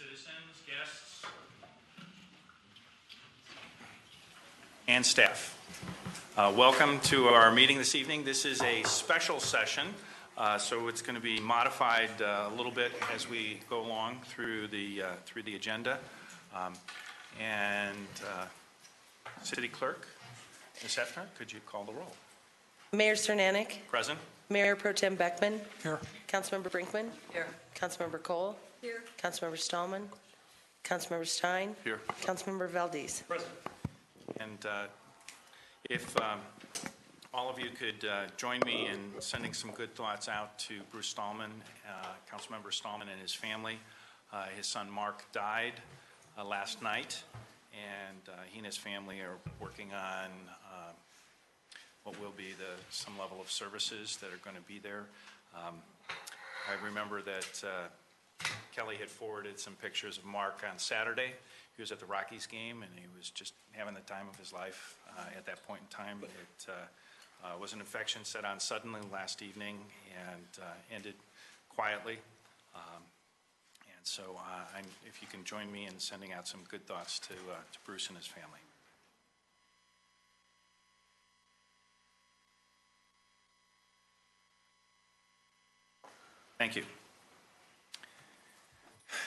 citizens, guests, and staff. Welcome to our meeting this evening. This is a special session, so it's going to be modified a little bit as we go along through the agenda. City Clerk, Ms. Hefner, could you call the roll? Mayor Cernanek. Present. Mayor Pro Tem Beckman. Here. Councilmember Brinkman. Here. Councilmember Cole. Here. Councilmember Stallman. Councilmember Stein. Here. Councilmember Valdez. Present. And if all of you could join me in sending some good thoughts out to Bruce Stallman, Councilmember Stallman and his family. His son Mark died last night, and he and his family are working on what will be some level of services that are going to be there. I remember that Kelly had forwarded some pictures of Mark on Saturday. He was at the Rockies game, and he was just having the time of his life at that point in time. It was an infection set on suddenly last evening and ended quietly. And so if you can join me in sending out some good thoughts to Bruce and his family. Thank you.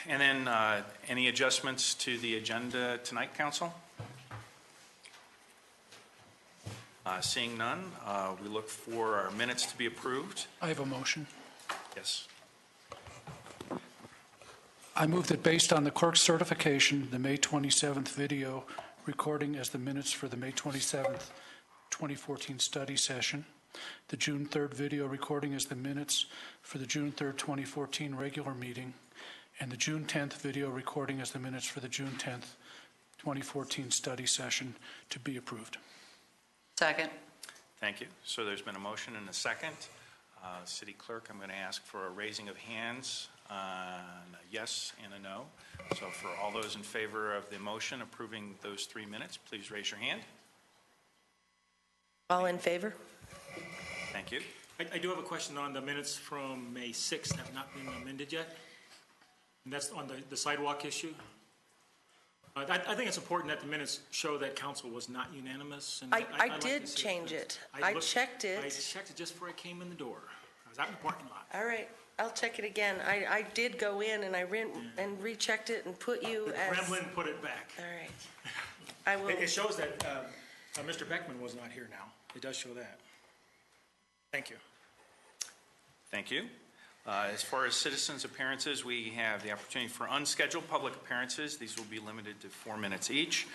And then any adjustments to the agenda tonight, Council? Seeing none, we look for our minutes to be approved. I have a motion. Yes. I move that based on the clerk's certification, the May 27th video recording as the minutes for the May 27th, 2014 study session, the June 3rd video recording as the minutes for the June 3rd, 2014 regular meeting, and the June 10th video recording as the minutes for the June 10th, 2014 study session to be approved. Second. Thank you. So there's been a motion and a second. City Clerk, I'm going to ask for a raising of hands on a yes and a no. So for all those in favor of the motion approving those 3 minutes, please raise your hand. All in favor? Thank you. I do have a question on the minutes from May 6th that have not been amended yet. And that's on the sidewalk issue. I think it's important that the minutes show that council was not unanimous. And I did change it. I checked it. I checked it just before I came in the door. I was out in the parking lot. All right. I'll check it again. I did go in and I rechecked it and put you as... Kremlin put it back. All right. I will... It shows that Mr. Beckman was not here now. It does show that. Thank you. Thank you. As far as citizens' appearances, we have the opportunity for unscheduled public appearances. These will be limited to 4 minutes each.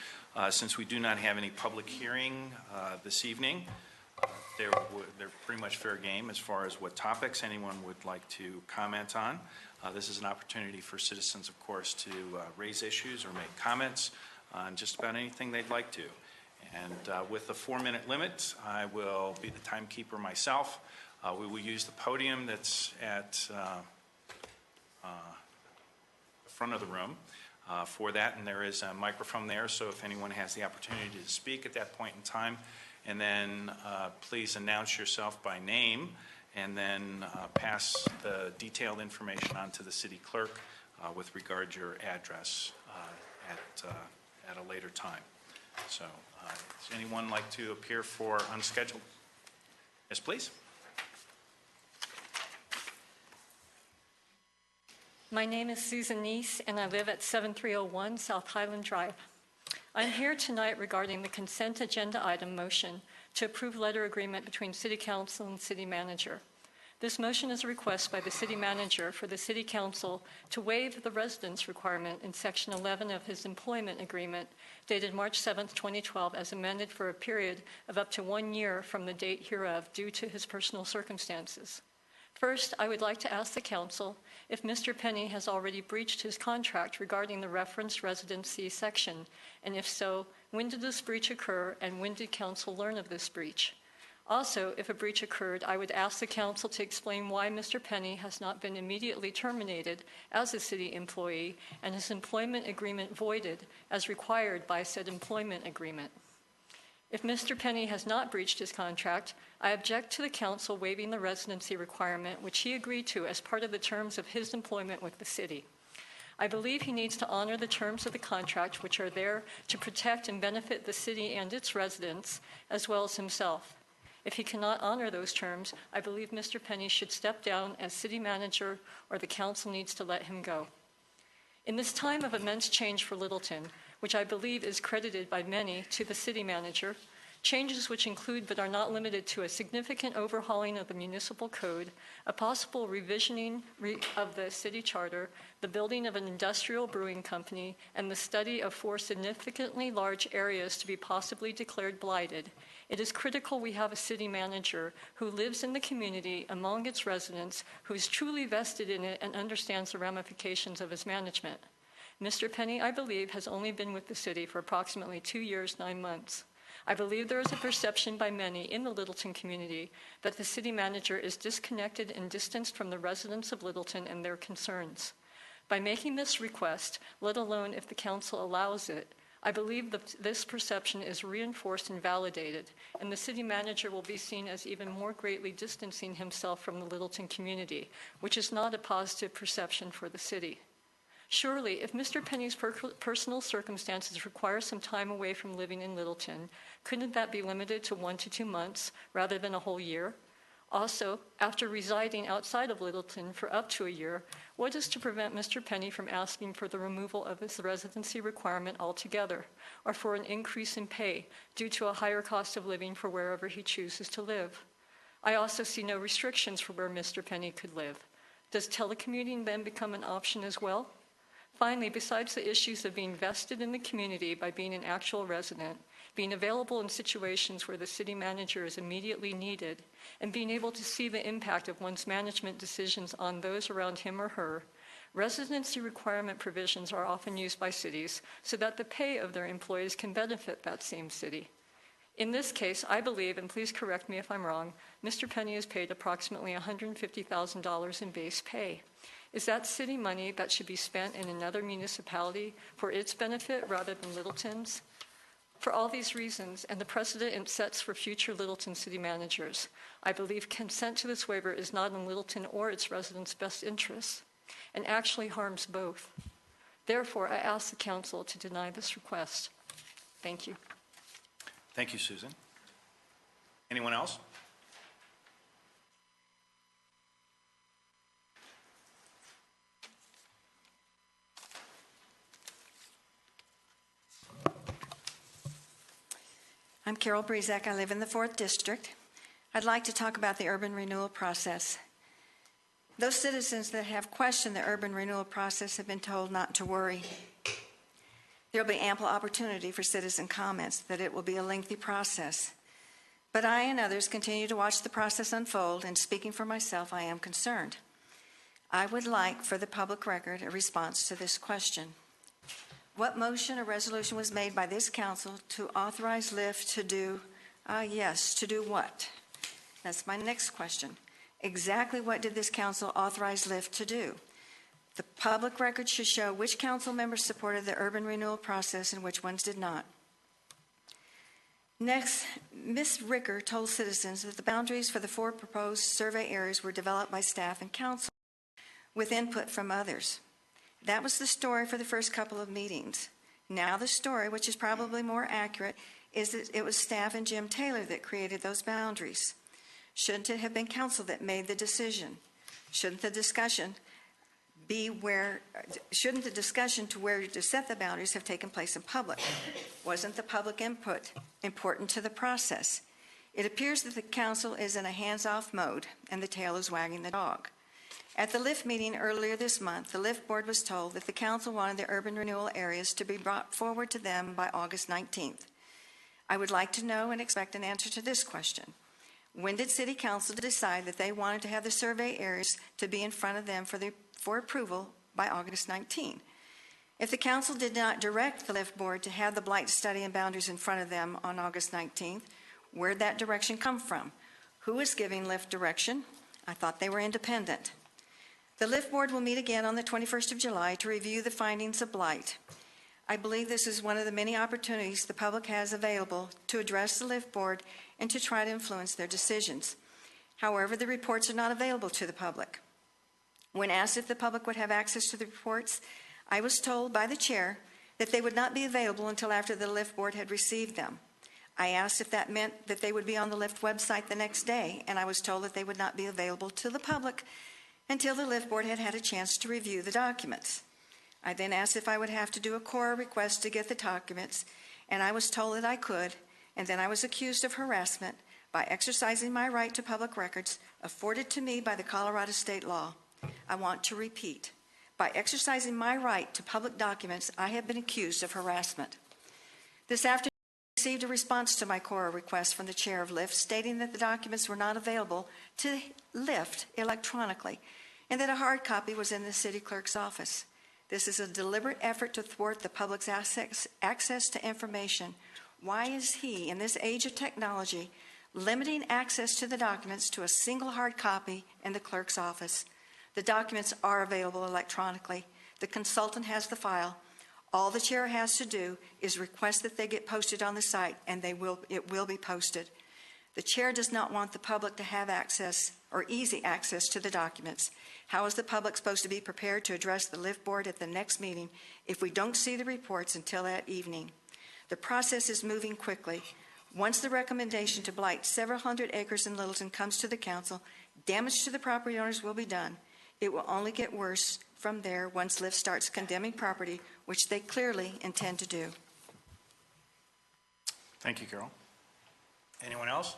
Since we do not have any public hearing this evening, they're pretty much fair game as far as what topics anyone would like to comment on. This is an opportunity for citizens, of course, to raise issues or make comments on just about anything they'd like to. And with the 4-minute limit, I will be the timekeeper myself. We will use the podium that's at the front of the room for that, and there is a microphone there, so if anyone has the opportunity to speak at that point in time, and then please announce yourself by name, and then pass the detailed information on to the city clerk with regard to your address at a later time. So, does anyone like to appear for unscheduled? Yes, please. My name is Susan Neese, and I live at 7301 South Highland Drive. I'm here tonight regarding the consent agenda item motion to approve letter agreement between City Council and City Manager. This motion is a request by the City Manager for the City Council to waive the residence requirement in Section 11 of his employment agreement dated March 7, 2012, as amended for a period of up to 1 year from the date hereof due to his personal circumstances. First, I would like to ask the Council if Mr. Penny has already breached his contract regarding the referenced residency section, and if so, when did this breach occur and when did Council learn of this breach? Also, if a breach occurred, I would ask the Council to explain why Mr. Penny has not been immediately terminated as a City employee and his employment agreement voided as required by said employment agreement. If Mr. Penny has not breached his contract, I object to the Council waiving the residency requirement, which he agreed to as part of the terms of his employment with the City. I believe he needs to honor the terms of the contract, which are there to protect and benefit the city and its residents, as well as himself. If he cannot honor those terms, I believe Mr. Penny should step down as city manager, or the council needs to let him go. In this time of immense change for Littleton, which I believe is credited by many to the city manager, changes which include but are not limited to a significant overhauling of the municipal code, a possible revisioning of the city charter, the building of an industrial brewing company, and the study of 4 significantly large areas to be possibly declared blighted, it is critical we have a city manager who lives in the community among its residents, who is truly vested in it and understands the ramifications of his management. Mr. Penny, I believe, has only been with the city for approximately 2 years, 9 months. I believe there is a perception by many in the Littleton community that the city manager is disconnected and distanced from the residents of Littleton and their concerns. By making this request, let alone if the council allows it, I believe that this perception is reinforced and validated, and the city manager will be seen as even more greatly distancing himself from the Littleton community, which is not a positive perception for the city. Surely, if Mr. Penny's personal circumstances require some time away from living in Littleton, couldn't that be limited to 1 to 2 months rather than a whole year? Also, after residing outside of Littleton for up to a year, what is to prevent Mr. Penny from asking for the removal of his residency requirement altogether, or for an increase in pay due to a higher cost of living for wherever he chooses to live? I also see no restrictions for where Mr. Penny could live. Does telecommuting then become an option as well? Finally, besides the issues of being vested in the community by being an actual resident, being available in situations where the city manager is immediately needed, and being able to see the impact of one's management decisions on those around him or her, residency requirement provisions are often used by cities so that the pay of their employees can benefit that same city. In this case, I believe, and please correct me if I'm wrong, Mr. Penny is paid approximately $150,000 in base pay. Is that city money that should be spent in another municipality for its benefit rather than Littleton's? For all these reasons, and the precedent it sets for future Littleton city managers, I believe consent to this waiver is not in Littleton or its residents' best interests, and actually harms both. Therefore, I ask the council to deny this request. Thank you. Thank you, Susan. Anyone else? I'm Carol Brezak. I live in the 4th District. I'd like to talk about the urban renewal process. Those citizens that have questioned the urban renewal process have been told not to worry. There will be ample opportunity for citizen comments, that it will be a lengthy process. But I and others continue to watch the process unfold, and speaking for myself, I am concerned. I would like, for the public record, a response to this question. What motion or resolution was made by this council to authorize LIFT to do, to do what? That's my next question. Exactly what did this council authorize LIFT to do? The public record should show which council members supported the urban renewal process and which ones did not. Next, Ms. Ricker told citizens that the boundaries for the 4 proposed survey areas were developed by staff and council with input from others. That was the story for the first couple of meetings. Now the story, which is probably more accurate, is that it was staff and Jim Taylor that created those boundaries. Shouldn't it have been council that made the decision? Shouldn't the discussion to where to set the boundaries have taken place in public? Wasn't the public input important to the process? It appears that the council is in a hands-off mode and the tail is wagging the dog. At the LIFT meeting earlier this month, the LIFT board was told that the council wanted the urban renewal areas to be brought forward to them by August 19th. I would like to know and expect an answer to this question. When did City Council decide that they wanted to have the survey areas to be in front of them for approval by August 19? If the council did not direct the LIFT board to have the blight study and boundaries in front of them on August 19th, where'd that direction come from? Who is giving LIFT direction? I thought they were independent. The LIFT board will meet again on the 21st of July to review the findings of blight. I believe this is one of the many opportunities the public has available to address the LIFT board and to try to influence their decisions. However, the reports are not available to the public. When asked if the public would have access to the reports, I was told by the chair that they would not be available until after the LIFT board had received them. I asked if that meant that they would be on the LIFT website the next day, and I was told that they would not be available to the public until the LIFT board had had a chance to review the documents. I then asked if I would have to do a Cora request to get the documents, and I was told that I could, and then I was accused of harassment by exercising my right to public records afforded to me by the Colorado state law. I want to repeat, by exercising my right to public documents, I have been accused of harassment. This afternoon, I received a response to my Cora request from the chair of LIFT stating that the documents were not available to LIFT electronically and that a hard copy was in the city clerk's office. This is a deliberate effort to thwart the public's access to information. Why is he, in this age of technology, limiting access to the documents to a single hard copy in the clerk's office? The documents are available electronically. The consultant has the file. All the chair has to do is request that they get posted on the site, and it will be posted. The chair does not want the public to have access or easy access to the documents. How is the public supposed to be prepared to address the LIFT board at the next meeting if we don't see the reports until that evening? The process is moving quickly. Once the recommendation to blight several hundred acres in Littleton comes to the council, damage to the property owners will be done. It will only get worse from there once LIFT starts condemning property, which they clearly intend to do. Thank you, Carol. Anyone else?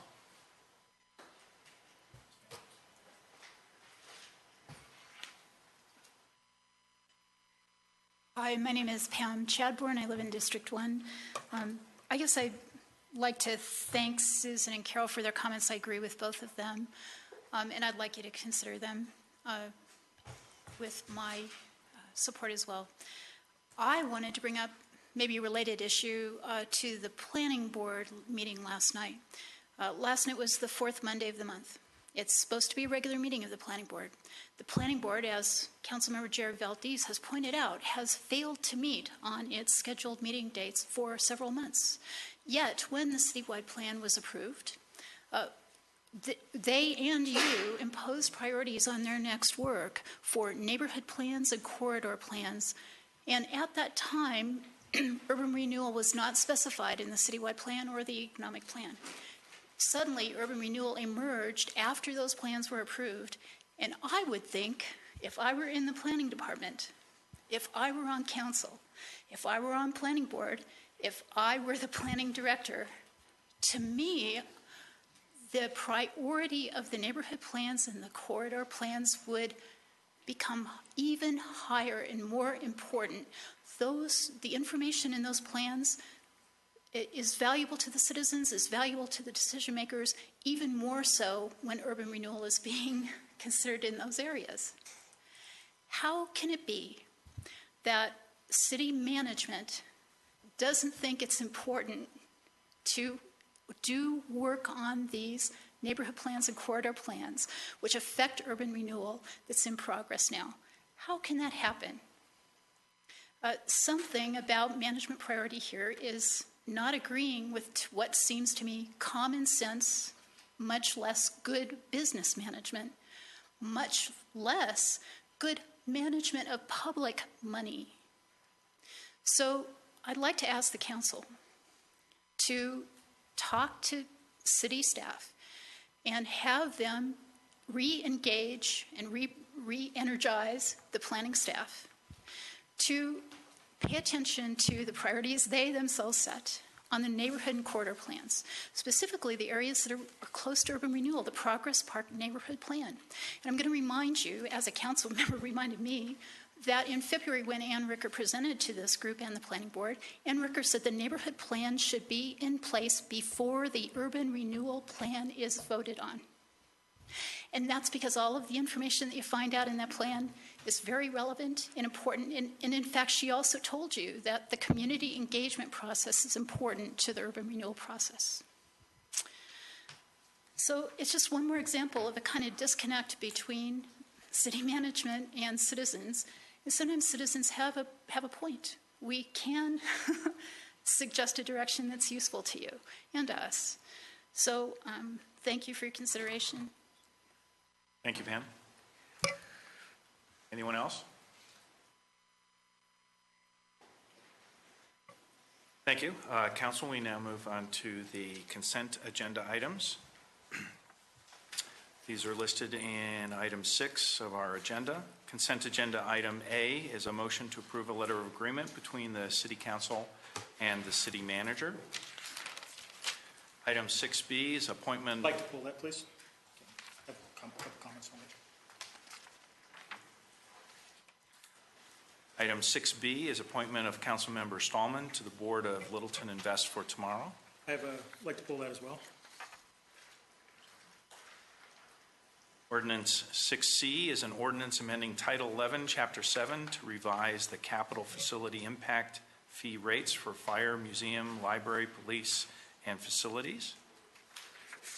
Hi, my name is Pam Chadbourne. I live in District 1. I guess I'd like to thank Susan and Carol for their comments. I agree with both of them, and I'd like you to consider them with my support as well. I wanted to bring up maybe a related issue to the planning board meeting last night. Last night was the fourth Monday of the month. It's supposed to be a regular meeting of the planning board. The planning board, as Councilmember Jared Valdez has pointed out, has failed to meet on its scheduled meeting dates for several months. Yet, when the citywide plan was approved, they and you imposed priorities on their next work for neighborhood plans and corridor plans. And at that time, urban renewal was not specified in the citywide plan or the economic plan. Suddenly, urban renewal emerged after those plans were approved, and I would think, if I were in the planning department, if I were on council, if I were on planning board, if I were the planning director, to me, the priority of the neighborhood plans and the corridor plans would become even higher and more important. The information in those plans is valuable to the citizens, is valuable to the decision makers, even more so when urban renewal is being considered in those areas. How can it be that city management doesn't think it's important to do work on these neighborhood plans and corridor plans, which affect urban renewal that's in progress now? How can that happen? Something about management priority here is not agreeing with what seems to me common sense, much less good business management, much less good management of public money. So I'd like to ask the council to talk to city staff and have them re-engage and re-energize the planning staff to pay attention to the priorities they themselves set on the neighborhood and corridor plans, specifically the areas that are close to urban renewal, the Progress Park neighborhood plan. And I'm going to remind you, as a council member reminded me, that in February when Ann Ricker presented to this group and the planning board, Ann Ricker said the neighborhood plan should be in place before the urban renewal plan is voted on. And that's because all of the information that you find out in that plan is very relevant and important. And in fact, she also told you that the community engagement process is important to the urban renewal process. So it's just one more example of the kind of disconnect between city management and citizens. And sometimes citizens have a point. We can suggest a direction that's useful to you and us. So thank you for your consideration. Thank you, Pam. Anyone else? Thank you. Council, we now move on to the consent agenda items. These are listed in item 6 of our agenda. Consent agenda item A is a motion to approve a letter of agreement between the City Council and the City Manager. Item 6B is appointment. I'd like to pull that, please. I have a couple comments on it. Item 6B is appointment of Councilmember Stallman to the Board of Littleton Invest for tomorrow. I'd like to pull that as well. Ordinance 6C is an ordinance amending Title 11, Chapter 7 to revise the capital facility impact fee rates for fire, museum, library, police, and facilities.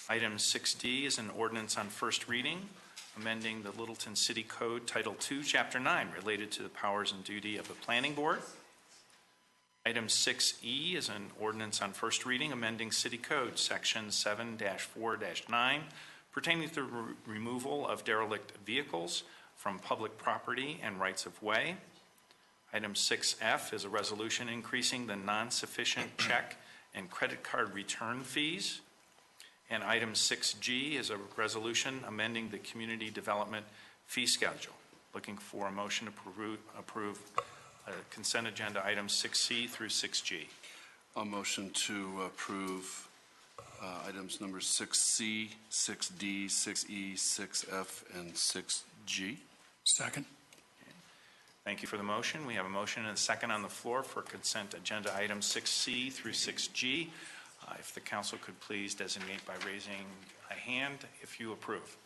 Item 6D is an ordinance on first reading, amending the Littleton City Code Title 2, Chapter 9, related to the powers and duty of the Planning Board. Item 6E is an ordinance on first reading, amending City Code Section 7-4-9, pertaining to the removal of derelict vehicles from public property and rights of way. Item 6F is a resolution increasing the non-sufficient check and credit card return fees. And item 6G is a resolution amending the community development fee schedule. Looking for a motion to approve consent agenda items 6C through 6G. A motion to approve items number 6C, 6D, 6E, 6F, and 6G. Second. Thank you for the motion. We have a motion and a second on the floor for consent agenda items 6C through 6G. If the council could please designate by raising a hand if you approve.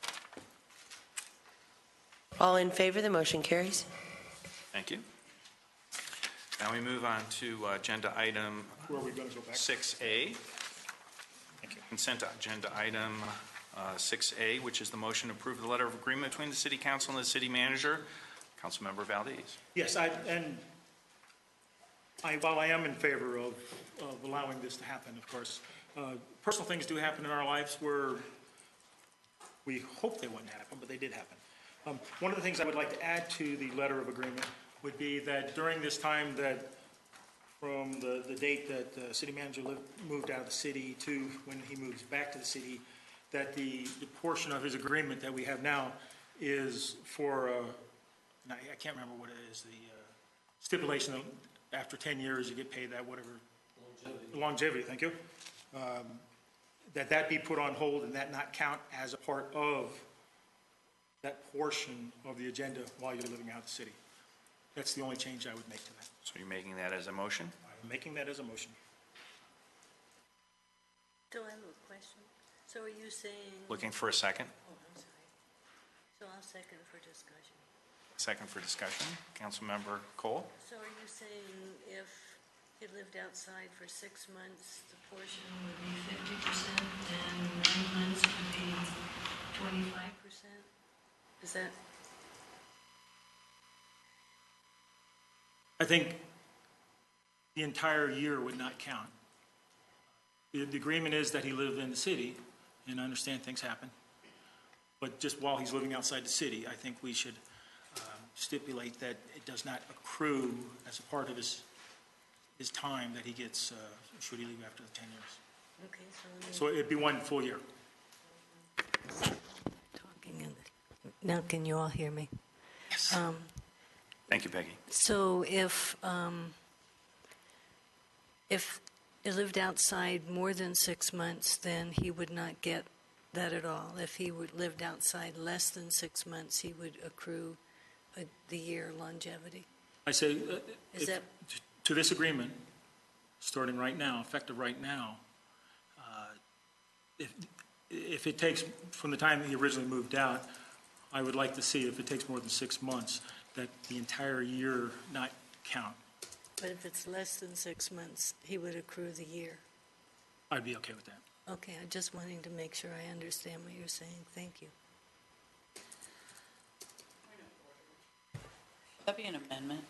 All in favor, the motion carries. Thank you. Now we move on to agenda item Where are we going to go back? 6A. Thank you. Consent agenda item 6A, which is the motion to approve the letter of agreement between the City Council and the City Manager. Councilmember Valdez. Yes, while I am in favor of allowing this to happen, of course, personal things do happen in our lives where we hope they wouldn't happen, but they did happen. One of the things I would like to add to the letter of agreement would be that during this time that from the date that the city manager moved out of the city to when he moves back to the city, that the portion of his agreement that we have now is for, and I can't remember what it is, the stipulation that after 10 years you get paid that whatever. Longevity, thank you. That be put on hold and that not count as a part of that portion of the agenda while you're living out of the city. That's the only change I would make to that. So you're making that as a motion? I'm making that as a motion. So I have a question. So are you saying? Looking for a second? Oh, I'm sorry. So I'll second for discussion. Second for discussion. Councilmember Cole? So are you saying if he lived outside for 6 months, the portion would be 50% and 9 months would be 25%? Is that? I think the entire year would not count. The agreement is that he lived in the city, and I understand things happen. But just while he's living outside the city, I think we should stipulate that it does not accrue as a part of his time that he gets, should he leave after the 10 years. Okay, So it'd be 1 full year. talking. Now can you all hear me? Yes. Thank you, Peggy. So if he lived outside more than 6 months, then he would not get that at all. If he lived outside less than 6 months, he would accrue the year longevity. I say, Is that- to this agreement, starting right now, effective right now, if it takes, from the time he originally moved out, I would like to see, if it takes more than 6 months, that the entire year not count. But if it's less than 6 months, he would accrue the year. I'd be okay with that. Okay, I'm just wanting to make sure I understand what you're saying. Thank you. That'd be an amendment.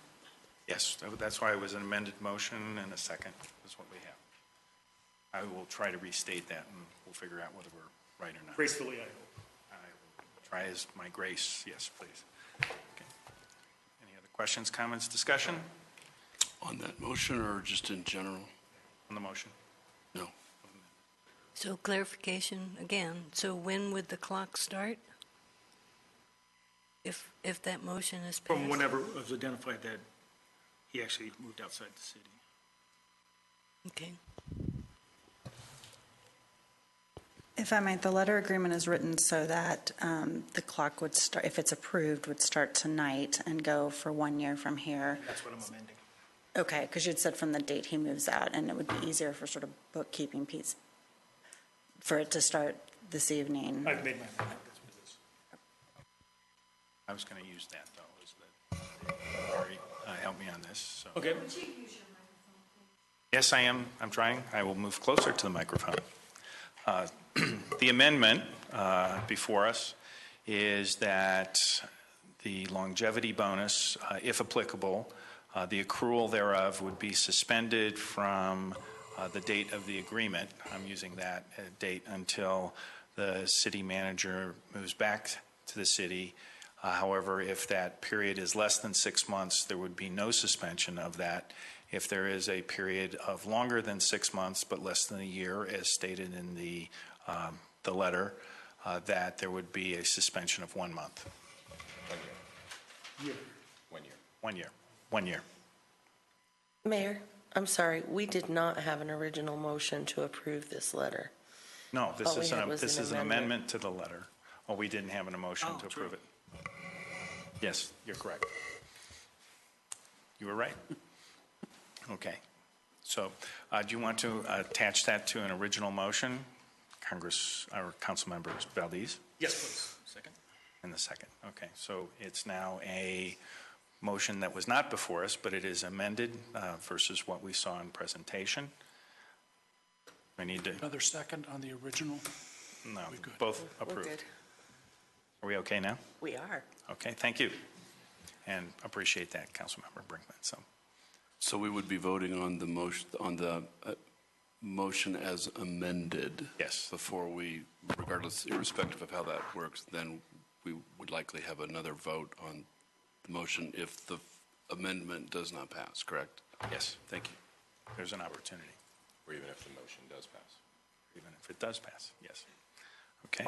Yes, that's why it was an amended motion and a second is what we have. I will try to restate that and we'll figure out whether we're right or not. Gracefully, I hope. I will try as my grace. Yes, please. Okay. Any other questions, comments, discussion? On that motion or just in general? on the motion? No. So clarification again, so when would the clock start? If that motion is passed? From whenever it was identified that he actually moved outside the city. Okay. If I might, the letter agreement is written so that the clock would start, if it's approved, would start tonight and go for 1 year from here. That's what I'm amending. Okay, because you'd said from the date he moves out, and it would be easier for sort of bookkeeping piece, for it to start this evening. I've made my amendment. That's what it is. I was going to use that, though, is that Lori helped me on this, so. Okay. Yes, I am. I'm trying. I will move closer to the microphone. The amendment before us is that the longevity bonus, if applicable, the accrual thereof would be suspended from the date of the agreement. I'm using that date until the city manager moves back to the city. However, if that period is less than 6 months, there would be no suspension of that. If there is a period of longer than 6 months but less than a year, as stated in the letter, that there would be a suspension of 1 month. 1 year. 1 year. 1 year. 1 year. Mayor, I'm sorry, we did not have an original motion to approve this letter. No, this All we is had was this an is an amendment. amendment to the letter. Oh, we didn't have an emotion Oh, to true. approve it. Yes, you're correct. You were right. Okay. So, do you want to attach that to an original motion, Councilmember Valdez? Yes, please. Second. In the second. Okay. So it's now a motion that was not before us, but it is amended versus what we saw in presentation. I need to. Another second on the original? No, We good? both We're approved. good. Are we okay now? We are. Okay, thank you. And appreciate that, Councilmember Brinkman. So we would be voting on the motion as amended. Yes. Before we, regardless, irrespective of how that works, then we would likely have another vote on the motion if the amendment does not pass, correct? Yes, Thank you. there's an opportunity, Or even if the motion does pass. even if it does pass, yes. Okay.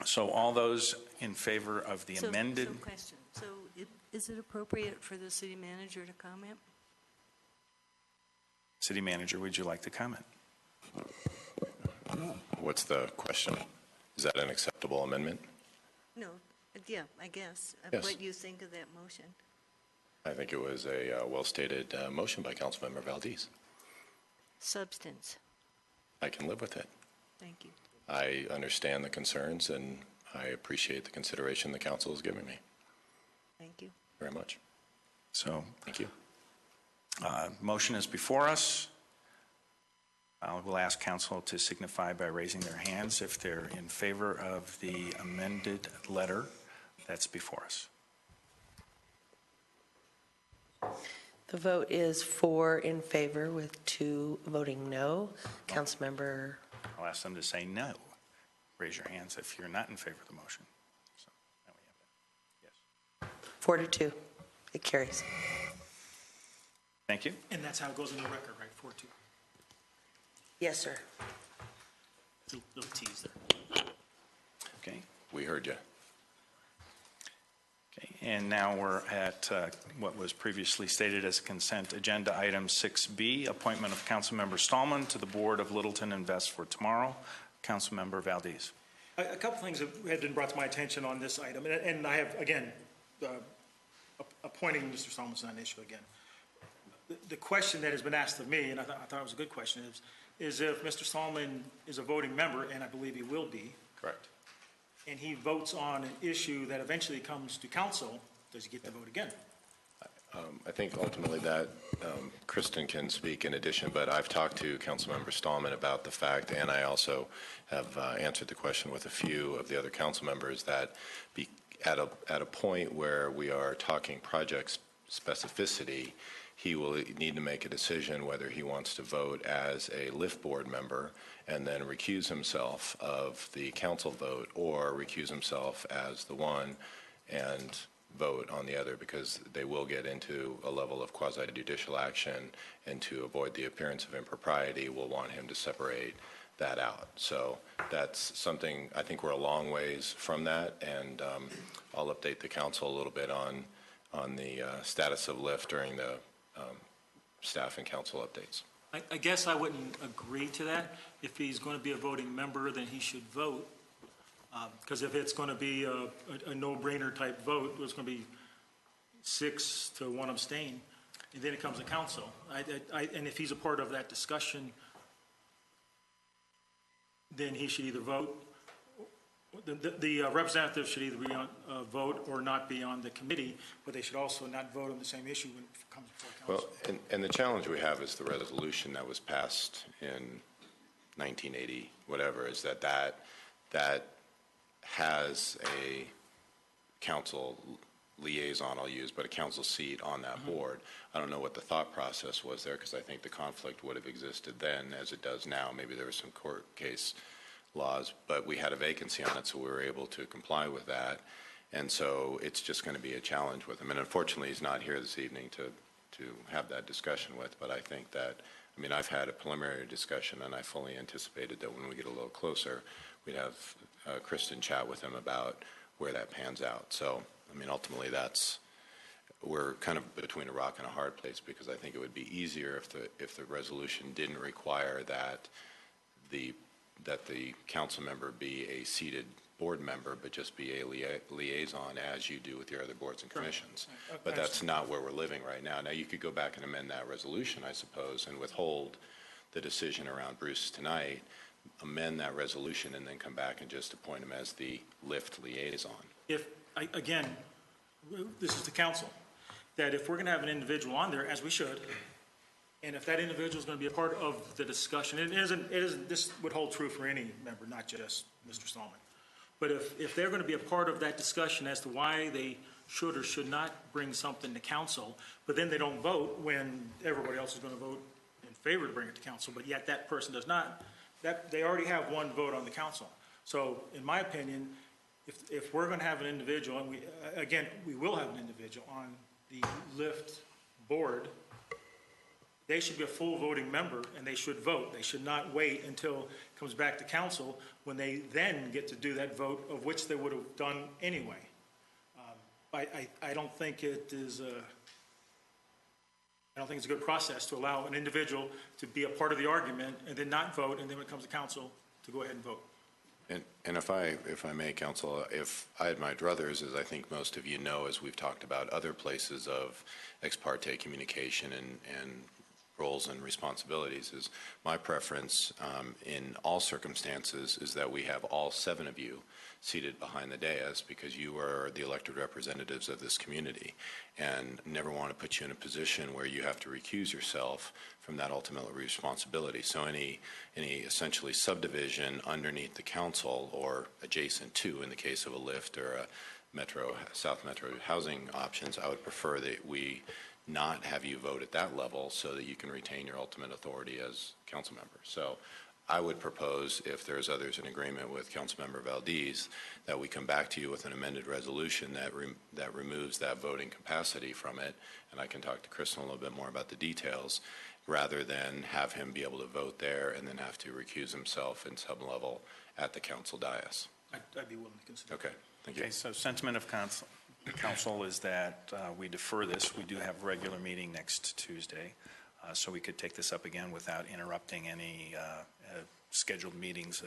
So all those in favor of the amended, So question, so is it appropriate for the city manager to comment? city manager, would you like to comment? What's the question? Is that an acceptable amendment? No, yeah, I guess. Yes. What you think of that motion? I think it was a well-stated motion by Councilmember Valdez. Substance. I can live with it. Thank you. I understand the concerns, and I appreciate the consideration the council has given me Thank you. very much. So, Thank you. motion is before us. I will ask council to signify by raising their hands if they're in favor of the amended letter that's before us. The vote is 4 in favor with 2 voting no. Councilmember, I'll ask them to say no. Raise your hands if you're not in favor of the motion. So, now we have that. Yes. 4 to 2. It carries. Thank you. And that's how it goes in the record, right? 4-2. Yes, sir. Little tease there. Okay. We heard you. Okay. And now we're at what was previously stated as consent agenda item 6B, appointment of Councilmember Stallman to the board of Littleton Invest for tomorrow. Councilmember Valdez. A couple things have been brought to my attention on this item, and I have, again, appointing Mr. Stallman is not an issue again. The question that has been asked of me, and I thought it was a good question, is if Mr. Stallman is a voting member, and I believe he will be, Correct. and he votes on an issue that eventually comes to council, does he get to vote again? I think ultimately that Kristen can speak in addition, but I've talked to Councilmember Stallman about the fact, and I also have answered the question with a few of the other council members, that at a point where we are talking project specificity, he will need to make a decision whether he wants to vote as a LIFT board member and then recuse himself of the council vote, or recuse himself as the one and vote on the other, because they will get into a level of quasi-judicial action, and to avoid the appearance of impropriety, we'll want him to separate that out. So that's something, I think we're a long ways from that, and I'll update the council a little bit on the status of LIFT during the staff and council updates. I guess I wouldn't agree to that. If he's going to be a voting member, then he should vote. Because if it's going to be a no-brainer type vote, it's going to be 6 to 1 abstain, and then it comes to council. And if he's a part of that discussion, then he should either vote. The representative should either be on vote or not be on the committee, but they should also not vote on the same issue when it comes before council. Well, and the challenge we have is the resolution that was passed in 1980, whatever, is that has a council liaison, I'll use, but a council seat on that board. I don't know what the thought process was there, because I think the conflict would have existed then as it does now. Maybe there was some court case laws, but we had a vacancy on it, so we were able to comply with that. And so it's just going to be a challenge with him. And unfortunately, he's not here this evening to have that discussion with, but I think that, I mean, I've had a preliminary discussion, and I fully anticipated that when we get a little closer, we'd have Kristen chat with him about where that pans out. So, I mean, ultimately, we're kind of between a rock and a hard place, because I think it would be easier if the resolution didn't require that the council member be a seated board member, but just be a liaison, as you do with your other boards and commissions. But that's not where we're living right now. Now, you could go back and amend that resolution, I suppose, and withhold the decision around Bruce tonight, amend that resolution, and then come back and just appoint him as the LIFT liaison. Again, this is the council, that if we're going to have an individual on there, as we should, and if that individual is going to be a part of the discussion, this would hold true for any member, not just Mr. Stallman. But if they're going to be a part of that discussion as to why they should or should not bring something to council, but then they don't vote when everybody else is going to vote in favor to bring it to council, but yet that person does not, that they already have one vote on the council. So in my opinion, if we're going to have an individual, and we will have an individual on the LIFT board, they should be a full voting member, and they should vote. They should not wait until it comes back to council when they then get to do that vote, of which they would have done anyway. I don't think it is I don't think it's a good process to allow an individual to be a part of the argument and then not vote, and then when it comes to council, to go ahead and vote. And if I may, counsel, if I had my druthers, as I think most of you know, as we've talked about other places of ex parte communication and roles and responsibilities, is my preference in all circumstances is that we have all 7 of you seated behind the dais, because you are the elected representatives of this community, and never want to put you in a position where you have to recuse yourself from that ultimate responsibility. So any essentially subdivision underneath the council or adjacent to, in the case of a LIFT or a South Metro housing options, I would prefer that we not have you vote at that level, so that you can retain your ultimate authority as council member. So I would propose, if there's others in agreement with Councilmember Valdez, that we come back to you with an amended resolution that removes that voting capacity from it, and I can talk to Kristen a little bit more about the details, rather than have him be able to vote there and then have to recuse himself in some level at the council dais. I'd be willing to consider. Okay, thank you. Okay, so sentiment of council is that we defer this. We do have a regular meeting next Tuesday, so we could take this up again without interrupting any scheduled meetings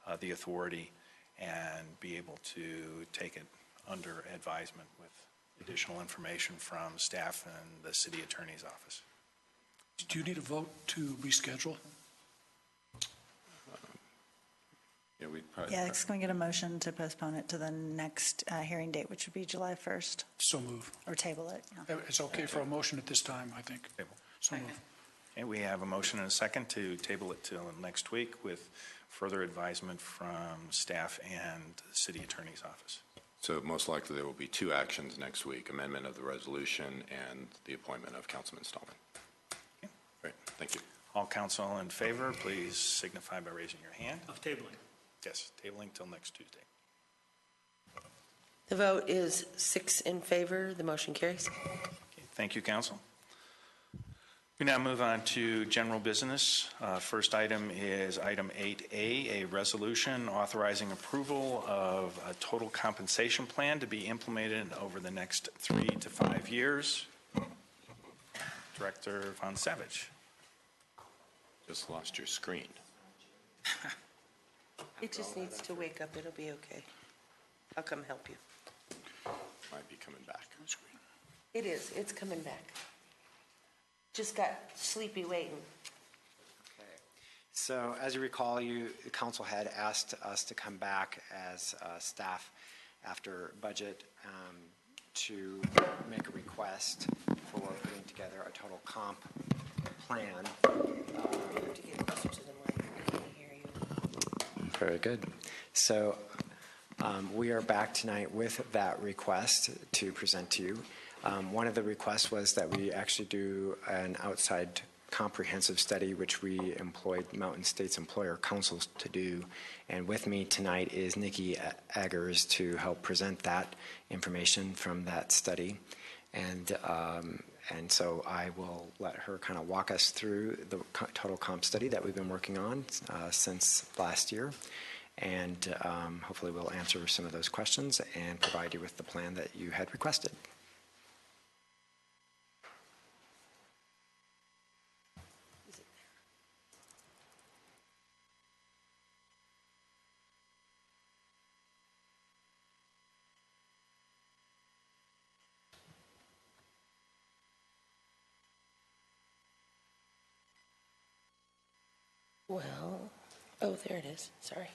of the authority, and be able to take it under advisement with additional information from staff and the city attorney's office. Do you need a vote to reschedule? Yeah, we'd probably. Yeah, can we get a motion to postpone it to the next hearing date, which would be July 1st, So move. or table it? Yeah. It's okay for a motion at this time, I think. Table. So move. Okay, we have a motion and a second to table it till next week with further advisement from staff and the city attorney's office. So most likely there will be 2 actions next week: amendment of the resolution and the appointment of Councilman Stallman. Okay. Great, thank you. All council in favor, please signify by raising your hand. Of tabling. Yes, tabling till next Tuesday. The vote is 6 in favor. The motion carries. Thank you, council. We now move on to general business. First item is item 8A, a resolution authorizing approval of a total compensation plan to be implemented over the next 3 to 5 years. Director Von Savage. Just lost your screen. It just needs to wake up. It'll be okay. I'll come help you. Might be coming back. It is. It's coming back. Just got sleepy waiting. Okay. So as you recall, the council had asked us to come back as staff after budget to make a request for putting together a total comp plan. You have to get closer to the mic. I can't hear you. Very good. So we are back tonight with that request to present to you. One of the requests was that we actually do an outside comprehensive study, which we employed Mountain States Employer Councils to do. And with me tonight is Nikki Eggers to help present that information from that study. And so I will let her kind of walk us through the total comp study that we've been working on since last year. And hopefully we'll answer some of those questions and provide you with the plan that you had requested. Well, oh, there it is. Sorry.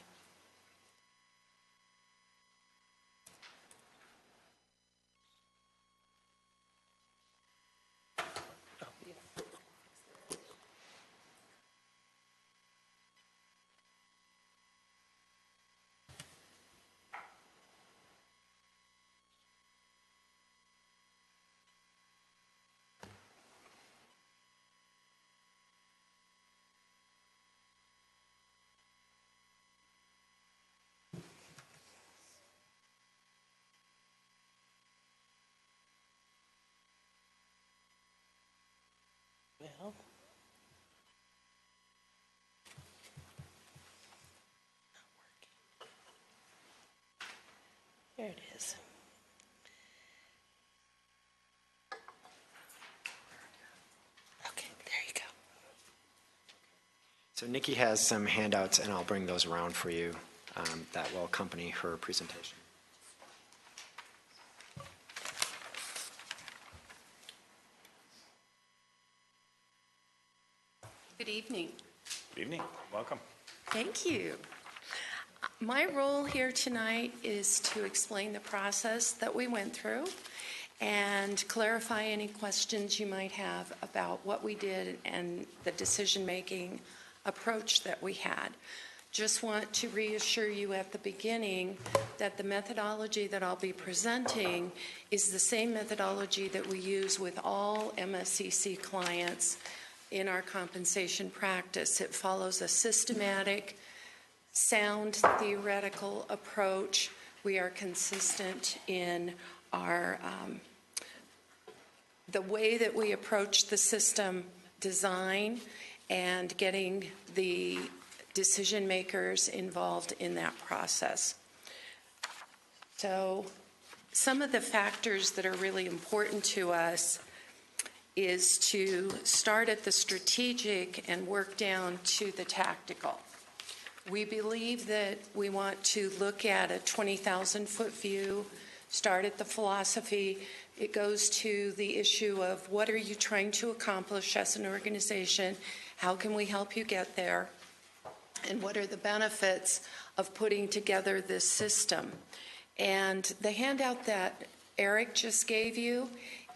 Well, there it is. Okay, there you go. So Nikki has some handouts, and I'll bring those around for you that will accompany her presentation. Good evening. Good evening. Welcome. Thank you. My role here tonight is to explain the process that we went through and clarify any questions you might have about what we did and the decision-making approach that we had. Just want to reassure you at the beginning that the methodology that I'll be presenting is the same methodology that we use with all MSCC clients in our compensation practice. It follows a systematic, sound theoretical approach. We are consistent in our the way that we approach the system design and getting the decision makers involved in that process. So some of the factors that are really important to us is to start at the strategic and work down to the tactical. We believe that we want to look at a 20,000-foot view, start at the philosophy. It goes to the issue of what are you trying to accomplish as an organization? How can we help you get there? And what are the benefits of putting together this system? And the handout that Eric just gave you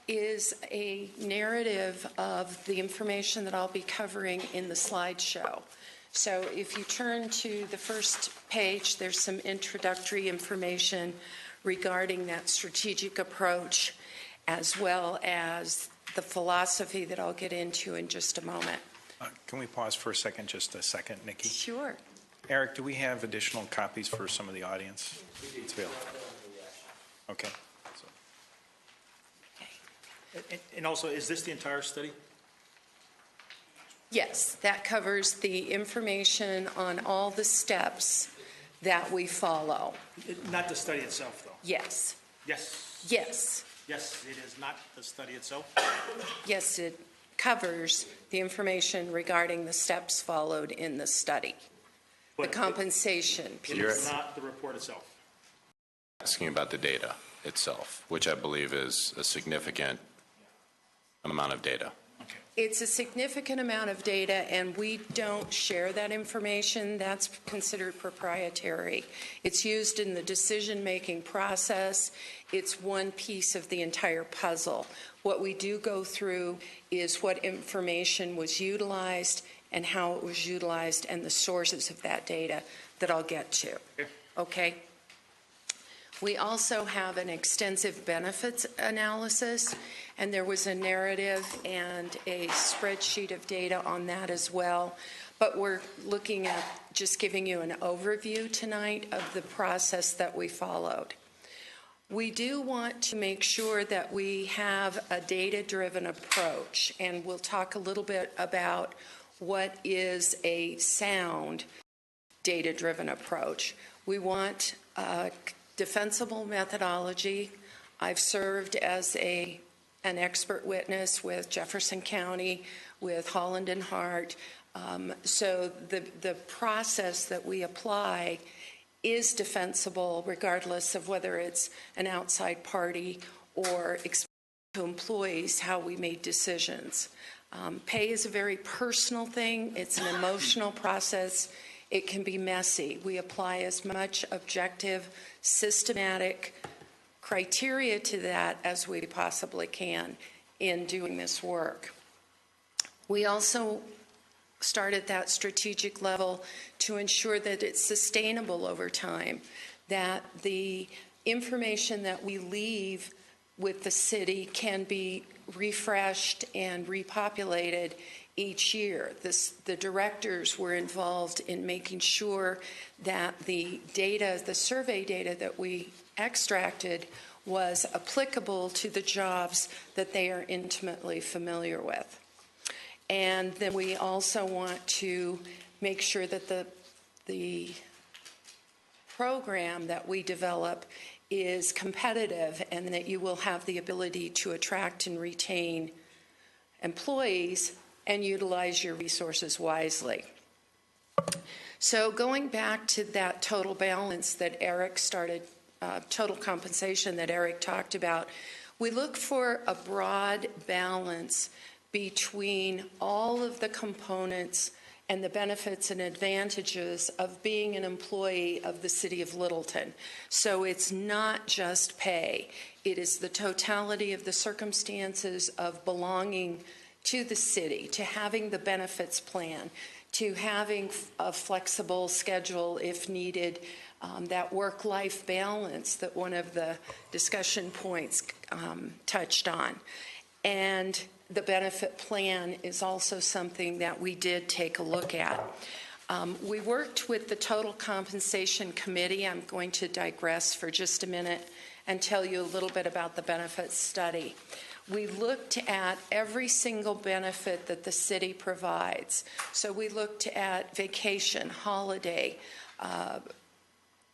is a narrative of the information that I'll be covering in the slideshow. So if you turn to the first page, there's some introductory information regarding that strategic approach, as well as the philosophy that I'll get into in just a moment. Can we pause for a second, just a second, Nikki? Okay. And also, is this the entire study? Yes, that covers the information on all the steps that we follow. Not the study itself, though? Yes. Yes. Yes. Yes, it is not the study itself? Yes, it covers the information regarding the steps followed in the study. The compensation It piece. is not the report itself? Asking about the data itself, which I believe is a significant amount of data. It's a significant amount of data, and we don't share that information. That's considered proprietary. It's used in the decision-making process. It's one piece of the entire puzzle. What we do go through is what information was utilized and how it was utilized and the sources of that data that I'll get to. Okay? We also have an extensive benefits analysis, and there was a narrative and a spreadsheet of data on that as well. But we're looking at just giving you an overview tonight of the process that we followed. We do want to make sure that we have a data-driven approach, and we'll talk a little bit about what is a sound data-driven approach. We want defensible methodology. I've served as an expert witness with Jefferson County, with Holland and Hart. So the process that we apply is defensible regardless of whether it's an outside party or to employees how we made decisions. Pay is a very personal thing. It's an emotional process. It can be messy. We apply as much objective, systematic criteria to that as we possibly can in doing this work. We also start at that strategic level to ensure that it's sustainable over time, that the information that we leave with the city can be refreshed and repopulated each year. The directors were involved in making sure that the data, the survey data that we extracted was applicable to the jobs that they are intimately familiar with. And then we also want to make sure that the program that we develop is competitive and that you will have the ability to attract and retain employees and utilize your resources wisely. So going back to that total balance that Eric started, total compensation that Eric talked about, we look for a broad balance between all of the components and the benefits and advantages of being an employee of the City of Littleton. So it's not just pay. It is the totality of the circumstances of belonging to the city, to having the benefits plan, to having a flexible schedule if needed, that work-life balance that one of the discussion points touched on. And the benefit plan is also something that we did take a look at. We worked with the Total Compensation Committee. I'm going to digress for just a minute and tell you a little bit about the benefits study. We looked at every single benefit that the city provides. So we looked at vacation, holiday,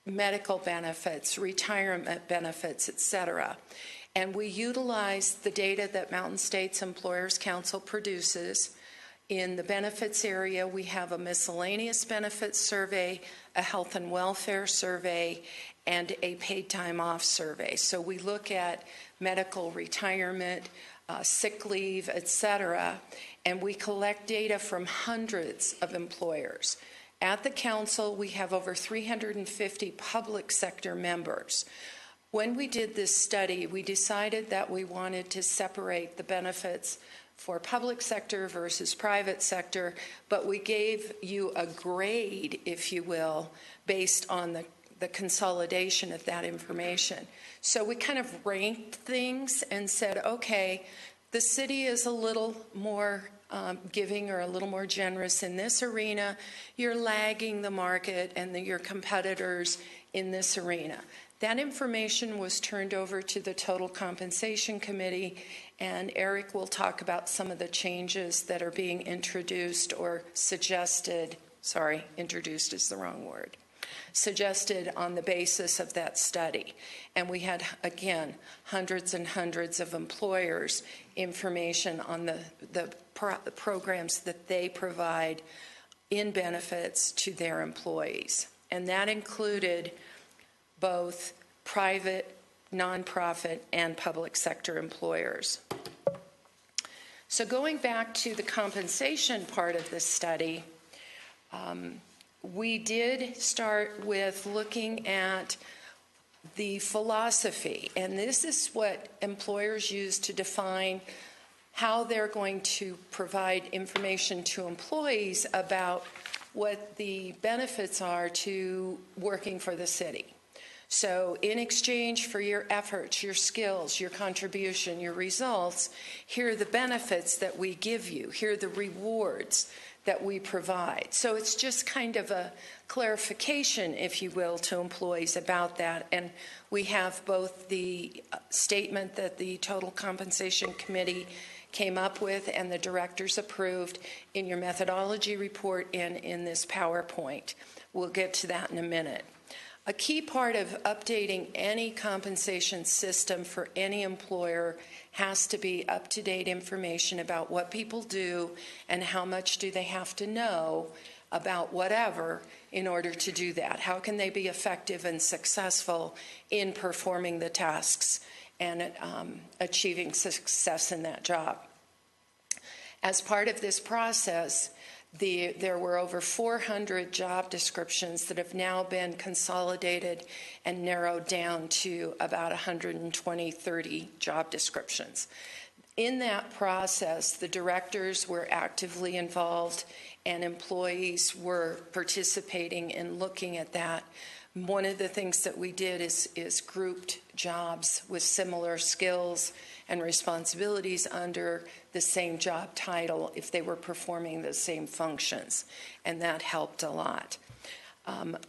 medical benefits, retirement benefits, et cetera. And we utilized the data that Mountain States Employers Council produces. In the benefits area, we have a miscellaneous benefits survey, a health and welfare survey, and a paid time off survey. So we look at medical, retirement, sick leave, et cetera, and we collect data from hundreds of employers. At the council, we have over 350 public sector members. When we did this study, we decided that we wanted to separate the benefits for public sector versus private sector, but we gave you a grade, if you will, based on the consolidation of that information. So we kind of ranked things and said, okay, the city is a little more giving or a little more generous in this arena. You're lagging the market and your competitors in this arena. That information was turned over to the Total Compensation Committee, and Eric will talk about some of the changes that are being introduced or suggested. Sorry, introduced is the wrong word. Suggested on the basis of that study. And we had, again, hundreds and hundreds of employers' information on the programs that they provide in benefits to their employees. And that included both private, nonprofit, and public sector employers. So going back to the compensation part of this study, we did start with looking at the philosophy, and this is what employers use to define how they're going to provide information to employees about what the benefits are to working for the city. So in exchange for your efforts, your skills, your contribution, your results, here are the benefits that we give you. Here are the rewards that we provide. So it's just kind of a clarification, if you will, to employees about that. And we have both the statement that the Total Compensation Committee came up with and the directors approved in your methodology report and in this PowerPoint. We'll get to that in a minute. A key part of updating any compensation system for any employer has to be up-to-date information about what people do and how much do they have to know about whatever in order to do that. How can they be effective and successful in performing the tasks and achieving success in that job? As part of this process, there were over 400 job descriptions that have now been consolidated and narrowed down to about 120-30 job descriptions. In that process, the directors were actively involved and employees were participating in looking at that. One of the things that we did is grouped jobs with similar skills and responsibilities under the same job title if they were performing the same functions, and that helped a lot.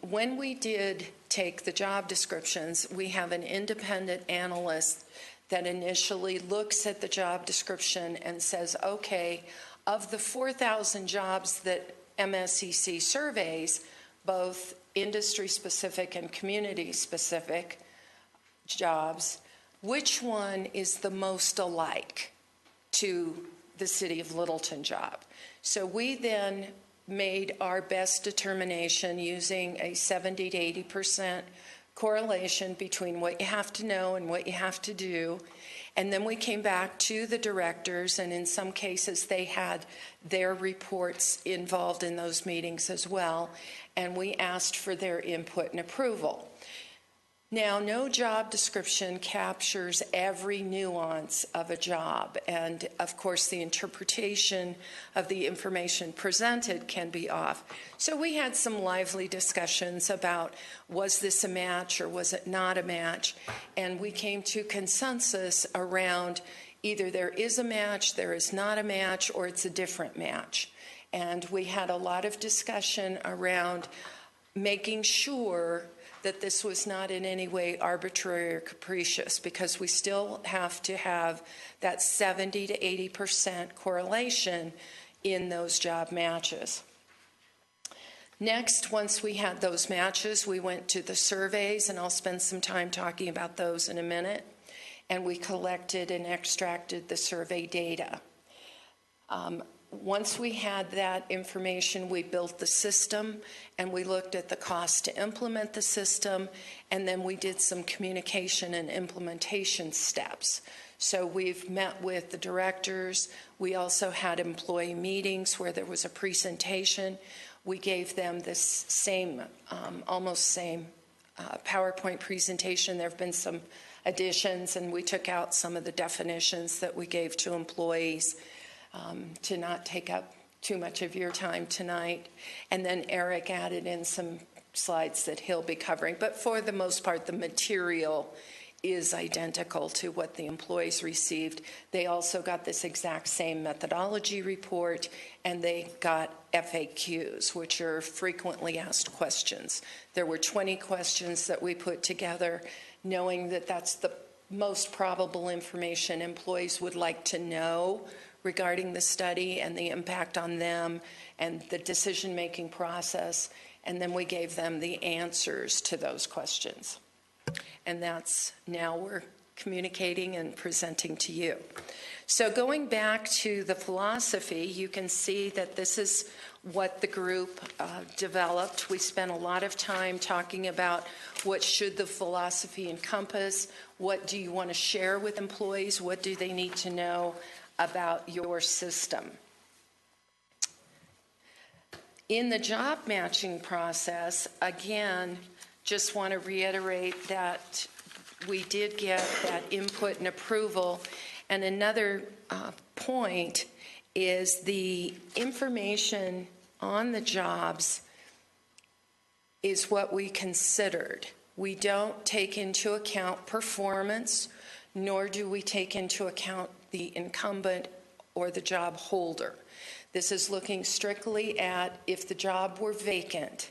When we did take the job descriptions, we have an independent analyst that initially looks at the job description and says, okay, of the 4,000 jobs that MSCC surveys, both industry-specific and community-specific jobs, which one is the most alike to the City of Littleton job? So we then made our best determination using a 70 to 80% correlation between what you have to know and what you have to do. And then we came back to the directors, and in some cases they had their reports involved in those meetings as well, and we asked for their input and approval. Now, no job description captures every nuance of a job, and of course the interpretation of the information presented can be off. So we had some lively discussions about, was this a match or was it not a match? And we came to consensus around either there is a match, there is not a match, or it's a different match. And we had a lot of discussion around making sure that this was not in any way arbitrary or capricious, because we still have to have that 70 to 80% correlation in those job matches. Next, once we had those matches, we went to the surveys, and I'll spend some time talking about those in a minute, and we collected and extracted the survey data. Once we had that information, we built the system and we looked at the cost to implement the system, and then we did some communication and implementation steps. So we've met with the directors. We also had employee meetings where there was a presentation. We gave them this same, almost same PowerPoint presentation. There have been some additions, and we took out some of the definitions that we gave to employees. To not take up too much of your time tonight. And then Eric added in some slides that he'll be covering. But for the most part, the material is identical to what the employees received. They also got this exact same methodology report, and they got FAQs, which are frequently asked questions. There were 20 questions that we put together, knowing that that's the most probable information employees would like to know regarding the study and the impact on them and the decision-making process. And then we gave them the answers to those questions. And that's now we're communicating and presenting to you. So going back to the philosophy, you can see that this is what the group developed. We spent a lot of time talking about what should the philosophy encompass, what do you want to share with employees, what do they need to know about your system. In the job matching process, again, just want to reiterate that we did get that input and approval. And another point is the information on the jobs is what we considered. We don't take into account performance, nor do we take into account the incumbent or the job holder. This is looking strictly at if the job were vacant,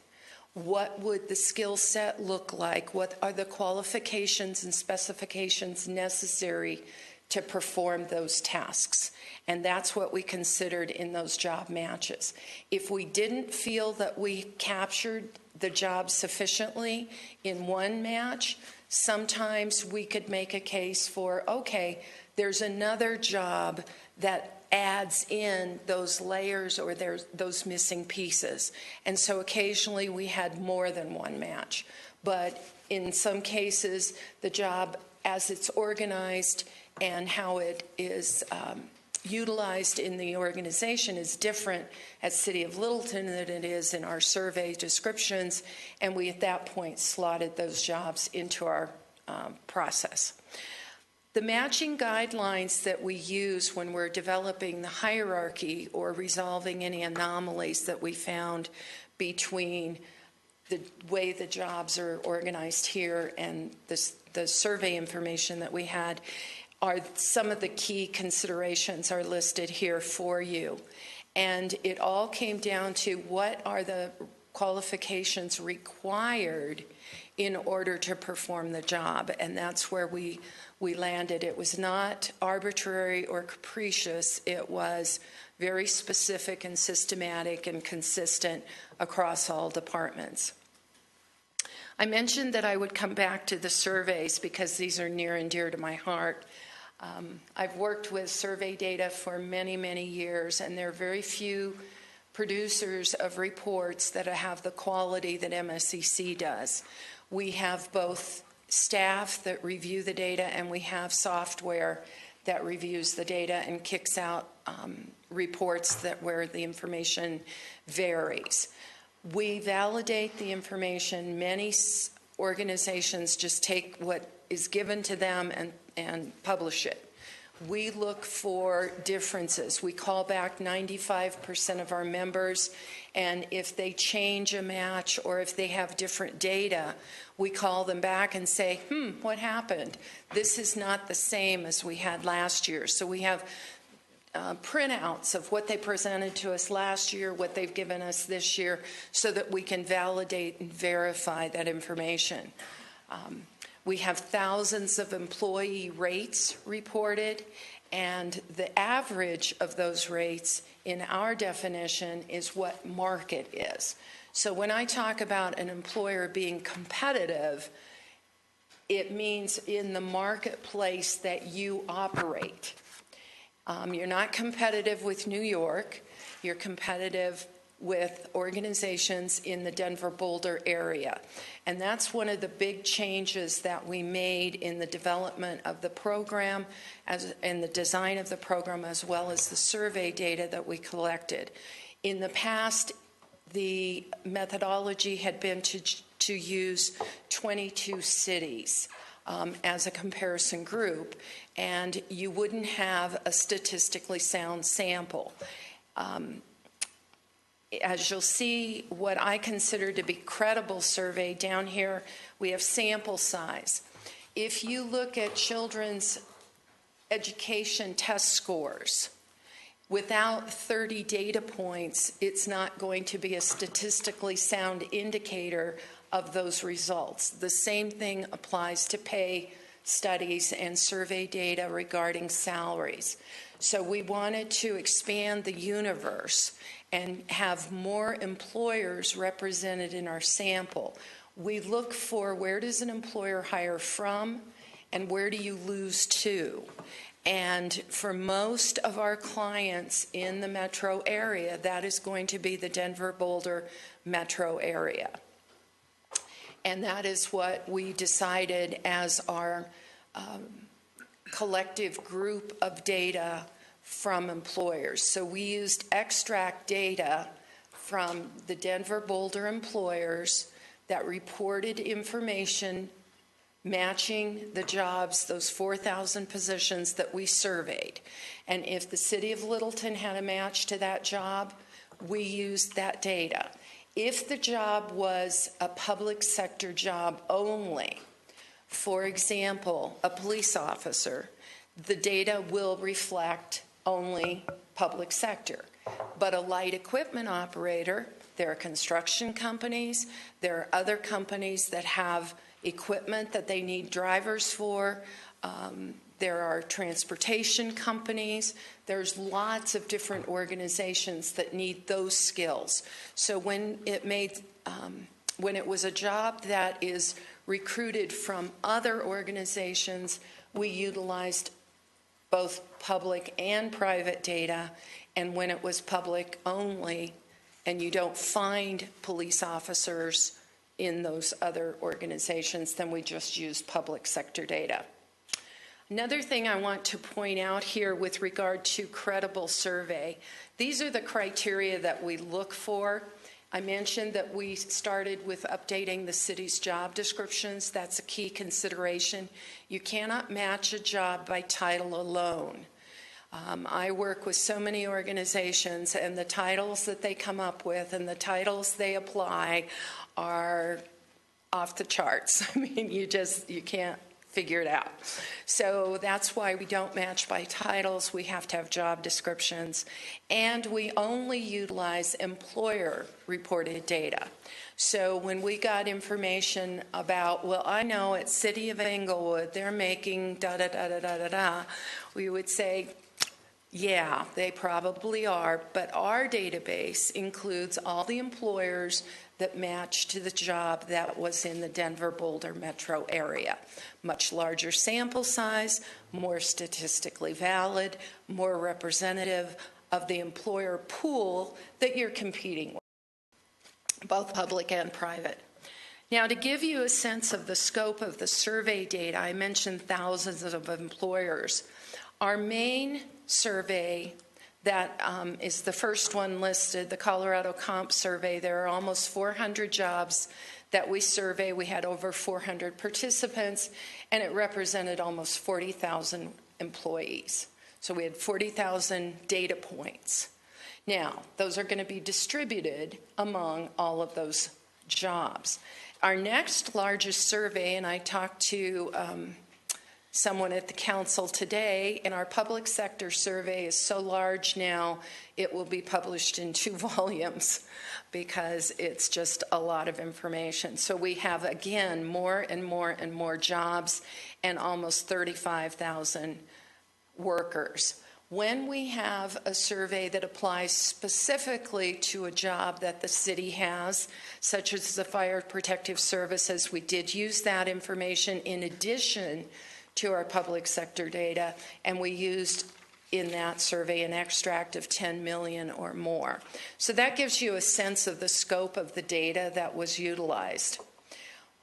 what would the skill set look like? What are the qualifications and specifications necessary to perform those tasks? And that's what we considered in those job matches. If we didn't feel that we captured the job sufficiently in one match, sometimes we could make a case for, okay, there's another job that adds in those layers or there's those missing pieces. And so occasionally we had more than one match. But in some cases, the job as it's organized and how it is utilized in the organization is different at City of Littleton than it is in our survey descriptions. And we at that point slotted those jobs into our process. The matching guidelines that we use when we're developing the hierarchy or resolving any anomalies that we found between the way the jobs are organized here and the survey information that we had are some of the key considerations are listed here for you. And it all came down to what are the qualifications required in order to perform the job. And that's where we landed. It was not arbitrary or capricious. It was very specific and systematic and consistent across all departments. I mentioned that I would come back to the surveys because these are near and dear to my heart. I've worked with survey data for many, many years, and there are very few producers of reports that have the quality that MSCC does. We have both staff that review the data, and we have software that reviews the data and kicks out reports that where the information varies. We validate the information. Many organizations just take what is given to them and publish it. We look for differences. We call back 95% of our members, and if they change a match or if they have different data, we call them back and say, what happened? This is not the same as we had last year. So we have printouts of what they presented to us last year, what they've given us this year, so that we can validate and verify that information. We have thousands of employee rates reported, and the average of those rates in our definition is what market is. So when I talk about an employer being competitive, it means in the marketplace that you operate. You're not competitive with New York. You're competitive with organizations in the Denver-Boulder area. And that's one of the big changes that we made in the development of the program and the design of the program, as well as the survey data that we collected. In the past, the methodology had been to use 22 cities as a comparison group, and you wouldn't have a statistically sound sample. As you'll see, what I consider to be credible survey down here, we have sample size. if you look at children's education test scores, without 30 data points, it's not going to be a statistically sound indicator of those results. The same thing applies to pay studies and survey data regarding salaries. So we wanted to expand the universe and have more employers represented in our sample. We look for where does an employer hire from and where do you lose to? And for most of our clients in the metro area, that is going to be the Denver-Boulder metro area. And that is what we decided as our collective group of data from employers. So we used extract data from the Denver-Boulder employers that reported information matching the jobs, those 4,000 positions that we surveyed. And if the city of Littleton had a match to that job, we used that data. If the job was a public sector job only, for example, a police officer, the data will reflect only public sector. But a light equipment operator, there are construction companies, there are other companies that have equipment that they need drivers for. There are transportation companies. There's lots of different organizations that need those skills. So when it was a job that is recruited from other organizations, we utilized both public and private data. And when it was public only, and you don't find police officers in those other organizations, then we just use public sector data. Another thing I want to point out here with regard to credible survey, these are the criteria that we look for. I mentioned that we started with updating the city's job descriptions. That's a key consideration. You cannot match a job by title alone. I work with so many organizations, and the titles that they come up with and the titles they apply are off the charts. I mean, you can't figure it out. So that's why we don't match by titles. We have to have job descriptions. And we only utilize employer-reported data. So when we got information about, well, I know at City of Englewood, they're making da-da-da-da-da-da-da, we would say, yeah, they probably are, but our database includes all the employers that match to the job that was in the Denver-Boulder metro area. Much larger sample size, more statistically valid, more representative of the employer pool that you're competing with, both public and private. Now, to give you a sense of the scope of the survey data, I mentioned thousands of employers. Our main survey that is the first one listed, the Colorado Comp Survey. There are almost 400 jobs that we survey. We had over 400 participants, and it represented almost 40,000 employees. So we had 40,000 data points. Now, those are going to be distributed among all of those jobs. Our next largest survey, and I talked to someone at the council today, and our public sector survey is so large now it will be published in 2 volumes because it's just a lot of information. So we have, again, more and more and more jobs and almost 35,000 workers. When we have a survey that applies specifically to a job that the city has, such as the fire protective services, we did use that information in addition to our public sector data, and we used in that survey an extract of 10 million or more. So that gives you a sense of the scope of the data that was utilized.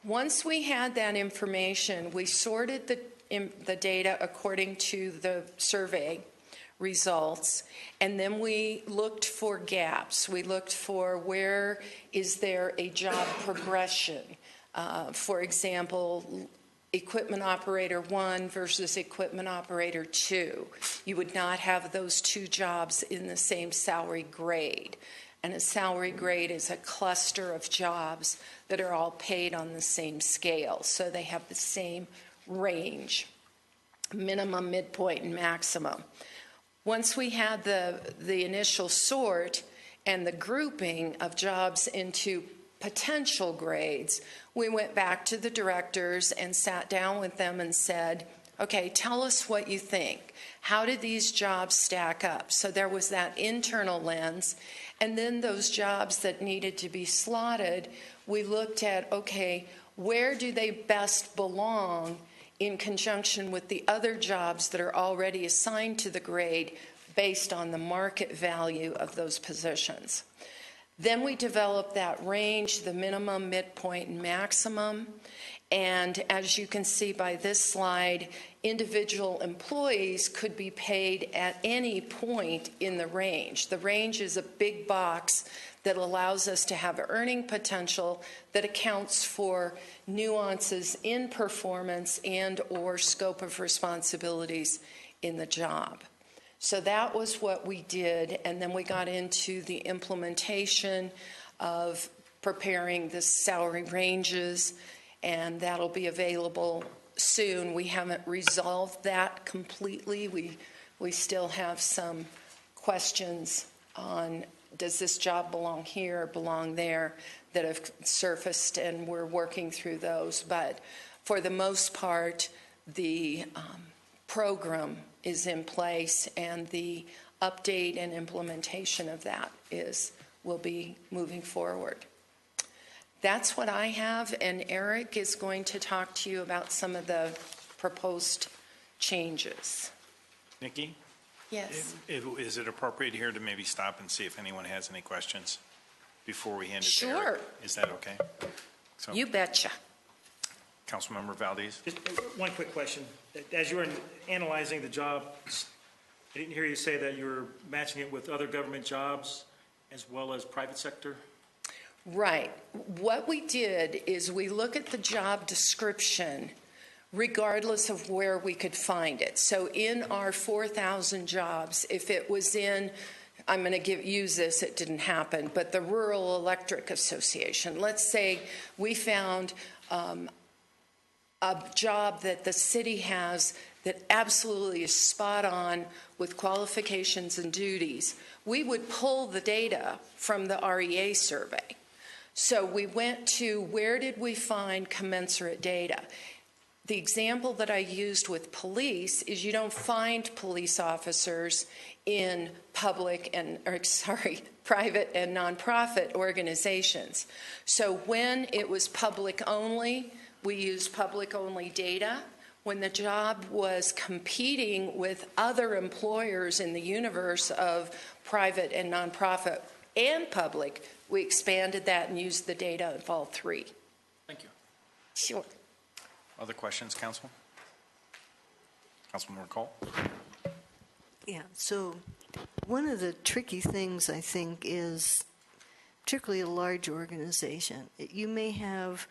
Once we had that information, we sorted the data according to the survey results, and then we looked for gaps. We looked for where is there a job progression. For example, equipment operator 1 versus equipment operator 2. You would not have those 2 jobs in the same salary grade. And a salary grade is a cluster of jobs that are all paid on the same scale. So they have the same range, minimum, midpoint, and maximum. Once we had the initial sort and the grouping of jobs into potential grades, we went back to the directors and sat down with them and said, okay, tell us what you think. How did these jobs stack up? So there was that internal lens. And then those jobs that needed to be slotted, we looked at, okay, where do they best belong in conjunction with the other jobs that are already assigned to the grade based on the market value of those positions. Then we developed that range, the minimum, midpoint, and maximum. And as you can see by this slide, individual employees could be paid at any point in the range. The range is a big box that allows us to have earning potential that accounts for nuances in performance and or scope of responsibilities in the job. So that was what we did, and then we got into the implementation of preparing the salary ranges, and that'll be available soon. We haven't resolved that completely. We still have some questions on, does this job belong here or belong there, that have surfaced, and we're working through those. But for the most part, the program is in place, and the update and implementation of that will be moving forward. That's what I have, and Eric is going to talk to you about some of the proposed changes. Nikki? Yes. Is it appropriate here to maybe stop and see if anyone has any questions before we hand it to Sure. Eric? Is that okay? So, You betcha. Councilmember Valdez? Just one quick question. As you were analyzing the job, I didn't hear you say that you were matching it with other government jobs as well as private sector? Right. What we did is we look at the job description regardless of where we could find it. So in our 4,000 jobs, if it was in, I'm going to use this, it didn't happen, but the Rural Electric Association, let's say we found a job that the city has that absolutely is spot on with qualifications and duties, we would pull the data from the REA survey. So we went to where did we find commensurate data? The example that I used with police is you don't find police officers in private and nonprofit organizations. So when it was public only, we used public only data. When the job was competing with other employers in the universe of private and nonprofit and public, we expanded that and used the data of all three. Thank you. Sure. Other questions, Council? Councilmember Cole? Yeah, so one of the tricky things, I think, is particularly a large organization. You may have,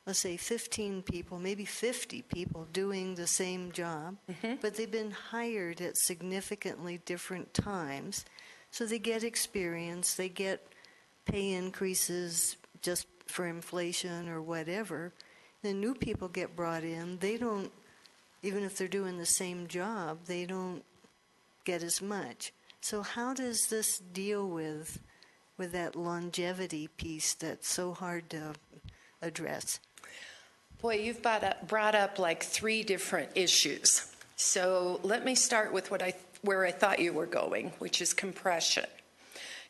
let's say, 15 people, maybe 50 people doing the same job, but they've been hired at significantly different times. So they get experience, they get pay increases just for inflation or whatever. Then new people get brought in, they don't, even if they're doing the same job, they don't get as much. So how does this deal with that longevity piece that's so hard to address? Boy, you've brought up like three different issues. So let me start with where I thought you were going, which is compression.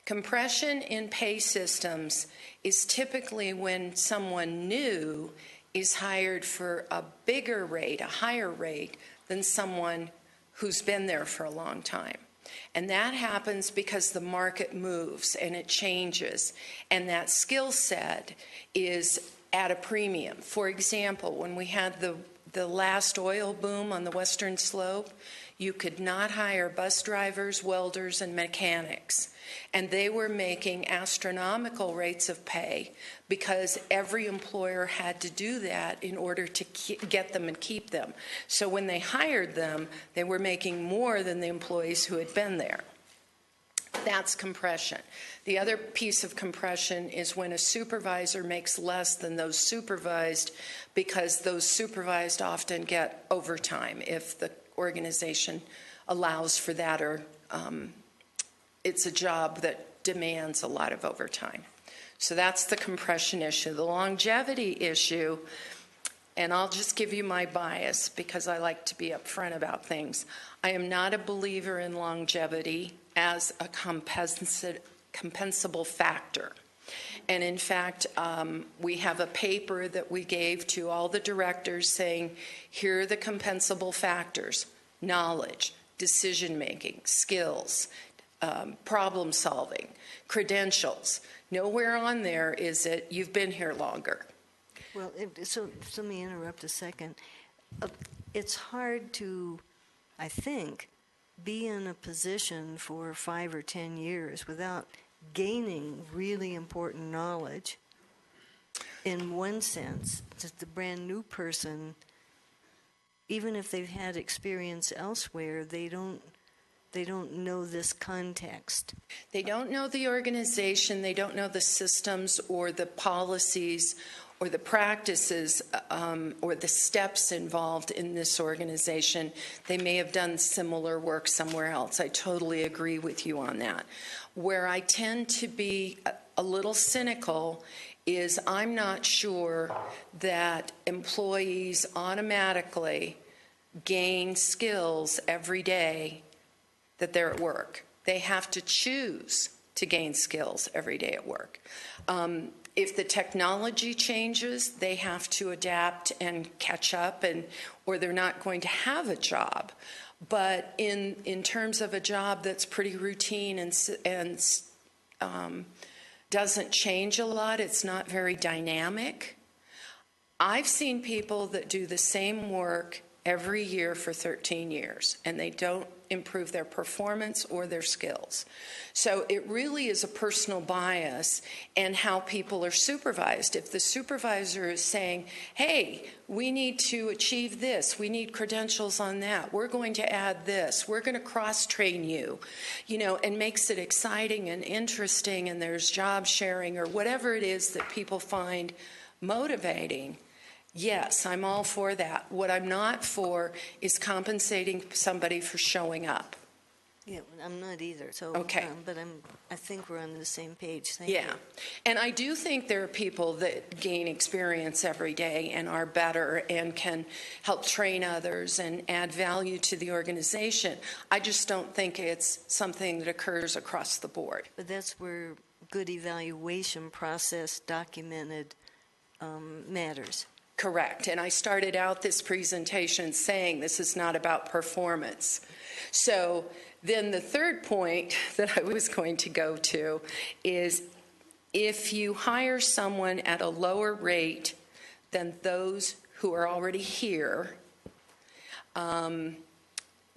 Compression in pay systems is typically when someone new is hired for a bigger rate, a higher rate, than someone who's been there for a long time. And that happens because the market moves and it changes, and that skill set is at a premium. For example, when we had the last oil boom on the Western Slope, you could not hire bus drivers, welders, and mechanics. And they were making astronomical rates of pay because every employer had to do that in order to get them and keep them. So when they hired them, they were making more than the employees who had been there. That's compression. The other piece of compression is when a supervisor makes less than those supervised, because those supervised often get overtime if the organization allows for that, or it's a job that demands a lot of overtime. So that's the compression issue. The longevity issue, and I'll just give you my bias because I like to be upfront about things. I am not a believer in longevity as a compensable factor. And in fact, we have a paper that we gave to all the directors saying, here are the compensable factors: knowledge, decision-making, skills, problem solving, credentials. Nowhere on there is it, you've been here longer. Well, so let me interrupt a second. It's hard to, I think, be in a position for 5 or 10 years without gaining really important knowledge. In one sense, that the brand new person, even if they've had experience elsewhere, they don't know this context. They don't know the organization, they don't know the systems or the policies or the practices or the steps involved in this organization. They may have done similar work somewhere else. I totally agree with you on that. Where I tend to be a little cynical is I'm not sure that employees automatically gain skills every day that they're at work. They have to choose to gain skills every day at work. If the technology changes, they have to adapt and catch up, or they're not going to have a job. But in terms of a job that's pretty routine and doesn't change a lot, it's not very dynamic. I've seen people that do the same work every year for 13 years, and they don't improve their performance or their skills. So it really is a personal bias and how people are supervised. If the supervisor is saying, hey, we need to achieve this, we need credentials on that, we're going to add this, we're going to cross-train you, and makes it exciting and interesting, and there's job sharing or whatever it is that people find motivating, yes, I'm all for that. What I'm not for is compensating somebody for showing up. Yeah, I'm not either. So, okay. But I think we're on the same page. Thank you. Yeah, and I do think there are people that gain experience every day and are better and can help train others and add value to the organization. I just don't think it's something that occurs across the board. But that's where good evaluation process documented matters. Correct. And I started out this presentation saying this is not about performance. So then the third point that I was going to go to is if you hire someone at a lower rate than those who are already here,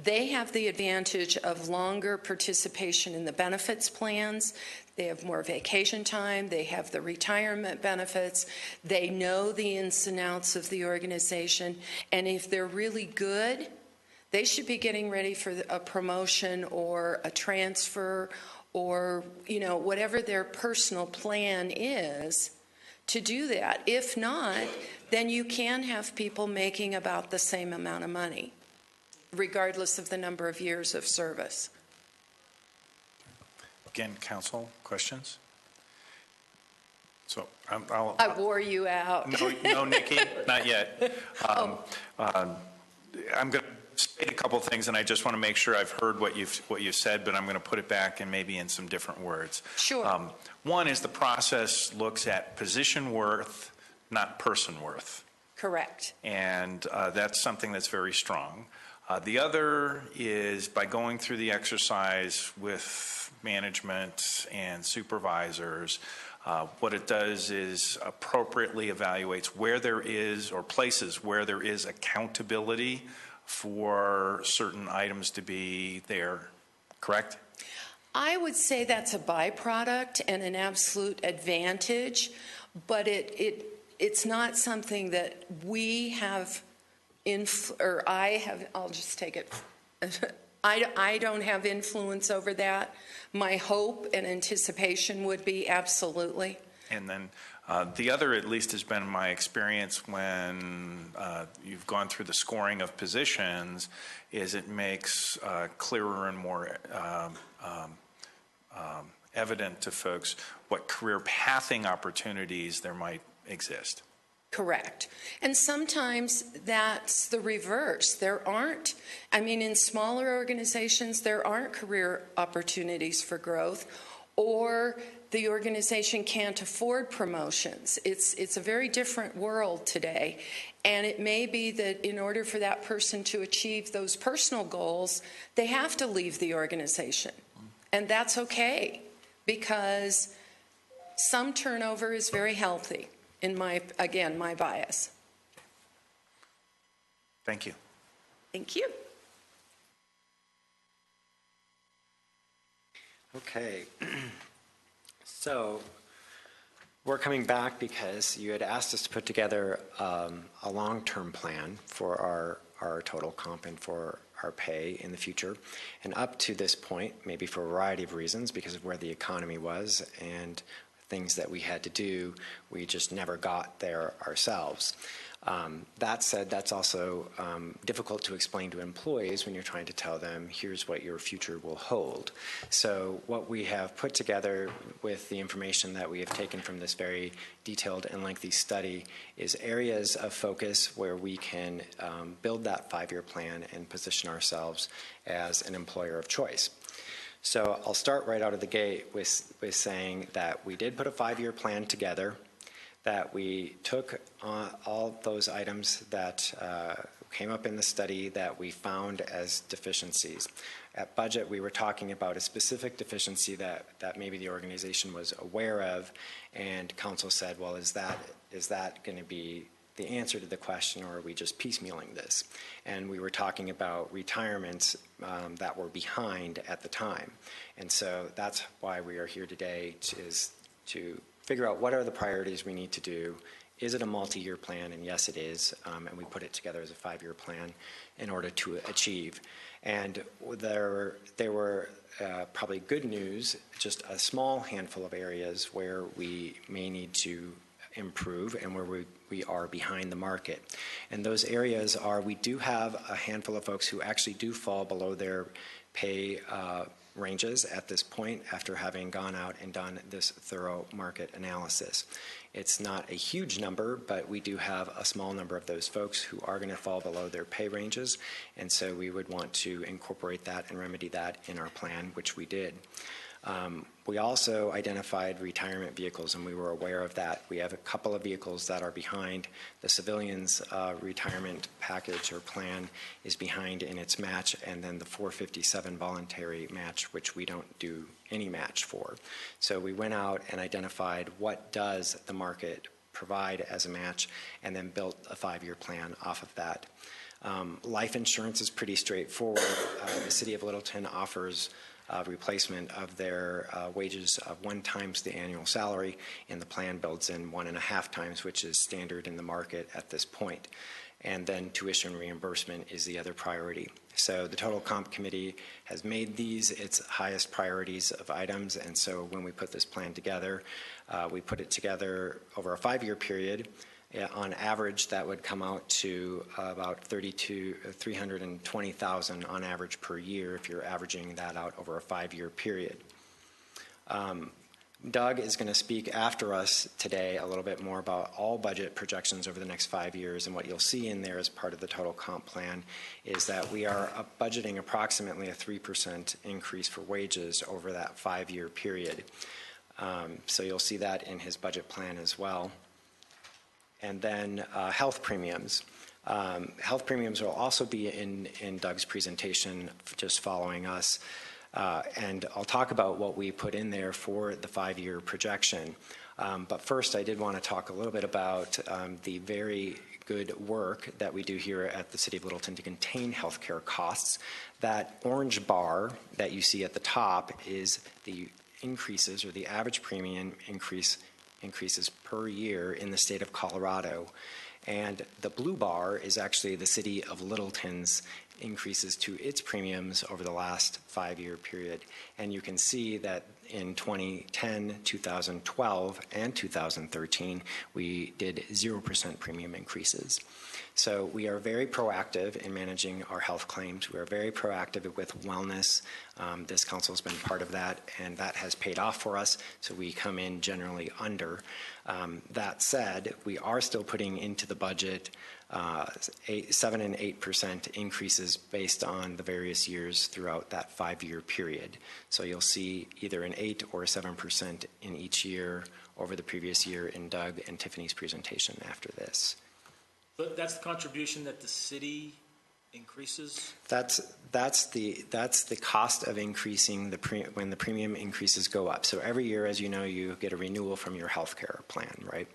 they have the advantage of longer participation in the benefits plans. They have more vacation time. They have the retirement benefits. They know the ins and outs of the organization. And if they're really good, they should be getting ready for a promotion or a transfer or, whatever their personal plan is to do that. If not, then you can have people making about the same amount of money, regardless of the number of years of service. Again, council, questions? So I wore you out. No, Nikki, not yet. I'm going to state a couple of things, and I just want to make sure I've heard what you've said, but I'm going to put it back and maybe in some different words. Sure. One is the process looks at position worth, not person worth. Correct. And that's something that's very strong. The other is by going through the exercise with management and supervisors, what it does is appropriately evaluates where there is, or places where there is accountability for certain items to be there, correct? I would say that's a byproduct and an absolute advantage, but it's not something that we have, I'll just take it I don't have influence over that. My hope and anticipation would be absolutely. And then the other, at least, has been my experience when you've gone through the scoring of positions, is it makes clearer and more evident to folks what career pathing opportunities there might exist. Correct. And sometimes that's the reverse. There aren't, in smaller organizations, there aren't career opportunities for growth, or the organization can't afford promotions. It's a very different world today. And it may be that in order for that person to achieve those personal goals, they have to leave the organization. And that's okay, because some turnover is very healthy. In my bias. Thank you. Thank you. Okay. So we're coming back because you had asked us to put together a long-term plan for our total comp and for our pay in the future. And up to this point, maybe for a variety of reasons, because of where the economy was and things that we had to do, we just never got there ourselves. That said, that's also difficult to explain to employees when you're trying to tell them, here's what your future will hold. So what we have put together with the information that we have taken from this very detailed and lengthy study is areas of focus where we can build that 5-year plan and position ourselves as an employer of choice. So I'll start right out of the gate with saying that we did put a 5-year plan together, that we took all those items that came up in the study that we found as deficiencies. At budget, we were talking about a specific deficiency that maybe the organization was aware of, and council said, well, is that going to be the answer to the question, or are we just piecemealing this? And we were talking about retirements that were behind at the time. And so that's why we are here today, is to figure out what are the priorities we need to do. Is it a multi-year plan? And yes, it is. And we put it together as a 5-year plan in order to achieve. And there were probably good news, just a small handful of areas where we may need to improve and where we are behind the market. And those areas are, we do have a handful of folks who actually do fall below their pay ranges at this point after having gone out and done this thorough market analysis. It's not a huge number, but we do have a small number of those folks who are going to fall below their pay ranges, and so we would want to incorporate that and remedy that in our plan, which we did. We also identified retirement vehicles, and we were aware of that. We have a couple of vehicles that are behind. The civilians' retirement package or plan is behind in its match, and then the 457 voluntary match, which we don't do any match for. So we went out and identified what does the market provide as a match, and then built a 5-year plan off of that. Life insurance is pretty straightforward. The City of Littleton offers replacement of their wages of 1 times the annual salary, and the plan builds in 1.5 times, which is standard in the market at this point. And then tuition reimbursement is the other priority. So the Total Comp Committee has made these its highest priorities of items, and so when we put this plan together, we put it together over a 5-year period. On average, that would come out to about $320,000 on average per year if you're averaging that out over a 5-year period. Doug is going to speak after us today a little bit more about all budget projections over the next 5 years, and what you'll see in there as part of the total comp plan is that we are budgeting approximately a 3% increase for wages over that 5-year period. So you'll see that in his budget plan as well. And then health premiums. Health premiums will also be in Doug's presentation just following us. And I'll talk about what we put in there for the 5-year projection. But first, I did want to talk a little bit about the very good work that we do here at the City of Littleton to contain healthcare costs. That orange bar that you see at the top is the increases, or the average premium increases per year in the state of Colorado. And the blue bar is actually the city of Littleton's increases to its premiums over the last 5-year period. And you can see that in 2010, 2012, and 2013, we did 0% premium increases. So we are very proactive in managing our health claims. We are very proactive with wellness. This council has been part of that, and that has paid off for us, so we come in generally under. That said, we are still putting into the budget 7 and 8% increases based on the various years throughout that 5-year period. So you'll see either an 8 or 7% in each year over the previous year in Doug and Tiffany's presentation after this. But that's the contribution that the city increases? That's the cost of increasing when the premium increases go up. So every year, as you know, you get a renewal from your health care plan, right?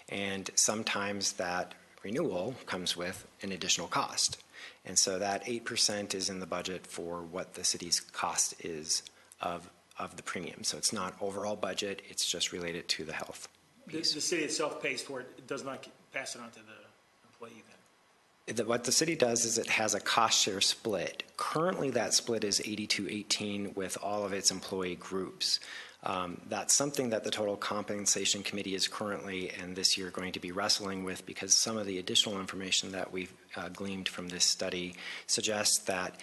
And sometimes that renewal comes with an additional cost. And so that 8% is in the budget for what the city's cost is of the premium. So it's not overall budget, it's just related to the health piece. The city itself pays for it, it does not pass it on to the employee then? What the city does is it has a cost share split. Currently, that split is 80-18 with all of its employee groups. That's something that the Total Compensation Committee is currently and this year going to be wrestling with, because some of the additional information that we've gleaned from this study suggests that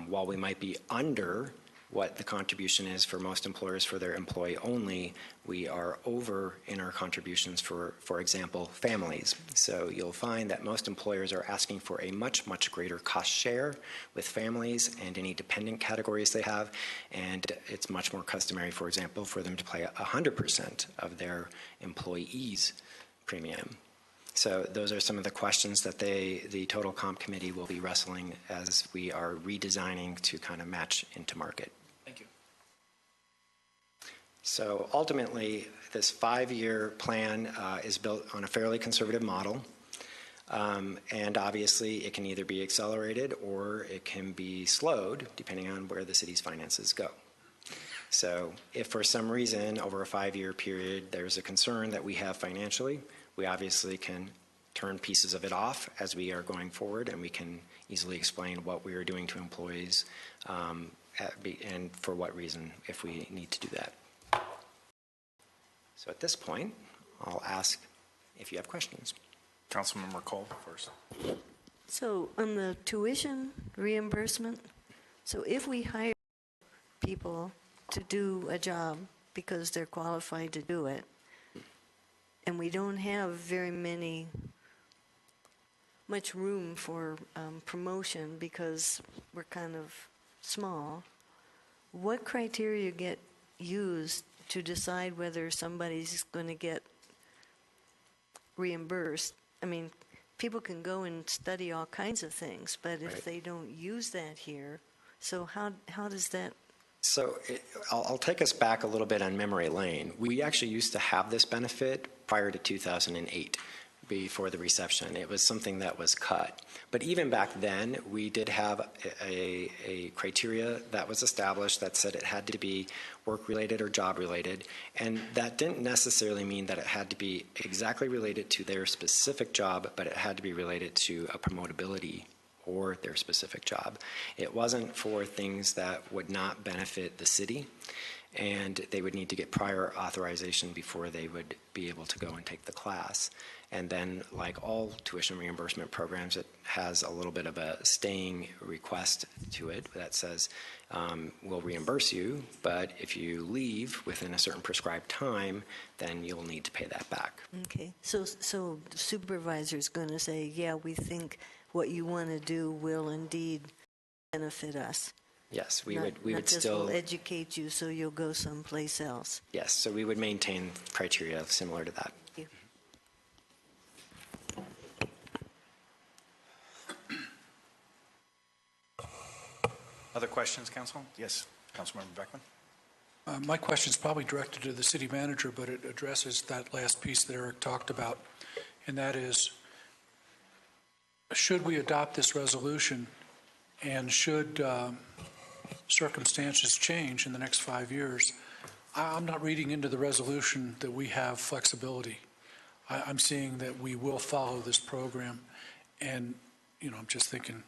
while we might be under what the contribution is for most employers for their employee only, we are over in our contributions for example, families. So you'll find that most employers are asking for a much, much greater cost share with families and any dependent categories they have. And it's much more customary, for example, for them to pay 100% of their employees' premium. So those are some of the questions that the Total Comp Committee will be wrestling as we are redesigning to kind of match into market. Thank you. So ultimately, this 5-year plan is built on a fairly conservative model. And obviously, it can either be accelerated or it can be slowed, depending on where the city's finances go. So if for some reason, over a 5-year period, there's a concern that we have financially, we obviously can turn pieces of it off as we are going forward, and we can easily explain what we are doing to employees and for what reason if we need to do that. So at this point, I'll ask if you have questions. Councilmember Cole first. So on the tuition reimbursement, so if we hire people to do a job because they're qualified to do it, and we don't have very much room for promotion because we're kind of small, what criteria get used to decide whether somebody's going to get reimbursed? I mean, people can go and study all kinds of things, but if they don't use that here, so how does that? So I'll take us back a little bit on memory lane. We actually used to have this benefit prior to 2008, before the reception. It was something that was cut. But even back then, we did have a criteria that was established that said it had to be work-related or job-related. And that didn't necessarily mean that it had to be exactly related to their specific job, but it had to be related to a promotability or their specific job. It wasn't for things that would not benefit the city, and they would need to get prior authorization before they would be able to go and take the class. And then, like all tuition reimbursement programs, it has a little bit of a staying request to it that says, we'll reimburse you, but if you leave within a certain prescribed time, then you'll need to pay that back. Okay, so the supervisor's going to say, yeah, we think what you want to do will indeed benefit us. Yes, we not would just still will educate you so you'll go someplace else. Yes, so we would maintain criteria similar to that. Thank you. Other questions, Council? Yes, Councilmember Beckman. My question is probably directed to the city manager, but it addresses that last piece that Eric talked about, and that is, should we adopt this resolution, and should circumstances change in the next 5 years, I'm not reading into the resolution that we have flexibility. I'm seeing that we will follow this program. And, I'm just thinking,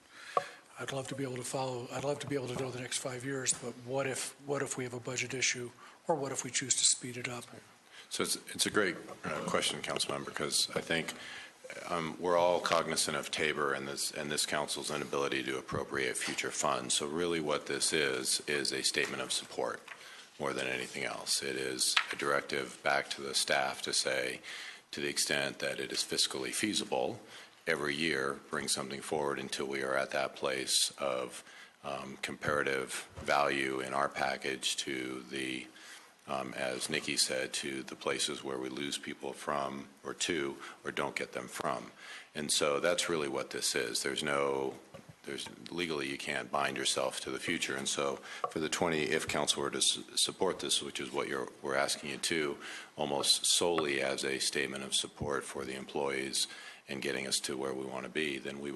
I'd love to be able to go the next 5 years, but what if we have a budget issue, or what if we choose to speed it up? So it's a great question, Councilmember, because I think we're all cognizant of Tabor and this council's inability to appropriate future funds. So really what this is a statement of support more than anything else. It is a directive back to the staff to say, to the extent that it is fiscally feasible, every year bring something forward until we are at that place of comparative value in our package to the as Nikki said, to the places where we lose people from or to or don't get them from. And so that's really what this is. There's legally you can't bind yourself to the future. And so for the if council were to support this, which is what we're asking you to, almost solely as a statement of support for the employees and getting us to where we want to be, then we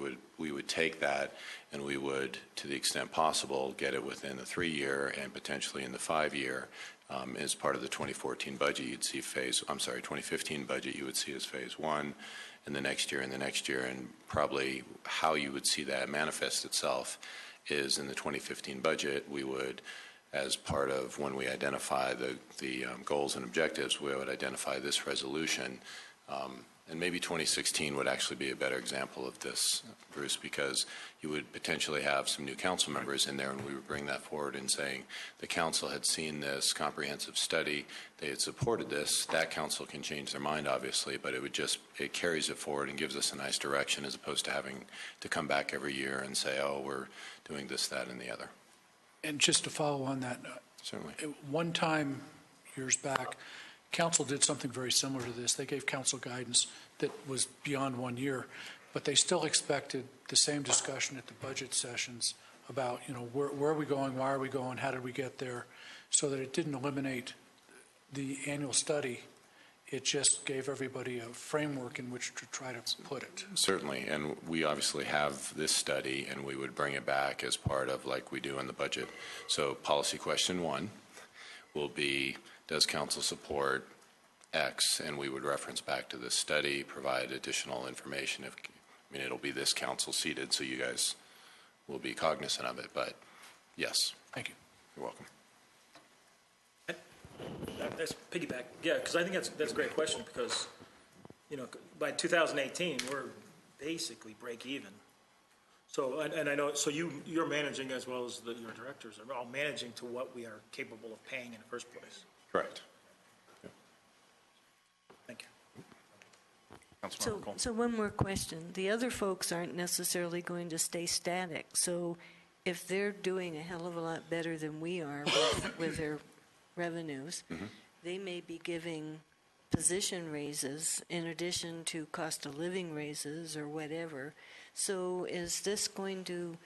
would take that and we would, to the extent possible, get it within the 3-year and potentially in the 5-year. As part of the 2014 budget, you'd see 2015 budget, you would see as phase 1, and the next year and the next year, and probably how you would see that manifest itself is in the 2015 budget, we would, as part of when we identify the goals and objectives, we would identify this resolution. And maybe 2016 would actually be a better example of this, Bruce, because you would potentially have some new council members in there, and we would bring that forward and saying the council had seen this comprehensive study, they had supported this. That council can change their mind, obviously, but it carries it forward and gives us a nice direction as opposed to having to come back every year and say, oh, we're doing this, that, and the other. And just to follow on that, certainly, one time years back, council did something very similar to this. They gave council guidance that was beyond 1 year, but they still expected the same discussion at the budget sessions about, where are we going, why are we going, how did we get there, so that it didn't eliminate the annual study. It just gave everybody a framework in which to try to put it. Certainly, and we obviously have this study, and we would bring it back as part of like we do in the budget. So policy question 1 will be, does council support X? And we would reference back to this study, provide additional information. It'll be this council seated, so you guys will be cognizant of it, but yes. Thank you. You're welcome. That's piggyback. Yeah, because I think that's a great question because, by 2018, we're basically break even. So, and I know, so you're managing as well as your directors are all managing to what we are capable of paying in the first place. Correct. Yeah. Thank you. So one more question. The other folks aren't necessarily going to stay static. So if they're doing a hell of a lot better than we are with their revenues, they may be giving position raises in addition to cost of living raises or whatever. So is this going to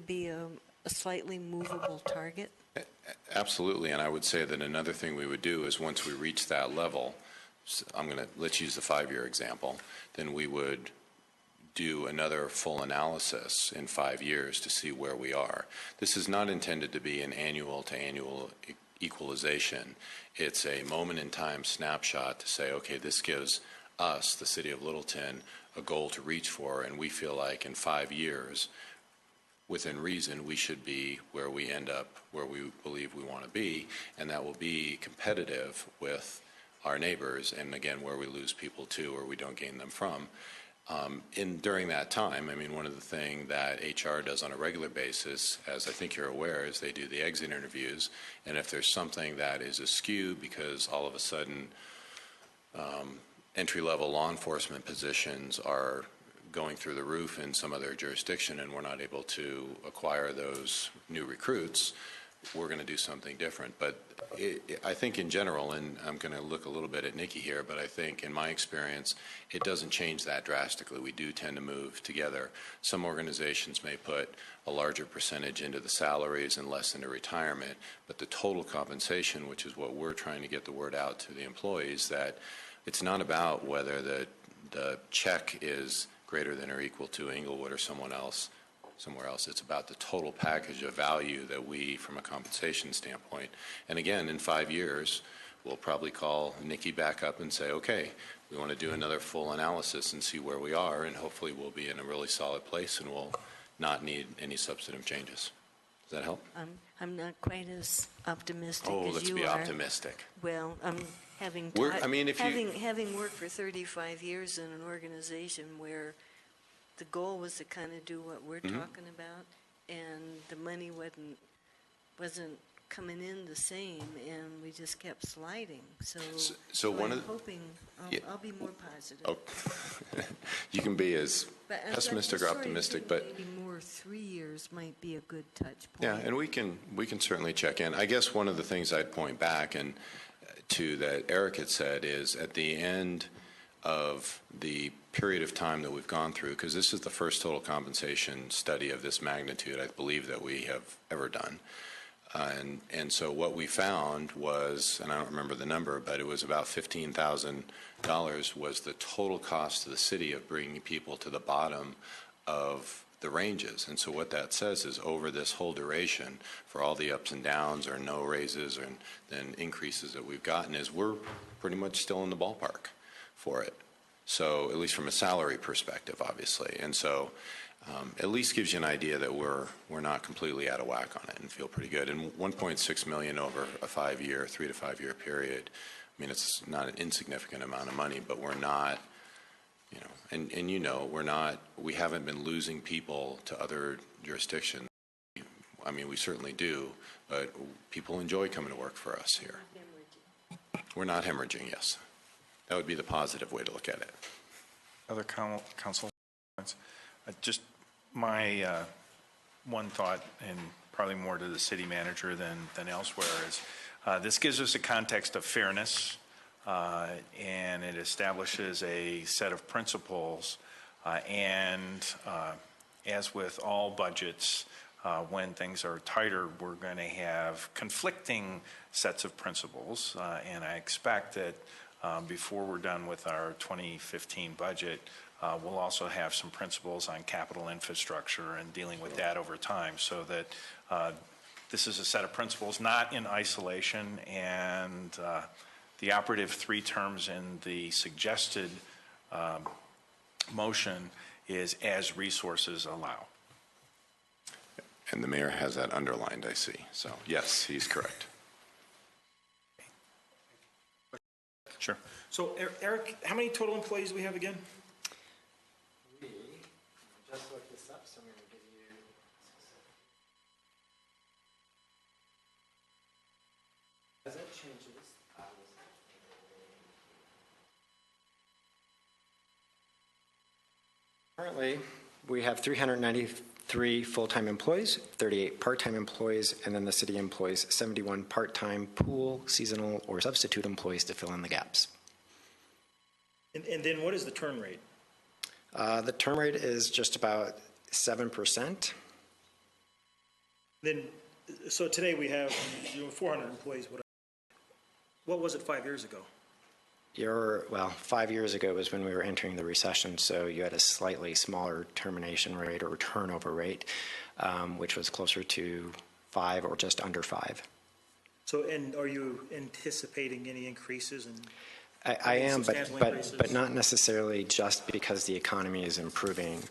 be a slightly movable target? Absolutely, and I would say that another thing we would do is once we reach that level, let's use the 5-year example, then we would do another full analysis in 5 years to see where we are. This is not intended to be an annual to annual equalization. It's a moment in time snapshot to say, okay, this gives us, the city of Littleton, a goal to reach for, and we feel like in 5 years, within reason, we should be where we end up, where we believe we want to be, and that will be competitive with our neighbors, and again, where we lose people to or we don't gain them from. During that time, one of the things that HR does on a regular basis, as I think you're aware, is they do the exit interviews, and if there's something that is askew because all of a sudden entry-level law enforcement positions are going through the roof in some other jurisdiction and we're not able to acquire those new recruits, we're going to do something different. But I think in general, and I'm going to look a little bit at Nikki here, but I think in my experience, it doesn't change that drastically. We do tend to move together. Some organizations may put a larger percentage into the salaries and less into retirement, but the total compensation, which is what we're trying to get the word out to the employees, that it's not about whether the check is greater than or equal to Inglewood or somewhere else. It's about the total package of value that we, from a compensation standpoint, and again, in 5 years, we'll probably call Nikki back up and say, okay, we want to do another full analysis and see where we are, and hopefully we'll be in a really solid place and we'll not need any substantive changes. Does that help? I'm not quite as optimistic Oh, as you are. let's be optimistic. Well, having having worked for 35 years in an organization where the goal was to kind of do what we're talking about, and the money wasn't coming in the same, and we just kept sliding. So one I'm of the- hoping I'll be more positive. Oh, you can be as But I'm pessimistic sort or of optimistic, thinking but maybe more 3 years might be a good touch point. yeah, and we can certainly check in. I guess one of the things I'd point back and to that Eric had said is at the end of the period of time that we've gone through, because this is the first total compensation study of this magnitude, I believe, that we have ever done. And so what we found was, and I don't remember the number, but it was about $15,000 was the total cost to the city of bringing people to the bottom of the ranges. And so what that says is over this whole duration, for all the ups and downs or no raises and then increases that we've gotten, is we're pretty much still in the ballpark for it. So at least from a salary perspective, obviously. And so at least gives you an idea that we're not completely out of whack on it and feel pretty good. And $1.6 million over a 3 to 5 year period, I mean, it's not an insignificant amount of money, but we're not, we haven't been losing people to other jurisdictions. I mean, we certainly do, but people enjoy coming to work for us here. We're not hemorrhaging, yes. That would be the positive way to look at it. Other council comments? Just my one thought, and probably more to the city manager than elsewhere, is this gives us a context of fairness, and it establishes a set of principles. And as with all budgets, when things are tighter, we're going to have conflicting sets of principles. And I expect that before we're done with our 2015 budget, we'll also have some principles on capital infrastructure and dealing with that over time, so that this is a set of principles not in isolation, and the operative 3 terms in the suggested motion is as resources allow. And the mayor has that underlined, I see. So yes, he's correct. Sure. So Eric, how many total employees do we have again? We just looked this up, so I'm going to give you. As it changes, currently, we have 393 full-time employees, 38 part-time employees, and then the city employs 71 part-time pool, seasonal, or substitute employees to fill in the gaps. And then what is the turn rate? The turn rate is just about 7%. Then, so today we have 400 employees. What was it 5 years ago? 5 years ago was when we were entering the recession, so you had a slightly smaller termination rate or turnover rate, which was closer to 5 or just under 5. So, and are you anticipating any increases in? I am, but not necessarily just because the economy is improving.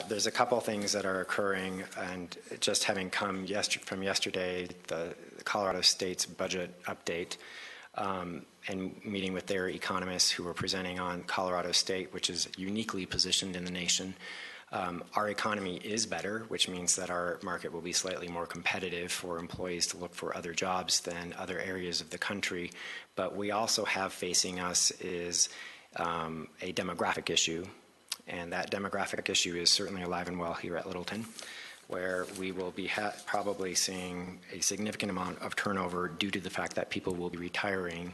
There's a couple things that are occurring, and just having come from yesterday, the Colorado State's budget update, and meeting with their economists who were presenting on Colorado State, which is uniquely positioned in the nation. Our economy is better, which means that our market will be slightly more competitive for employees to look for other jobs than other areas of the country. But we also have facing us is a demographic issue, and that demographic issue is certainly alive and well here at Littleton, where we will be probably seeing a significant amount of turnover due to the fact that people will be retiring,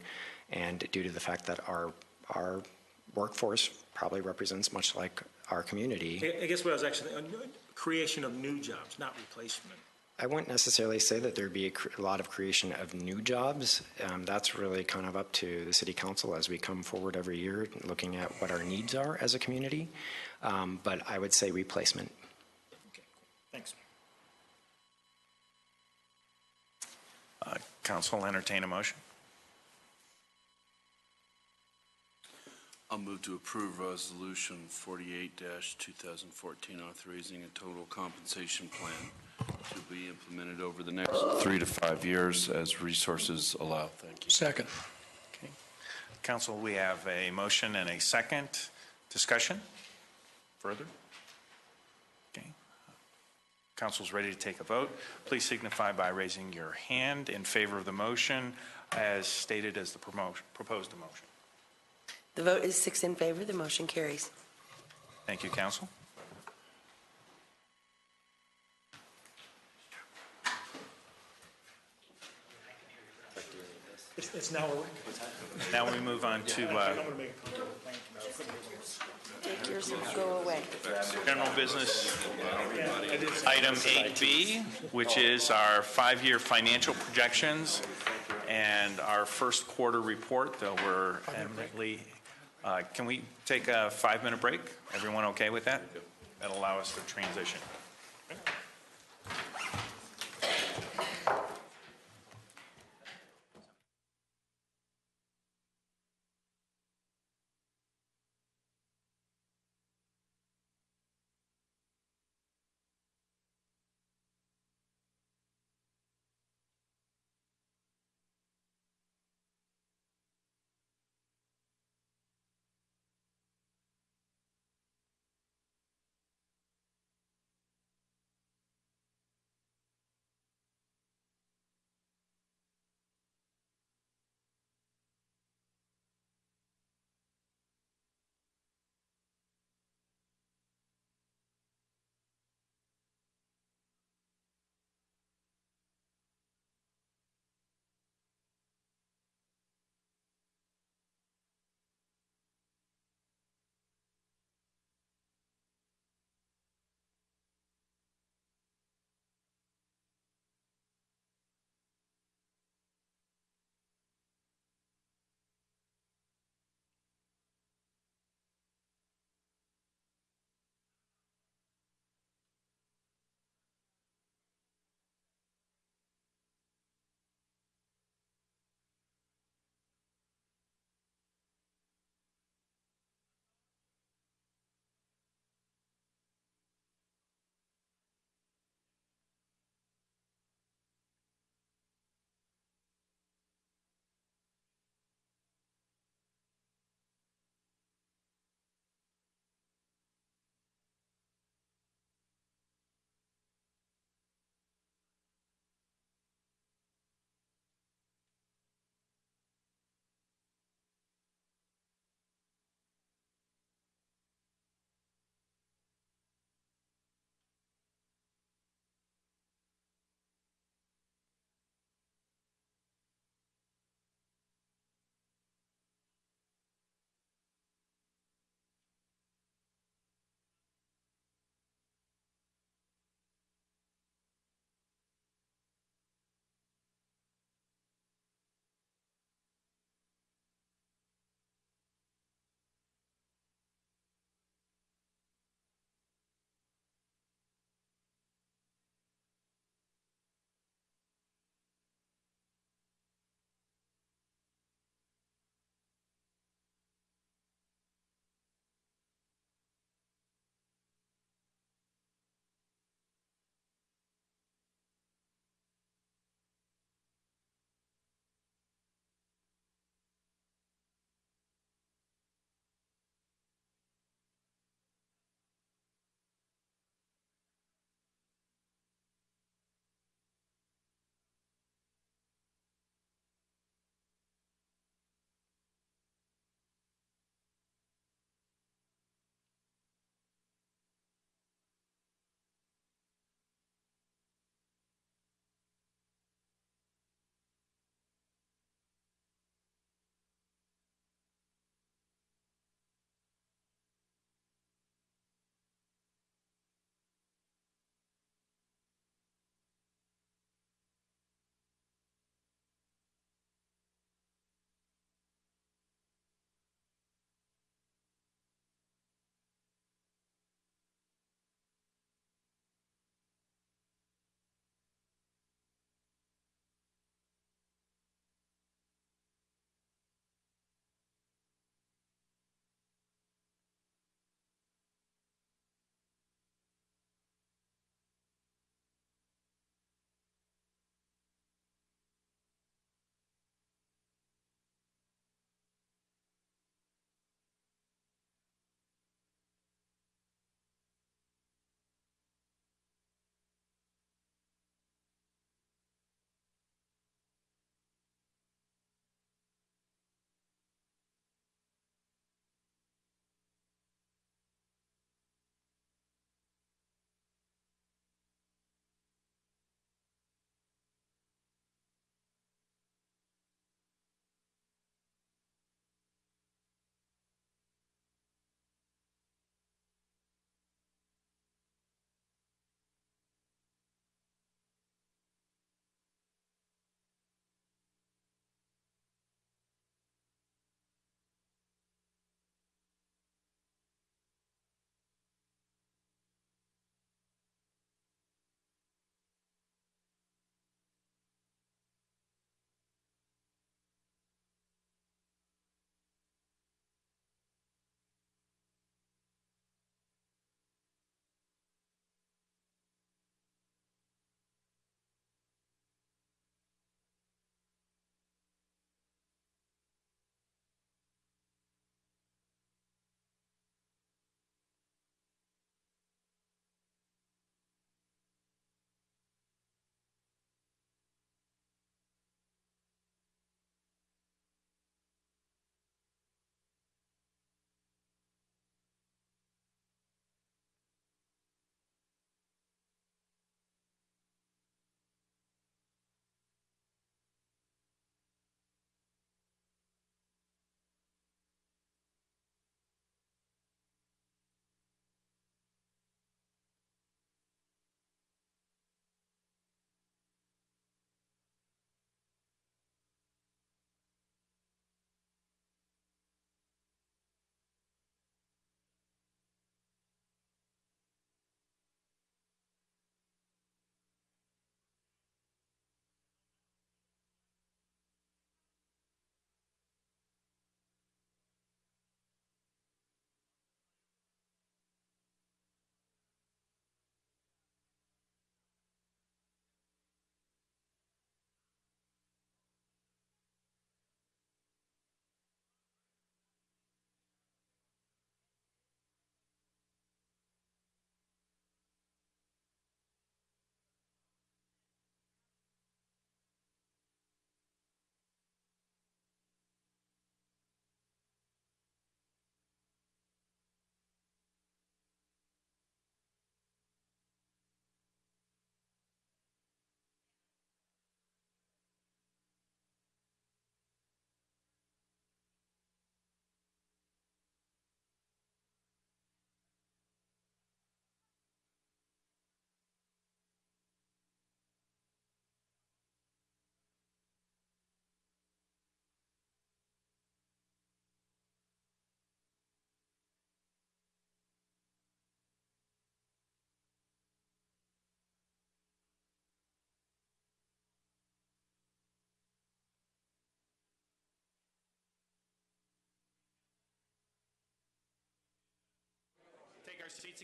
and due to the fact that our workforce probably represents much like our community. I guess what I was actually, creation of new jobs, not replacement. I wouldn't necessarily say that there'd be a lot of creation of new jobs. That's really kind of up to the city council as we come forward every year, looking at what our needs are as a community. But I would say replacement. Okay, thanks. Council entertain a motion. I'll move to approve Resolution 48-2014, authorizing a total compensation plan to be implemented over the next 3 to 5 years as resources allow. Thank you. Second. Okay. Council, we have a motion and a second. Discussion? Further? Okay. Council's ready to take a vote. Please signify by raising your hand in favor of the motion as stated as the proposed motion. The vote is 6 in favor. The motion carries. Thank you, Council. It's now or Now we move on to I'm going to make a comment. Take yours and go away. general business item 8B, which is our 5-year financial projections and our first quarter report, though we're eminently, can we take a 5-minute break? Everyone okay with that? That'll allow us to transition.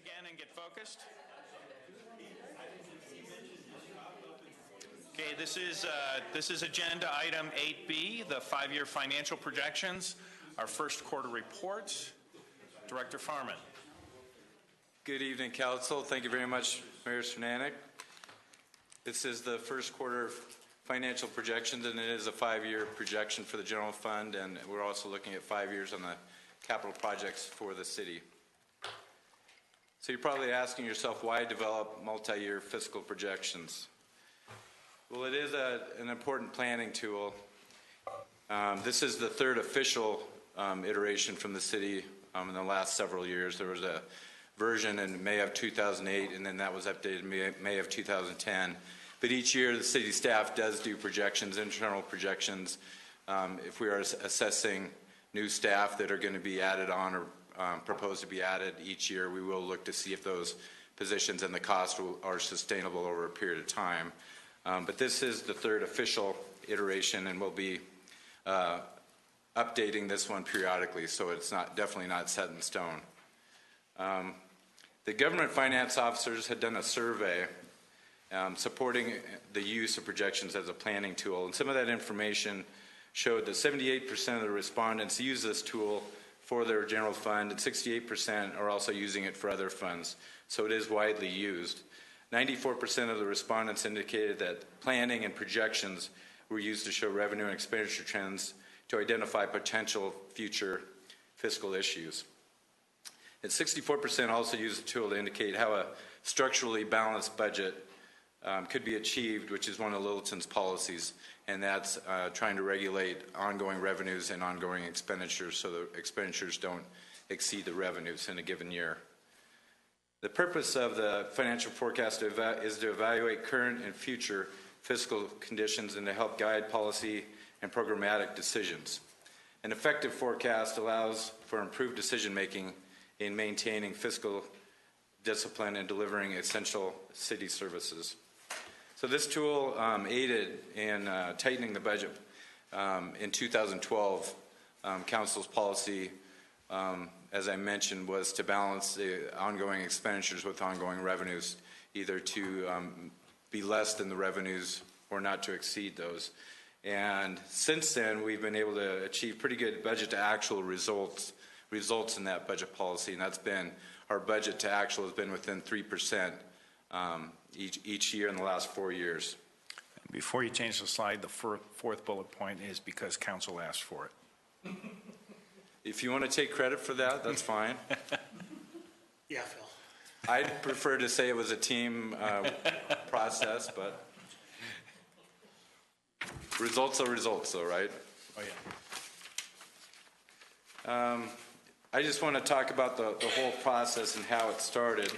again and get focused. Okay, this is agenda item 8B, the 5-year financial projections, our first quarter report. Director Farman. Good evening, Council. Thank you very much, Mayor Cernanek. This is the first quarter financial projections, and it is a 5-year projection for the general fund, and we're also looking at 5 years on the capital projects for the city. So you're probably asking yourself, why develop multi-year fiscal projections? Well, it is an important planning tool. This is the third official iteration from the city in the last several years. There was a version in May of 2008, and then that was updated in May of 2010. But each year, the city staff does do projections, internal projections. If we are assessing new staff that are going to be added on or proposed to be added each year, we will look to see if those positions and the cost are sustainable over a period of time. But this is the third official iteration, and we'll be updating this one periodically, so it's definitely not set in stone. The government finance officers had done a survey supporting the use of projections as a planning tool, and some of that information showed that 78% of the respondents use this tool for their general fund, and 68% are also using it for other funds, so it is widely used. 94% of the respondents indicated that planning and projections were used to show revenue and expenditure trends to identify potential future fiscal issues. And 64% also used the tool to indicate how a structurally balanced budget could be achieved, which is one of Littleton's policies, and that's trying to regulate ongoing revenues and ongoing expenditures so the expenditures don't exceed the revenues in a given year. The purpose of the financial forecast is to evaluate current and future fiscal conditions and to help guide policy and programmatic decisions. An effective forecast allows for improved decision-making in maintaining fiscal discipline and delivering essential city services. So this tool aided in tightening the budget in 2012. Council's policy, as I mentioned, was to balance the ongoing expenditures with ongoing revenues, either to be less than the revenues or not to exceed those. And since then, we've been able to achieve pretty good budget to actual results in that budget policy, and that's been, our budget to actual has been within 3% each year in the last 4 years. Before you change the slide, the fourth bullet point is because council asked for it. If you want to take credit for that, that's fine. Yeah, Phil. I'd prefer to say it was a team process, but results are results, though, right? Oh, yeah. I just want to talk about the whole process and how it started.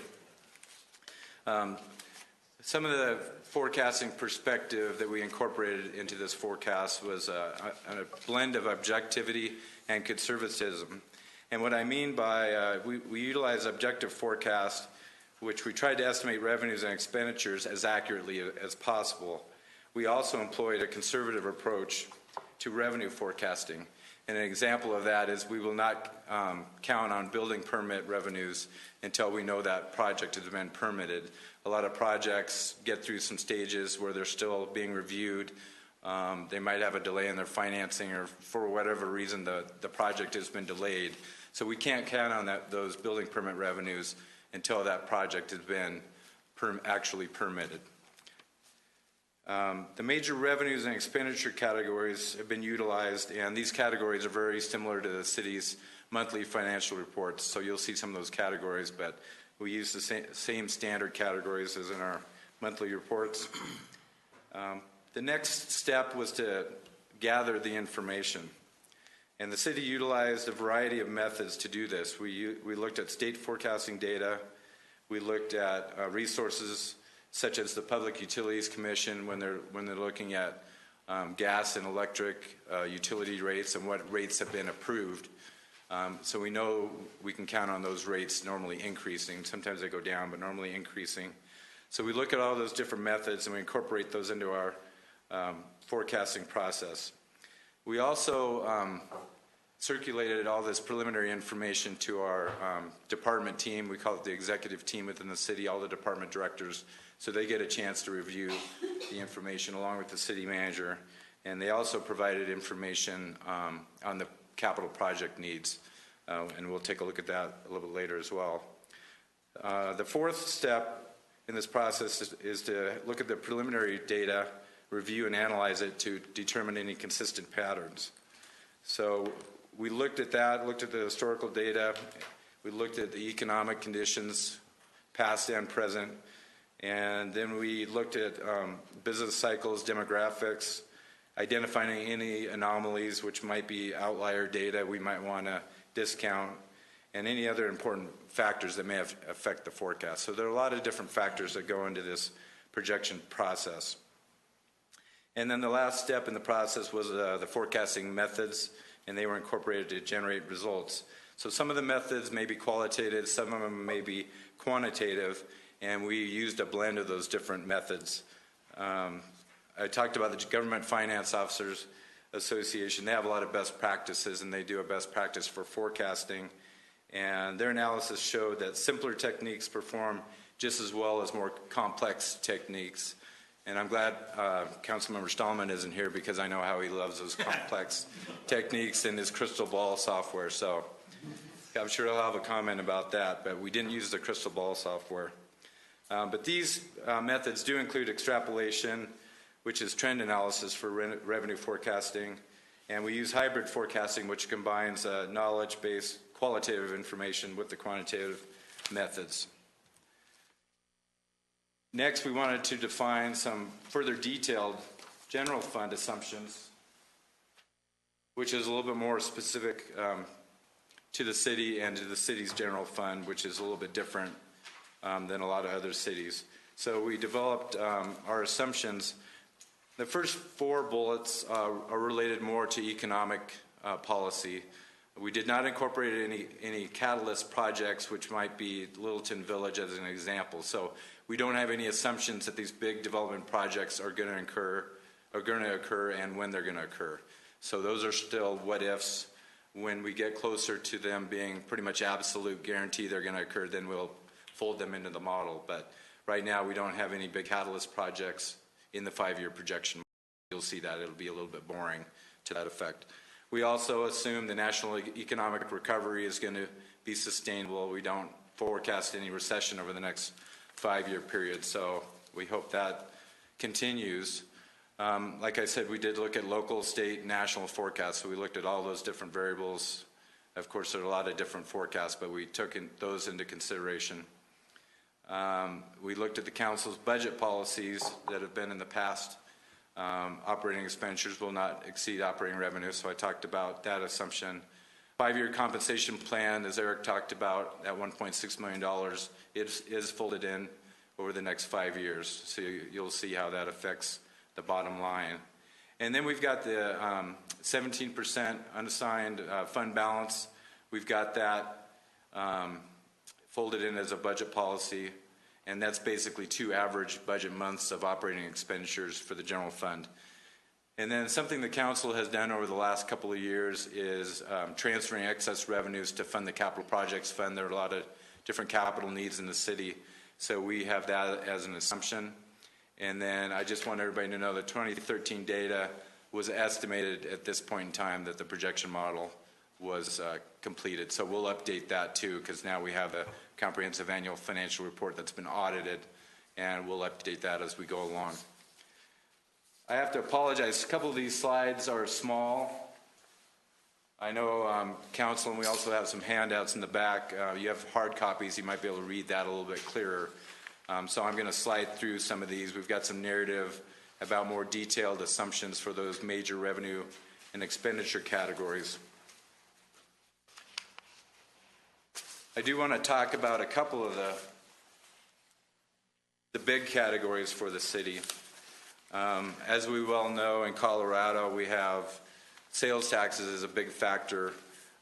Some of the forecasting perspective that we incorporated into this forecast was a blend of objectivity and conservatism. And what I mean by, we utilize objective forecast, which we tried to estimate revenues and expenditures as accurately as possible. We also employed a conservative approach to revenue forecasting. And an example of that is we will not count on building permit revenues until we know that project has been permitted. A lot of projects get through some stages where they're still being reviewed. They might have a delay in their financing, or for whatever reason the project has been delayed. So we can't count on those building permit revenues until that project has been actually permitted. The major revenues and expenditure categories have been utilized, and these categories are very similar to the city's monthly financial reports. So you'll see some of those categories, but we use the same standard categories as in our monthly reports. The next step was to gather the information, and the city utilized a variety of methods to do this. We looked at state forecasting data. We looked at resources such as the Public Utilities Commission when they're looking at gas and electric utility rates and what rates have been approved. So we know we can count on those rates normally increasing. Sometimes they go down, but normally increasing. So we look at all those different methods and we incorporate those into our forecasting process. We also circulated all this preliminary information to our department team. We call it the executive team within the city, all the department directors, so they get a chance to review the information along with the city manager. And they also provided information on the capital project needs, and we'll take a look at that a little bit later as well. The fourth step in this process is to look at the preliminary data, review and analyze it to determine any consistent patterns. So we looked at that, looked at the historical data, we looked at the economic conditions, past and present, and then we looked at business cycles, demographics, identifying any anomalies which might be outlier data we might want to discount, and any other important factors that may affect the forecast. So there are a lot of different factors that go into this projection process. And then the last step in the process was the forecasting methods, and they were incorporated to generate results. So some of the methods may be qualitative, some of them may be quantitative, and we used a blend of those different methods. I talked about the Government Finance Officers Association. They have a lot of best practices, and they do a best practice for forecasting. And their analysis showed that simpler techniques perform just as well as more complex techniques. And I'm glad Councilmember Stallman isn't here, because I know how he loves those complex techniques in his crystal ball software. So I'm sure he'll have a comment about that, but we didn't use the crystal ball software. But these methods do include extrapolation, which is trend analysis for revenue forecasting. And we use hybrid forecasting, which combines knowledge-based qualitative information with the quantitative methods. Next, we wanted to define some further detailed general fund assumptions, which is a little bit more specific to the city and to the city's general fund, which is a little bit different than a lot of other cities. So we developed our assumptions. The first four bullets are related more to economic policy. We did not incorporate any catalyst projects, which might be Littleton Village as an example. So we don't have any assumptions that these big development projects are going to occur and when they're going to occur. So those are still what ifs. When we get closer to them being pretty much absolute guarantee they're going to occur, then we'll fold them into the model. But right now we don't have any big catalyst projects in the 5-year projection. You'll see that it'll be a little bit boring to that effect. We also assume the national economic recovery is going to be sustainable. We don't forecast any recession over the next 5-year period, so we hope that continues. Like I said, we did look at local, state, national forecasts, so we looked at all those different variables. Of course, there are a lot of different forecasts, but we took those into consideration. We looked at the council's budget policies that have been in the past. Operating expenditures will not exceed operating revenue, so I talked about that assumption. 5-year compensation plan, as Eric talked about, at $1.6 million, is folded in over the next 5 years, so you'll see how that affects the bottom line. And then we've got the 17% unassigned fund balance. We've got that folded in as a budget policy, and that's basically 2 average budget months of operating expenditures for the general fund. And then something the council has done over the last couple of years is transferring excess revenues to fund the capital projects fund. There are a lot of different capital needs in the city, so we have that as an assumption. And then I just want everybody to know that 2013 data was estimated at this point in time that the projection model was completed. So we'll update that too, because now we have a comprehensive annual financial report that's been audited, and we'll update that as we go along. I have to apologize. A couple of these slides are small. I know council, and we also have some handouts in the back. You have hard copies. You might be able to read that a little bit clearer. So I'm going to slide through some of these. We've got some narrative about more detailed assumptions for those major revenue and expenditure categories. I do want to talk about a couple of the big categories for the city. As we well know, in Colorado, we have sales taxes as a big factor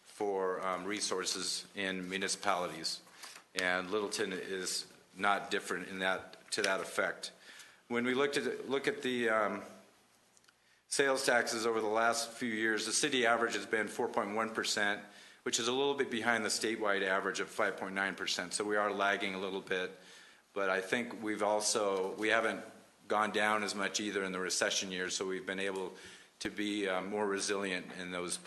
for resources in municipalities, and Littleton is not different in that to that effect. When we look at the sales taxes over the last few years, the city average has been 4.1%, which is a little bit behind the statewide average of 5.9%. So we are lagging a little bit. But I think we haven't gone down as much either in the recession years, so we've been able to be more resilient in those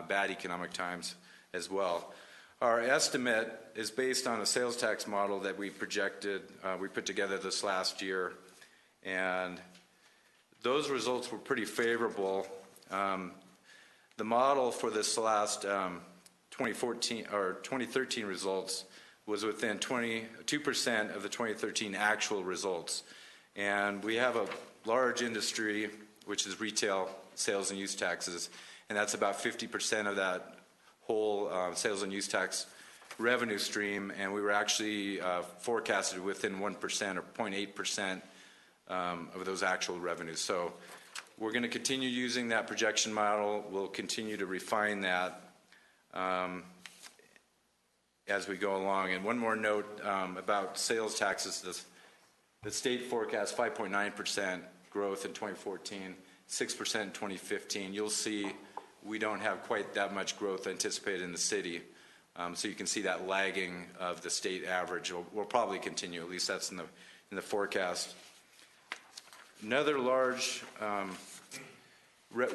bad economic times as well. Our estimate is based on a sales tax model that we projected, we put together this last year, and those results were pretty favorable. The model for this last 2014 or 2013 results was within 22% of the 2013 actual results. And we have a large industry, which is retail sales and use taxes, and that's about 50% of that whole sales and use tax revenue stream, and we were actually forecasted within 1% or 0.8% of those actual revenues. So we're going to continue using that projection model. We'll continue to refine that as we go along. And one more note about sales taxes. The state forecast 5.9% growth in 2014, 6% in 2015. You'll see we don't have quite that much growth anticipated in the city. So you can see that lagging of the state average will probably continue. At least that's in the forecast. Another large,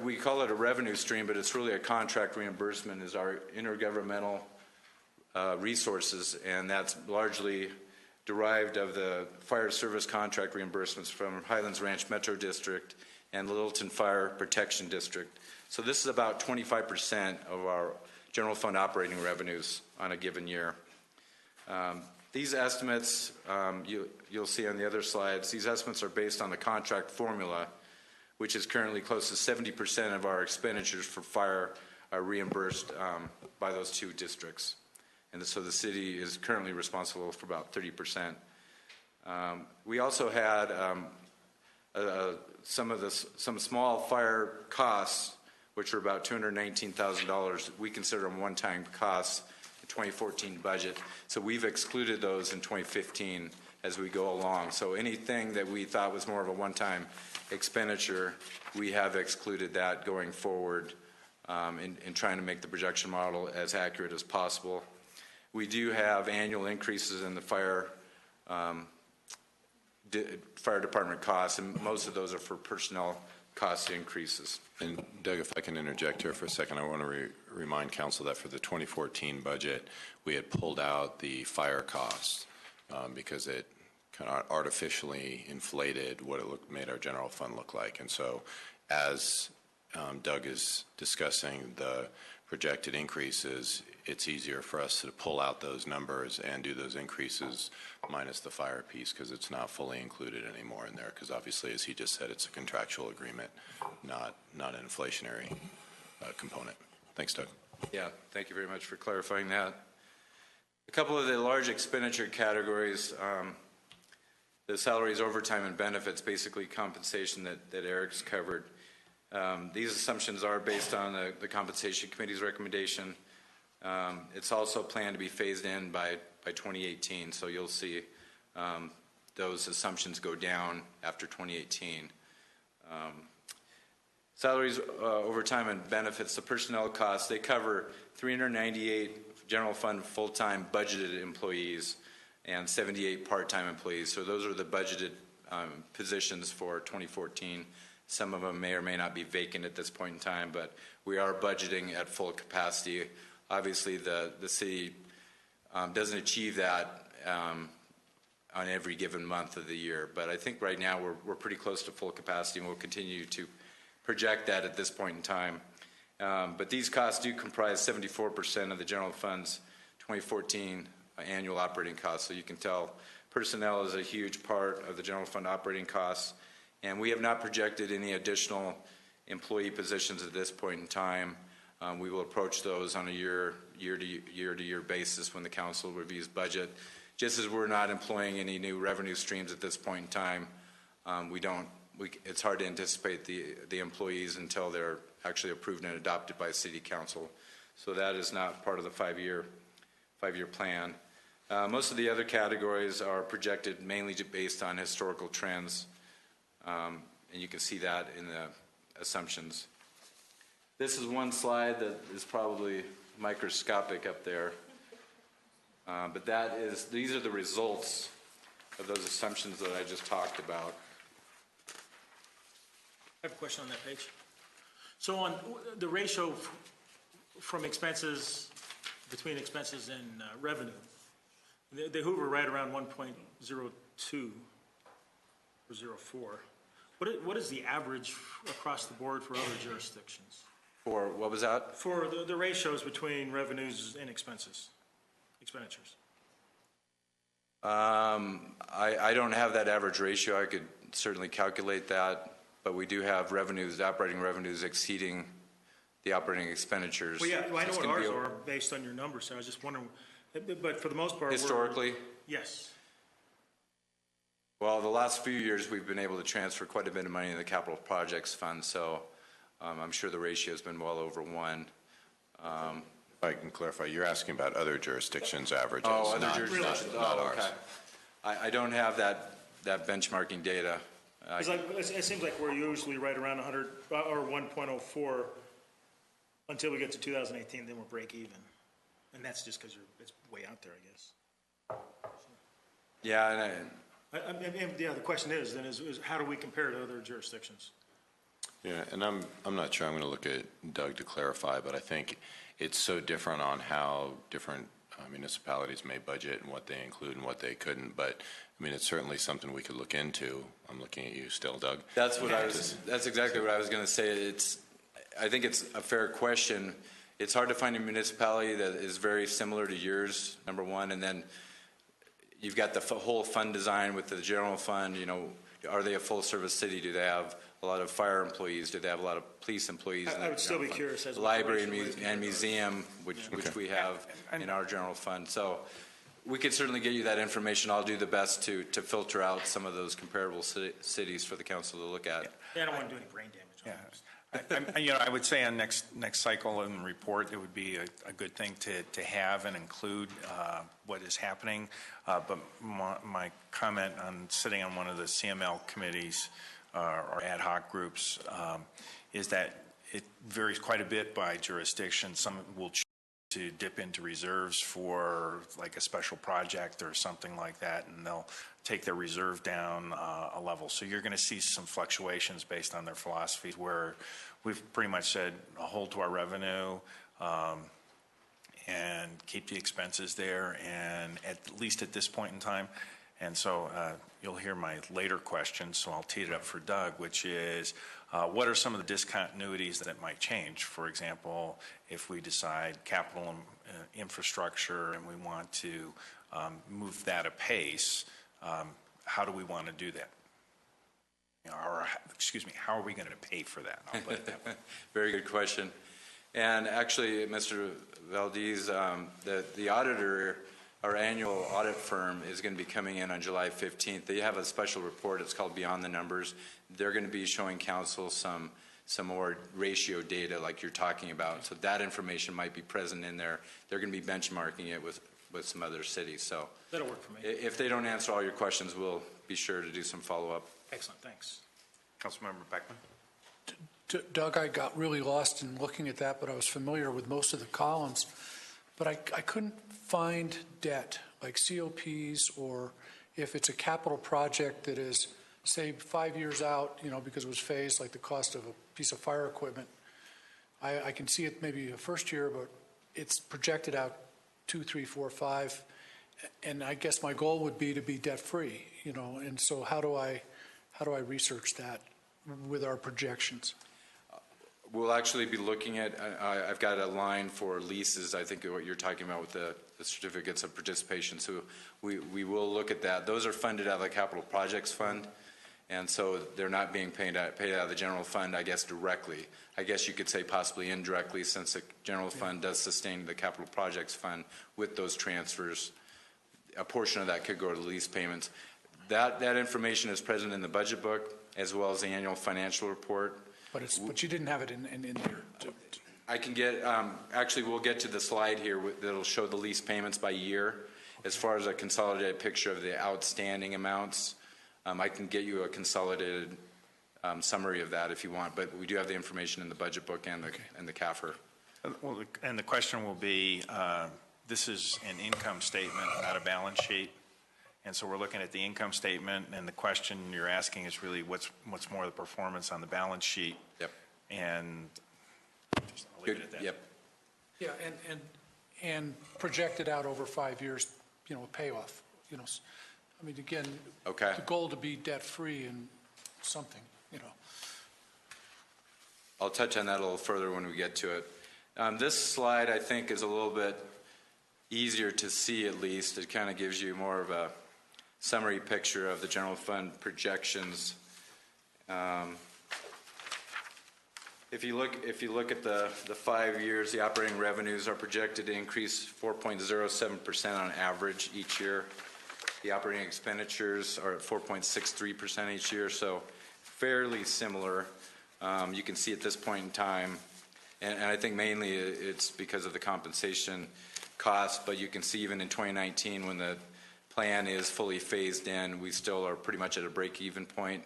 we call it a revenue stream, but it's really a contract reimbursement, is our intergovernmental resources, and that's largely derived of the fire service contract reimbursements from Highlands Ranch Metro District and Littleton Fire Protection District. So this is about 25% of our general fund operating revenues on a given year. These estimates, you'll see on the other slides, these estimates are based on the contract formula, which is currently close to 70% of our expenditures for fire are reimbursed by those two districts. And so the city is currently responsible for about 30%. We also had some small fire costs, which are about $219,000. We consider them one-time costs in the 2014 budget. So we've excluded those in 2015 as we go along. So anything that we thought was more of a one-time expenditure, we have excluded that going forward in trying to make the projection model as accurate as possible. We do have annual increases in the fire department costs, and most of those are for personnel cost increases. And Doug, if I can interject here for a second, I want to remind council that for the 2014 budget, we had pulled out the fire costs because it kind of artificially inflated what it made our general fund look like. And so as Doug is discussing the projected increases, it's easier for us to pull out those numbers and do those increases minus the fire piece because it's not fully included anymore in there because obviously, as he just said, it's a contractual agreement, not an inflationary component. Thanks, Doug. Yeah, thank you very much for clarifying that. A couple of the large expenditure categories, the salaries, overtime, and benefits, basically compensation that Eric's covered. These assumptions are based on the Compensation Committee's recommendation. It's also planned to be phased in by 2018, so you'll see those assumptions go down after 2018. Salaries, overtime, and benefits, the personnel costs, they cover 398 general fund full-time budgeted employees and 78 part-time employees. So those are the budgeted positions for 2014. Some of them may or may not be vacant at this point in time, but we are budgeting at full capacity. Obviously, the city doesn't achieve that on every given month of the year, but I think right now we're pretty close to full capacity, and we'll continue to project that at this point in time. But these costs do comprise 74% of the general fund's 2014 annual operating costs, so you can tell personnel is a huge part of the general fund operating costs, and we have not projected any additional employee positions at this point in time. We will approach those on a year-to-year basis when the council reviews budget. Just as we're not employing any new revenue streams at this point in time, it's hard to anticipate the employees until they're actually approved and adopted by City Council. So that is not part of the five-year plan. Most of the other categories are projected mainly based on historical trends, and you can see that assumptions. This is one slide that is probably microscopic up there, but these are the results of those assumptions that I just talked about. I have a question on that page. So on the ratio from expenses, between expenses and revenue, they hover right around 1.02 or 04. What is the average across the board for other jurisdictions? For what was that? For the ratios between revenues and expenditures. I don't have that average ratio. I could certainly calculate that, but we do have revenues, operating revenues exceeding the operating expenditures. Well, yeah, I know It's what gonna ours be are based on your numbers, so I was just wondering, but for the most part. Historically? Yes. Well, the last few years, we've been able to transfer quite a bit of money in the capital projects fund, so I'm sure the ratio's been well over 1. If I can clarify, you're asking about other jurisdictions' averages, Oh, other not jurisdictions, not ours. okay. I don't have that benchmarking data. It seems like we're usually right around 100 or 1.04 until we get to 2018, then we'll break even. And that's just because it's way out there, I guess. Yeah, The question is how do we compare to other jurisdictions? Yeah, and I'm not sure. I'm going to look at Doug to clarify, but I think it's so different on how different municipalities may budget and what they include and what they couldn't. But I mean, it's certainly something we could look into. I'm looking at you still, Doug. That's exactly what I was going to say. I think it's a fair question. It's hard to find a municipality that is very similar to yours, number one, and then you've got the whole fund design with the general fund. Are they a full-service city? Do they have a lot of fire employees? Do they have a lot of police employees? I would still be curious as to library and museum, which we have in our general fund. So we could certainly get you that information. I'll do the best to filter out some of those comparable cities for the council to look at. Yeah, I don't want to do any brain damage. I would say on next cycle and report, it would be a good thing to have and include what is happening. But my comment on sitting on one of the CML committees or ad hoc groups is that it varies quite a bit by jurisdiction. Some will choose to dip into reserves for like a special project or something like that, and they'll take their reserve down a level. So you're going to see some fluctuations based on their philosophies, where we've pretty much said hold to our revenue and keep the expenses there, and at least at this point in time. And so you'll hear my later question, so I'll tee it up for Doug, which is what are some of the discontinuities that might change? For example, if we decide capital infrastructure and we want to move that apace, how do we want to do that? How are we going to pay for that? I'll put it that way. Very good question. And actually, Mr. Valdez, the auditor, our annual audit firm, is going to be coming in on July 15th. They have a special report. It's called Beyond the Numbers. They're going to be showing council some more ratio data like you're talking about. So that information might be present in there. They're going to be benchmarking it with some other cities. So that'll work for me. If they don't answer all your questions, we'll be sure to do some follow-up. Excellent, thanks. Councilmember Beckman. Doug, I got really lost in looking at that, but I was familiar with most of the columns. But I couldn't find debt, like COPs, or if it's a capital project that is, say, 5 years out, because it was phased, like the cost of a piece of fire equipment. I can see it maybe a first year, but it's projected out 2, 3, 4, 5. And I guess my goal would be to be debt-free, and so how do I research that with our projections? We'll actually be looking at, I've got a line for leases, I think what you're talking about with the certificates of participation. So we will look at that. Those are funded out of the Capital Projects Fund, and so they're not being paid out of the general fund, I guess, directly. I guess you could say possibly indirectly, since the general fund does sustain the Capital Projects Fund with those transfers. A portion of that could go to lease payments. That information is present in the budget book, as well as the annual financial report. But you didn't have it in there. I can get, actually we'll get to the slide here that'll show the lease payments by year. As far as a consolidated picture of the outstanding amounts, I can get you a consolidated summary of that if you want, but we do have the information in the budget book and the CAFR. Well, and the question will be, this is an income statement, not a balance sheet. And so we're looking at the income statement, and the question you're asking is really what's more the performance on the balance sheet. Yep. And just I'll leave it at that. Yep. Yeah, and projected out over 5 years, a payoff, I mean, again, Okay. the goal to be debt-free and something, I'll touch on that a little further when we get to it. This slide, I think, is a little bit easier to see, at least. It kind of gives you more of a summary picture of the general fund projections. If you look at the 5 years, the operating revenues are projected to increase 4.07% on average each year. The operating expenditures are at 4.63% each year, so fairly similar. You can see at this point in time, and I think mainly it's because of the compensation costs, but you can see even in 2019 when the plan is fully phased in, we still are pretty much at a break-even point.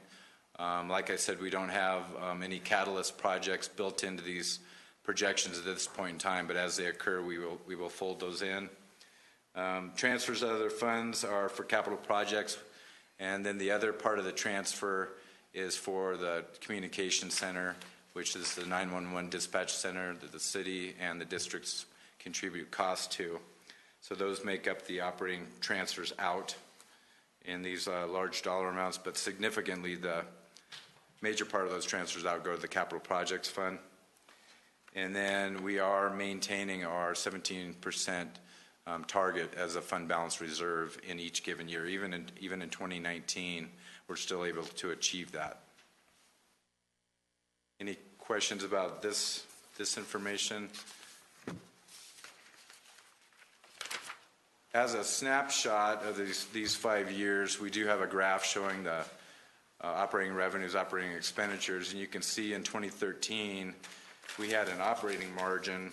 Like I said, we don't have any catalyst projects built into these projections at this point in time, but as they occur, we will fold those in. Transfers to other funds are for capital projects, and then the other part of the transfer is for the communication center, which is the 911 dispatch center that the city and the districts contribute costs to. So those make up the operating transfers out in these large dollar amounts, but significantly the major part of those transfers out go to the capital projects fund. And then we are maintaining our 17% target as a fund balance reserve in each given year. Even in 2019, we're still able to achieve that. Any questions about this information? As a snapshot of these 5 years, we do have a graph showing the operating revenues, operating expenditures, and you can see in 2013 we had an operating margin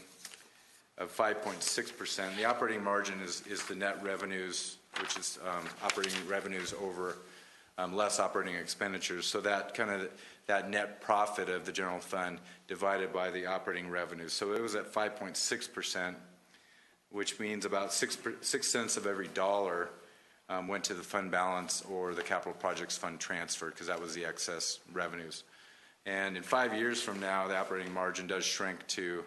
of 5.6%. The operating margin is the net revenues, which is operating revenues over less operating expenditures. So that net profit of the general fund divided by the operating revenues. So it was at 5.6%, which means about 6 cents of every dollar went to the fund balance or the capital projects fund transfer, because that was the excess revenues. And in 5 years from now, the operating margin does shrink to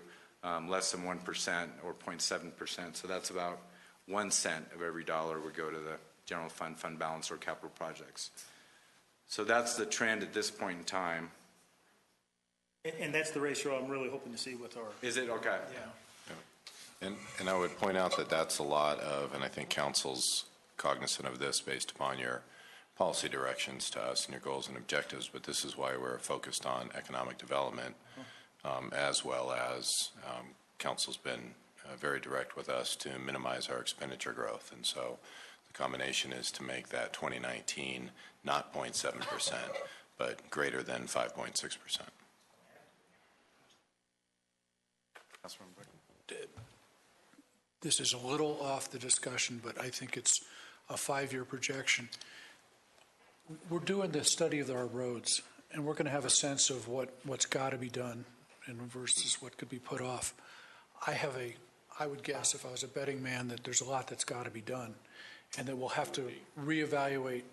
less than 1% or 0.7%. So that's about 1 cent of every dollar would go to the general fund, fund balance, or capital projects. So that's the trend at this point in time. And that's the ratio I'm really hoping to see with our. Is it? Okay. Yeah. And I would point out that that's a lot of, and I think council's cognizant of this based upon your policy directions to us and your goals and objectives, but this is why we're focused on economic development, as well as council's been very direct with us to minimize our expenditure growth. And so the combination is to make that 2019 not 0.7%, but greater than 5.6%. This is a little off the discussion, but I think it's a 5-year projection. We're doing the study of our roads, and we're going to have a sense of what's got to be done and versus what could be put off. I would guess, if I was a betting man, that there's a lot that's got to be done, and that we'll have to reevaluate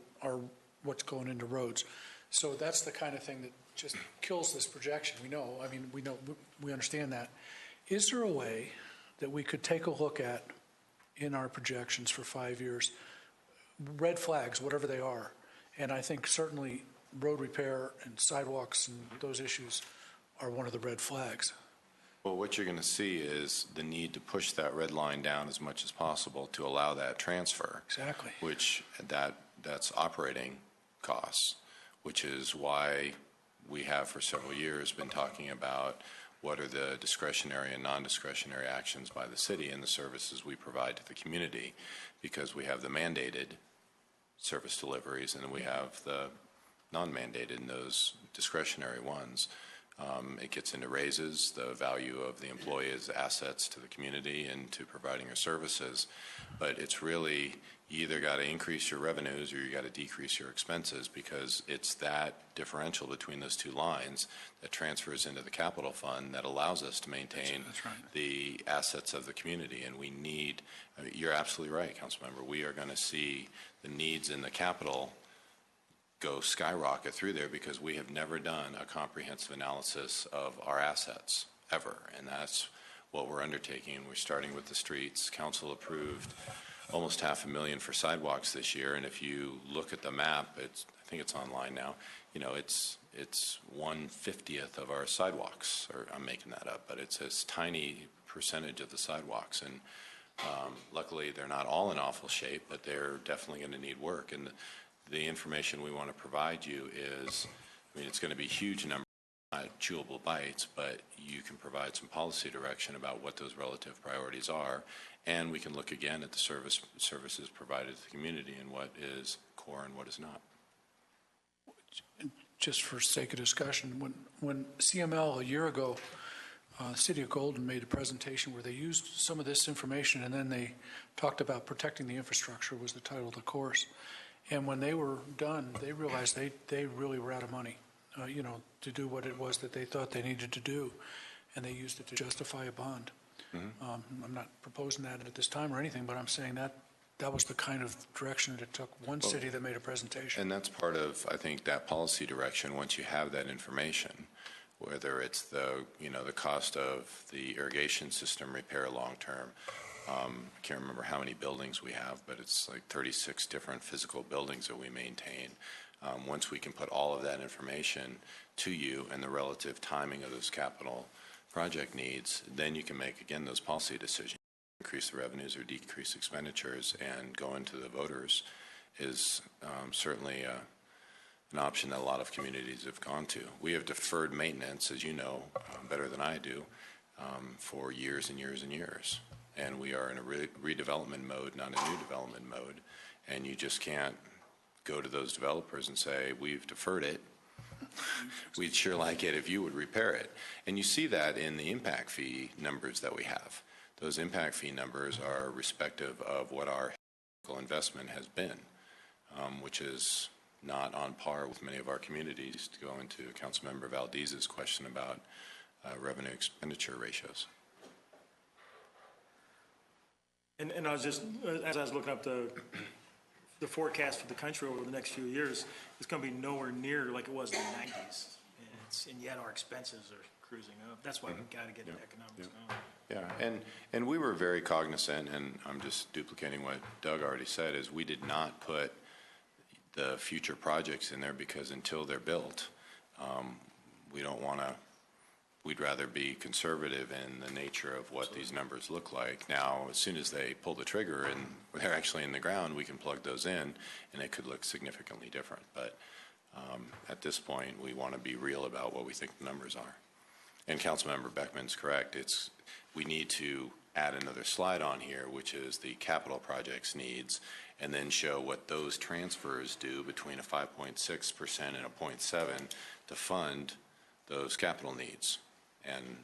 what's going into roads. So that's the kind of thing that just kills this projection. We understand that. Is there a way that we could take a look at in our projections for 5 years, red flags, whatever they are? And I think certainly road repair and sidewalks and those issues are one of the red flags. Well, what you're going to see is the need to push that red line down as much as possible to allow that transfer. Exactly. Which that's operating costs, which is why we have for several years been talking about what are the discretionary and non-discretionary actions by the city and the services we provide to the community, because we have the mandated service deliveries and then we have the non-mandated and those discretionary ones. It gets into raises, the value of the employee's assets to the community and to providing her services. But it's really, you either got to increase your revenues or you got to decrease your expenses, because it's that differential between those two lines that transfers into the capital fund that allows us to maintain the assets of the community. And we need, I mean, you're absolutely right, Councilmember, we are going to see the needs in the capital go skyrocket through there because we have never done a comprehensive analysis of our assets, ever. And that's what we're undertaking. We're starting with the streets. Council approved almost $500,000 for sidewalks this year, and if you look at the map, I think it's online now, you know, it's 1/50th of our sidewalks, or I'm making that up, but it's a tiny percentage of the sidewalks, and luckily they're not all in awful shape, but they're definitely going to need work. And the information we want to provide you is, I mean, it's going to be a huge number, not chewable bites, but you can provide some policy direction about what those relative priorities are, and we can look again at the services provided to the community and what is core and what is not. Just for sake of discussion, when CML a year ago, the City of Golden made a presentation where they used some of this information, and then they talked about protecting the infrastructure was the title of the course. And when they were done, they realized they really were out of money, you know, to do what it was that they thought they needed to do, and they used it to justify a bond. I'm not proposing that at this time or anything, but I'm saying that was the kind of direction that it took one city that made a presentation. And that's part of, I think, that policy direction. Once you have that information, whether it's the, you know, the cost of the irrigation system repair long-term, I can't remember how many buildings we have, but it's like 36 different physical buildings that we maintain. Once we can put all of that information to you and the relative timing of those capital project needs, then you can make, again, those policy decisions. Increase the revenues or decrease expenditures and go into the voters is certainly an option that a lot of communities have gone to. We have deferred maintenance, as you know better than I do, for years and years and years. And we are in a redevelopment mode, not a new development mode. And you just can't go to those developers and say, we've deferred it. We'd sure like it if you would repair it. And you see that in the impact fee numbers that we have. Those impact fee numbers are respective of what our investment has been, which is not on par with many of our communities, to go into Councilmember Valdez's question about revenue expenditure ratios. And I was just, as I was looking up the forecast for the country over the next few years, it's going to be nowhere near like it was in the 90s. And yet our expenses are cruising up. That's why we've got to get the economics going. Yeah, and we were very cognizant, and I'm just duplicating what Doug already said, is we did not put the future projects in there because until they're built, we don't want to, we'd rather be conservative in the nature of what these numbers look like. Now, as soon as they pull the trigger and they're actually in the ground, we can plug those in, and it could look significantly different. But at this point, we want to be real about what we think the numbers are. And Councilmember Beckman's correct. We need to add another slide on here, which is the capital projects needs, and then show what those transfers do between a 5.6% and a 0.7% to fund those capital needs. And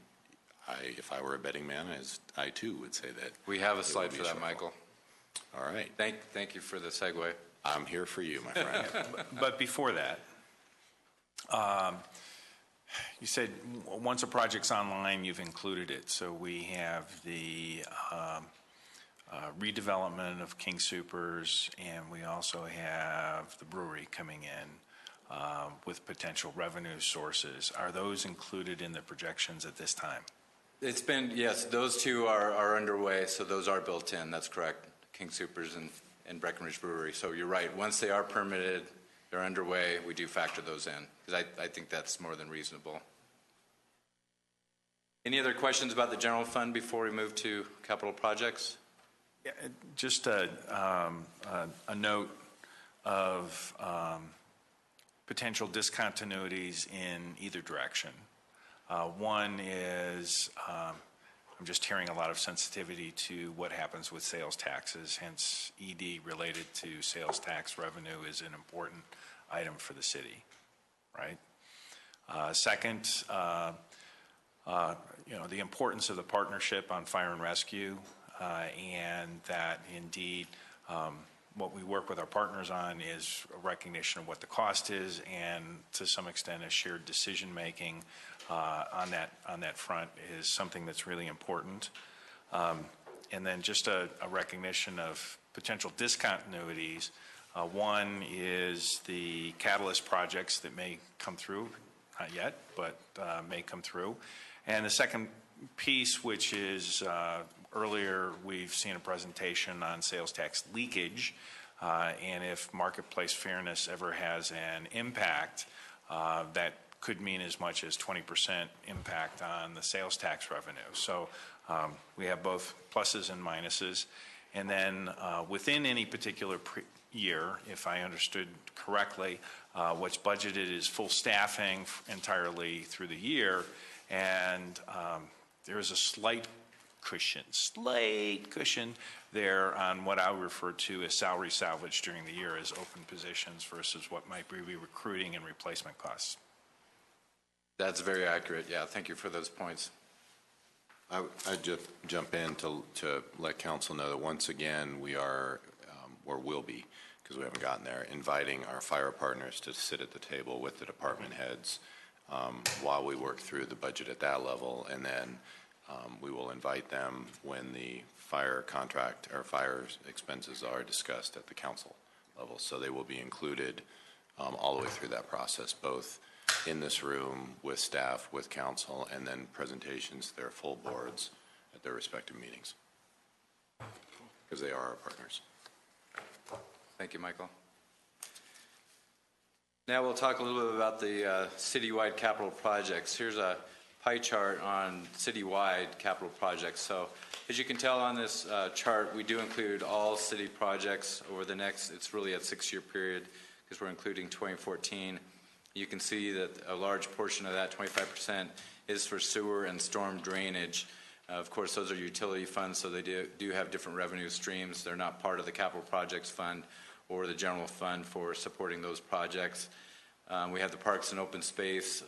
if I were a betting man, I too would say that. We have a slide for that, Michael. All right. Thank you for the segue. I'm here for you, my friend. But before that, you said once a project's online, you've included it. So we have the redevelopment of King Soopers, and we also have the brewery coming in with potential revenue sources. Are those included in the projections at this time? It's been, yes, those two are underway, so those are built in. That's correct. King Soopers and Breckenridge Brewery. So you're right. Once they are permitted, they're underway, we do factor those in, because I think that's more than reasonable. Any other questions about the general fund before we move to capital projects? Yeah, just a note of potential discontinuities in either direction. One is I'm just hearing a lot of sensitivity to what happens with sales taxes, hence ED related to sales tax revenue is an important item for the city, right? Second, the importance of the partnership on fire and rescue, and that indeed what we work with our partners on is a recognition of what the cost is, and to some extent a shared decision making on that front is something that's really important. And then just a recognition of potential discontinuities. One is the catalyst projects that may come through, not yet, but may come through. And the second piece, which is earlier we've seen a presentation on sales tax leakage, and if marketplace fairness ever has an impact, that could mean as much as 20% impact on the sales tax revenue. So we have both pluses and minuses. And then within any particular year, if I understood correctly, what's budgeted is full staffing entirely through the year, and there is a slight cushion there on what I would refer to as salary salvage during the year as open positions versus what might be recruiting and replacement costs. That's very accurate. Yeah, thank you for those points. I'd just jump in to let council know that once again we are, or will be, because we haven't gotten there, inviting our fire partners to sit at the table with the department heads while we work through the budget at that level, and then we will invite them when the fire contract or fire expenses are discussed at the council level. So they will be included all the way through that process, both in this room with staff, with council, and then presentations to their full boards at their respective meetings, because they are our partners. Thank you, Michael. Now we'll talk a little bit about the citywide capital projects. Here's a pie chart on citywide capital projects. So as you can tell on this chart, we do include all city projects over the next, it's really a 6-year period because we're including 2014. You can see that a large portion of that, 25%, is for sewer and storm drainage. Of course, those are utility funds, so they do have different revenue streams. They're not part of the capital projects fund or the general fund for supporting those projects. We have the parks and open space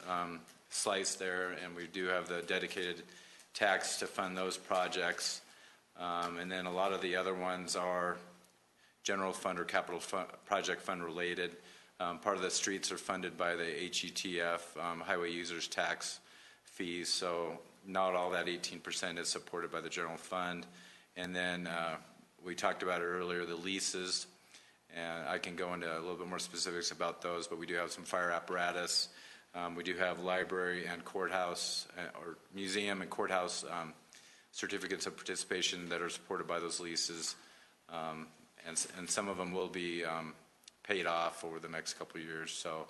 slice there, and we do have the dedicated tax to fund those projects. And then a lot of the other ones are general fund or capital project fund related. Part of the streets are funded by the HETF, highway users tax fees, so not all that 18% is supported by the general fund. And then we talked about it earlier, the leases, and I can go into a little bit more specifics about those, but we do have some fire apparatus. We do have library and courthouse, or museum and courthouse certificates of participation that are supported by those leases, and some of them will be paid off over the next couple of years. So,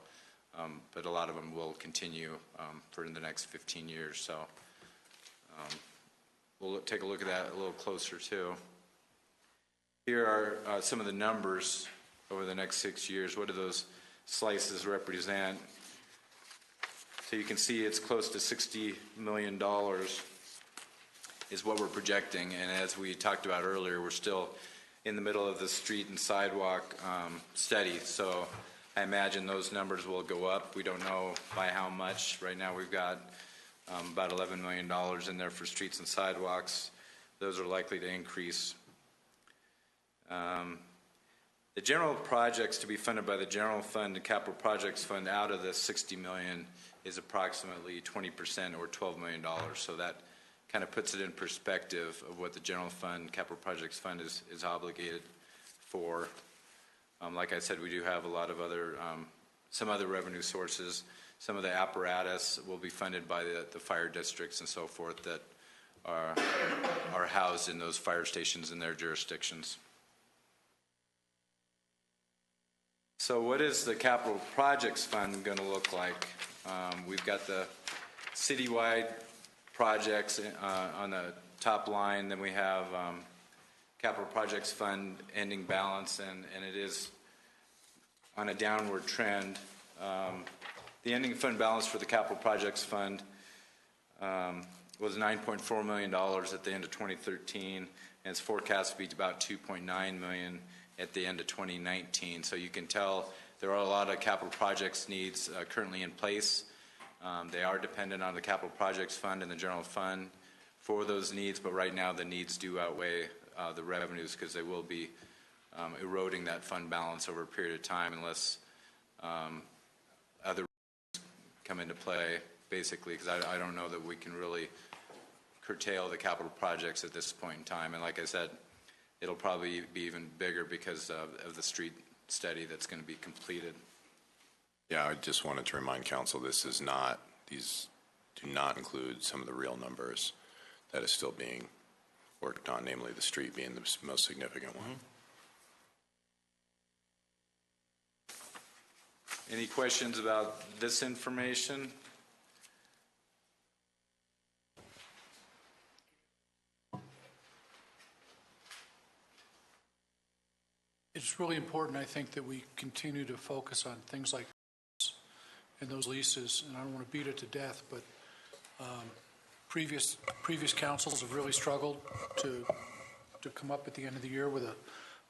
but a lot of them will continue for the next 15 years. So, we'll take a look at that a little closer too. Here are some of the numbers over the next 6 years. What do those slices represent? So you can see it's close to $60 million is what we're projecting. And as we talked about earlier, we're still in the middle of the street and sidewalk study. So I imagine those numbers will go up. We don't know by how much. Right now we've got about $11 million in there for streets and sidewalks. Those are likely to increase. The general projects to be funded by the general fund and capital projects fund out of the $60 million is approximately 20% or $12 million. So that kind of puts it in perspective of what the general fund, capital projects fund is obligated for. Like I said, we do have a lot of other, some other revenue sources. Some of the apparatus will be funded by the fire districts and so forth that are housed in those fire stations in their jurisdictions. So what is the capital projects fund going to look like? We've got the citywide projects on the top line. Then we have capital projects fund ending balance, and it is on a downward trend. The ending fund balance for the capital projects fund was $9.4 million at the end of 2013, and it's forecast to be about $2.9 million at the end of 2019. So you can tell there are a lot of capital projects needs currently in place. They are dependent on the capital projects fund and the general fund for those needs, but right now the needs do outweigh the revenues because they will be eroding that fund balance over a period of time unless other come into play, basically, because I don't know that we can really curtail the capital projects at this point in time. And like I said, it'll probably be even bigger because of the street study that's going to be completed. Yeah, I just wanted to remind council, these do not include some of the real numbers that is still being worked on, namely the street being the most significant one. Any questions about this information? It's really important, I think, that we continue to focus on things like and those leases, and I don't want to beat it to death, but previous councils have really struggled to come up at the end of the year with a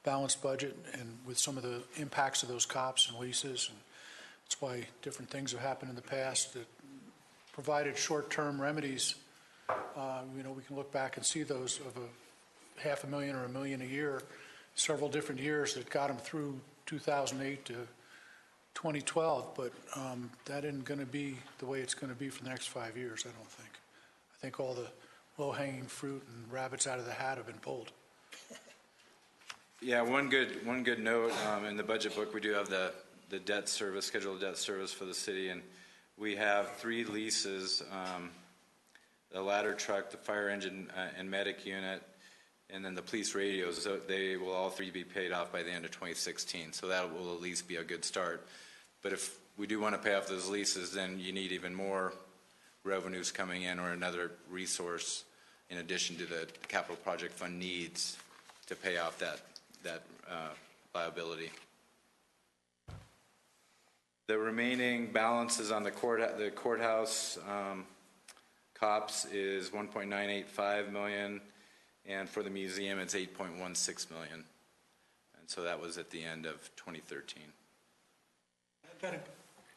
balanced budget and with some of the impacts of those COPs and leases. And that's why different things have happened in the past that provided short-term remedies. We can look back and see those of a $500,000 or $1 million a year, several different years that got them through 2008 to 2012, but that isn't going to be the way it's going to be for the next 5 years, I don't think. I think all the low-hanging fruit and rabbits out of the hat have been pulled. Yeah, one good note, in the budget book, we do have the debt service, scheduled debt service for the city, and we have 3 leases, the ladder truck, the fire engine and medic unit, and then the police radios. So they will all 3 be paid off by the end of 2016, so that will at least be a good start. But if we do want to pay off those leases, then you need even more revenues coming in or another resource in addition to the capital project fund needs to pay off that liability. The remaining balances on the courthouse COPS is $1.985 million, and for the museum it's $8.16 million. And so that was at the end of 2013.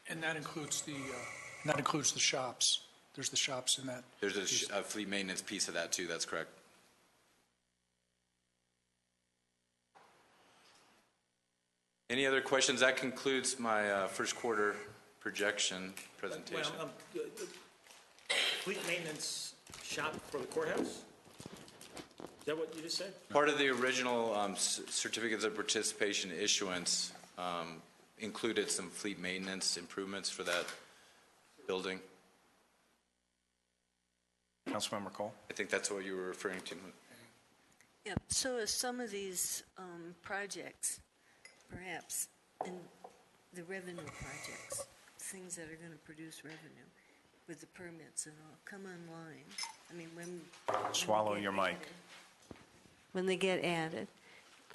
And that includes the shops. There's the shops in that. There's a fleet maintenance piece of that too, that's correct. Any other questions? That concludes my first quarter projection presentation. Well, fleet maintenance shop for the courthouse? Is that what you just said? Part of the original certificates of participation issuance included some fleet maintenance improvements for that building. Councilmember Cole? I think that's what you were referring to. Yeah, so as some of these projects, perhaps, and the revenue projects, things that are going to produce revenue with the permits and all, come online. I mean, Swallow your mic. When they get added,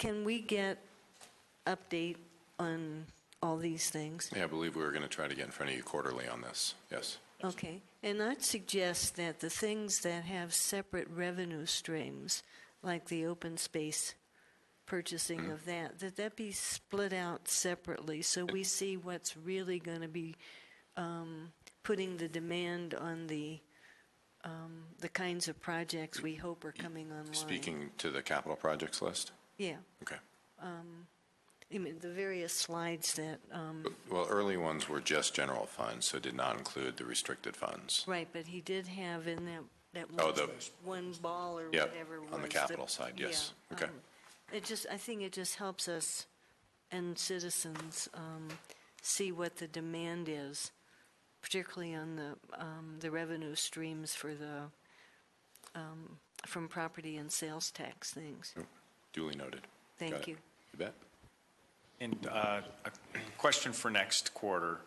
can we get update on all these things? Yeah, I believe we were going to try to get in front of you quarterly on this. Yes. Okay, and I'd suggest that the things that have separate revenue streams, like the open space purchasing of that be split out separately so we see what's really going to be putting the demand on the kinds of projects we hope are coming online. Speaking to the capital projects list? Yeah. Okay. I mean, the various slides that... Well, early ones were just general funds, so did not include the restricted funds. Right, but he did have in that one ball or yep, whatever was... on the capital side, yes. Yeah, okay. I think it just helps us and citizens see what the demand is, particularly on the revenue streams for from property and sales tax things. Duly noted. Thank you. You bet. And a question for next quarter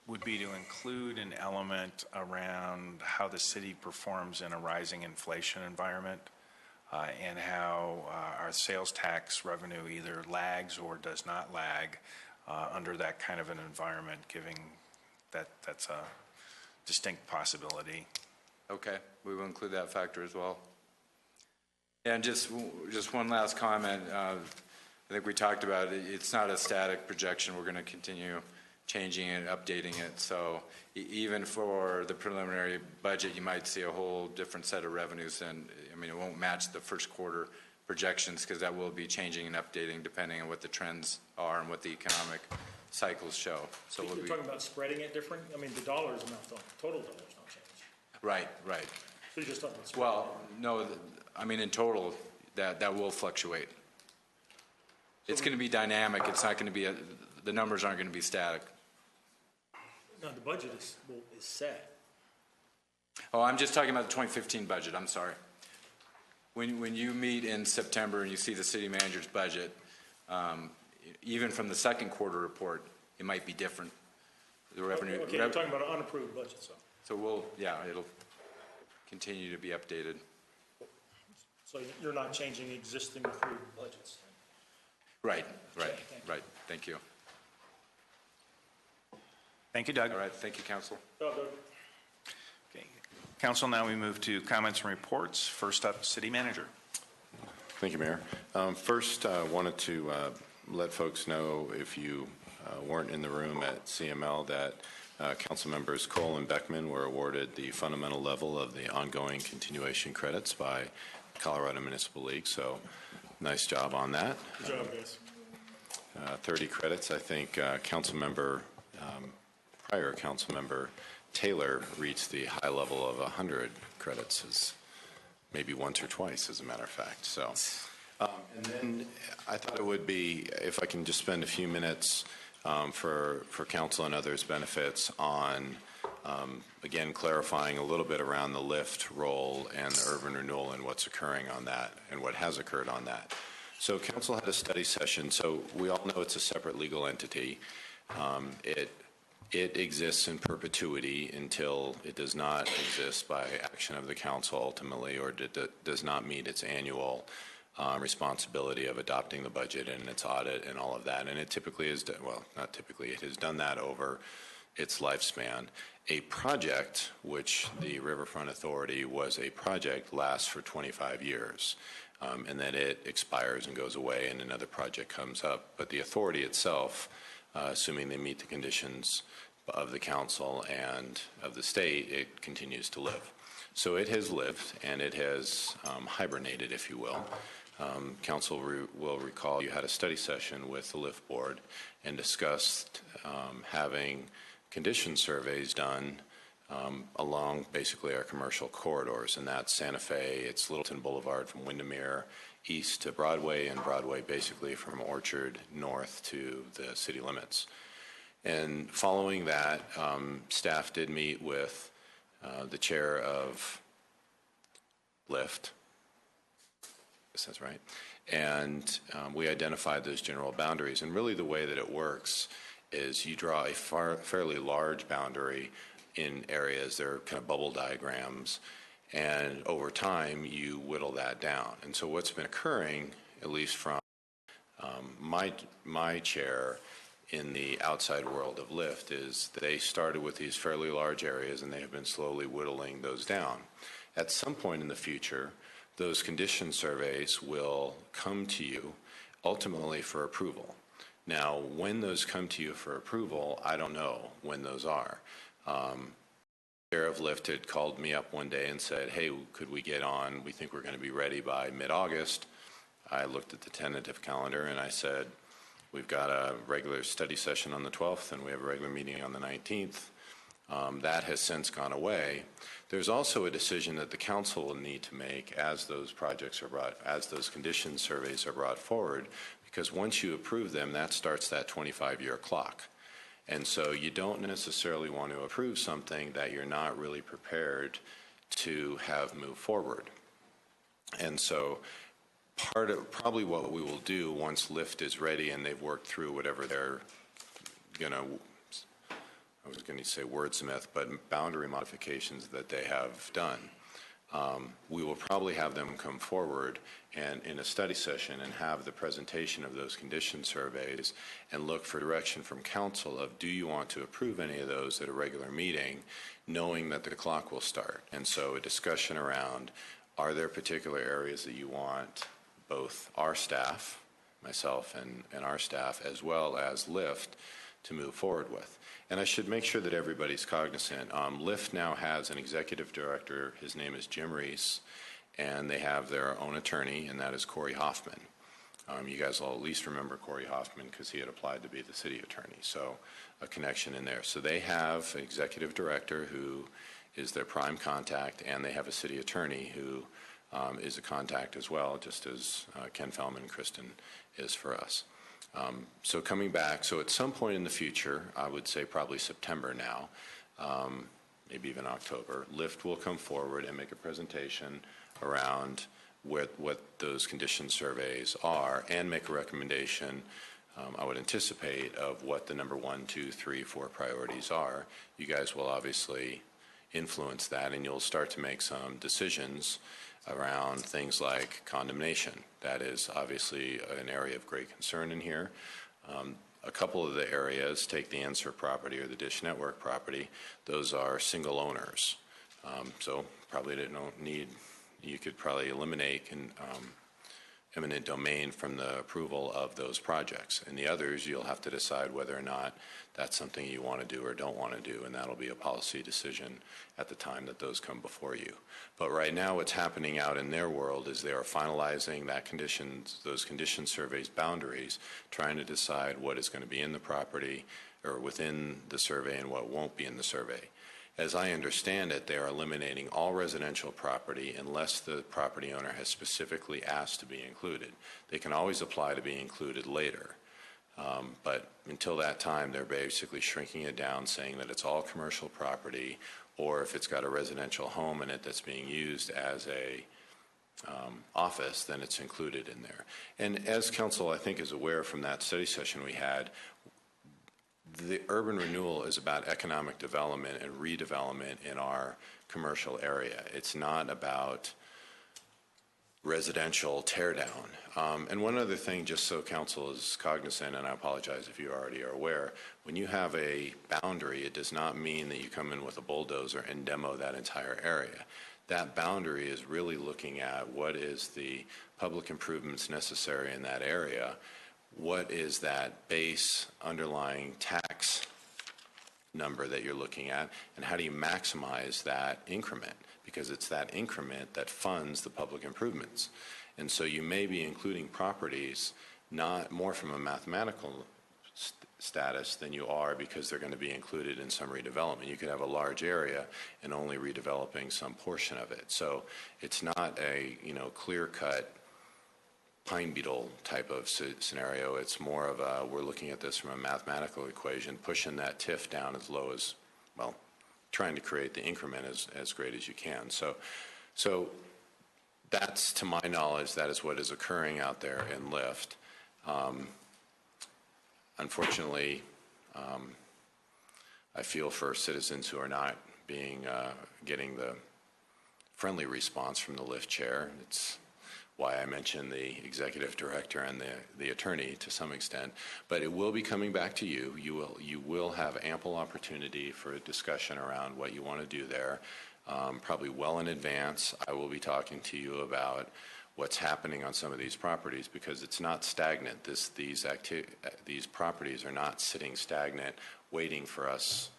would be to include an element around how the city performs in a rising inflation environment and how our sales tax revenue either lags or does not lag under that kind of an environment, giving that's a distinct possibility. Okay, we will include that factor as well. And just one last comment. I think we talked about it. It's not a static projection. We're going to continue changing it, updating it. So even for the preliminary budget, you might see a whole different set of revenues. And I mean, it won't match the first quarter projections because that will be changing and updating depending on what the trends are and what the economic cycles show. So You're talking about spreading it different? I mean, the dollars amount, total dollars don't change. Right. So you're just talking about spreading. Well, no, I mean, in total, that will fluctuate. It's going to be dynamic. It's not going to be, the numbers aren't going to be static. No, the budget is set. Oh, I'm just talking about the 2015 budget. I'm sorry. When you meet in September and you see the city manager's budget, even from the second quarter report, it might be different. The revenue. Okay, you're talking about an unapproved budget, so. So it'll continue to be updated. So you're not changing existing approved budgets? Right. Thank you. Thank you, Doug. All right, thank you, council. Okay. Council, now we move to comments and reports. First up, City Manager. Thank you, Mayor. First, I wanted to let folks know, if you weren't in the room at CML, that Council members Cole and Beckman were awarded the fundamental level of the ongoing continuation credits by Colorado Municipal League. So nice job on that. Good job, guys. 30 credits. I think prior Council member Taylor reached the high level of 100 credits, maybe once or twice, as a matter of fact. So, and then I thought it would be, if I can just spend a few minutes for council and others' benefits on, again, clarifying a little bit around the LIFT role and the urban renewal and what's occurring on that and what has occurred on that. So council had a study session. So we all know it's a separate legal entity. It exists in perpetuity until it does not exist by action of the council ultimately, or does not meet its annual responsibility of adopting the budget and its audit and all of that. And it typically is, well, not typically, it has done that over its lifespan. A project, which the Riverfront Authority was a project, lasts for 25 years. And then it expires and goes away and another project comes up. But the authority itself, assuming they meet the conditions of the council and of the state, it continues to live. So it has lived and it has hibernated, if you will. Council will recall you had a study session with the LIFT board and discussed having condition surveys done along basically our commercial corridors, and that's Santa Fe, it's Littleton Boulevard from Windermere east to Broadway, and Broadway basically from Orchard north to the city limits. And following that, staff did meet with the chair of LIFT, if that's right, and we identified those general boundaries. And really the way that it works is you draw a fairly large boundary in areas. They're kind of bubble diagrams, and over time you whittle that down. And so what's been occurring, at least from my chair in the outside world of LIFT, is they started with these fairly large areas and they have been slowly whittling those down. At some point in the future, those condition surveys will come to you ultimately for approval. Now, when those come to you for approval, I don't know when those are. Chair of LIFT had called me up one day and said, hey, could we get on? We think we're going to be ready by mid-August. I looked at the tentative calendar and I said, we've got a regular study session on the 12th and we have a regular meeting on the 19th. That has since gone away. There's also a decision that the council will need to make as those projects are as those condition surveys are brought forward, because once you approve them, that starts that 25-year clock. And so you don't necessarily want to approve something that you're not really prepared to have move forward. And so part of probably what we will do once LIFT is ready and they've worked through whatever they're going to, I was going to say wordsmith, but boundary modifications that they have done, we will probably have them come forward and in a study session and have the presentation of those condition surveys and look for direction from council of, do you want to approve any of those at a regular meeting, knowing that the clock will start. And so a discussion around, are there particular areas that you want both our staff, myself and our staff, as well as LIFT, to move forward with. And I should make sure that everybody's cognizant. LIFT now has an executive director. His name is Jim Reese, and they have their own attorney, and that is Corey Hoffman. You guys will at least remember Corey Hoffman because he had applied to be the city attorney, so a connection in there. So they have an executive director who is their prime contact, and they have a city attorney who is a contact as well, just as Ken Fellman and Kristen is for us. So coming back, so at some point in the future, I would say probably September now, maybe even October, LIFT will come forward and make a presentation around what those condition surveys are and make a recommendation, I would anticipate, of what the number 1, 2, 3, 4 priorities are. You guys will obviously influence that, and you'll start to make some decisions around things like condemnation. That is obviously an area of great concern in here. A couple of the areas, take the Answer property or the Dish Network property, those are single owners. So probably don't need, you could probably eliminate eminent domain from the approval of those projects. And the others, you'll have to decide whether or not that's something you want to do or don't want to do, and that'll be a policy decision at the time that those come before you. But right now, what's happening out in their world is they are finalizing those condition surveys boundaries, trying to decide what is going to be in the property or within the survey and what won't be in the survey. As I understand it, they are eliminating all residential property unless the property owner has specifically asked to be included. They can always apply to be included later. But until that time, they're basically shrinking it down, saying that it's all commercial property, or if it's got a residential home in it that's being used as a office, then it's included in there. And as council, I think, is aware from that study session we had, the urban renewal is about economic development and redevelopment in our commercial area. It's not about residential tear down. And one other thing, just so council is cognizant, and I apologize if you already are aware, when you have a boundary, it does not mean that you come in with a bulldozer and demo that entire area. That boundary is really looking at what is the public improvements necessary in that area. What is that base underlying tax number that you're looking at, and how do you maximize that increment? Because it's that increment that funds the public improvements. And so you may be including properties not more from a mathematical status than you are because they're going to be included in some redevelopment. You could have a large area and only redeveloping some portion of it. So it's not a clear-cut pine beetle type of scenario. It's more of a, we're looking at this from a mathematical equation, pushing that TIF down as low as, well, trying to create the increment as great as you can. So that's, to my knowledge, that is what is occurring out there in LIFT. Unfortunately, I feel for citizens who are not getting the friendly response from the LIFT chair. It's why I mentioned the executive director and the attorney to some extent, but it will be coming back to you. You will have ample opportunity for a discussion around what you want to do there. Probably well in advance, I will be talking to you about what's happening on some of these properties, because it's not stagnant. These properties are not sitting stagnant, waiting for us.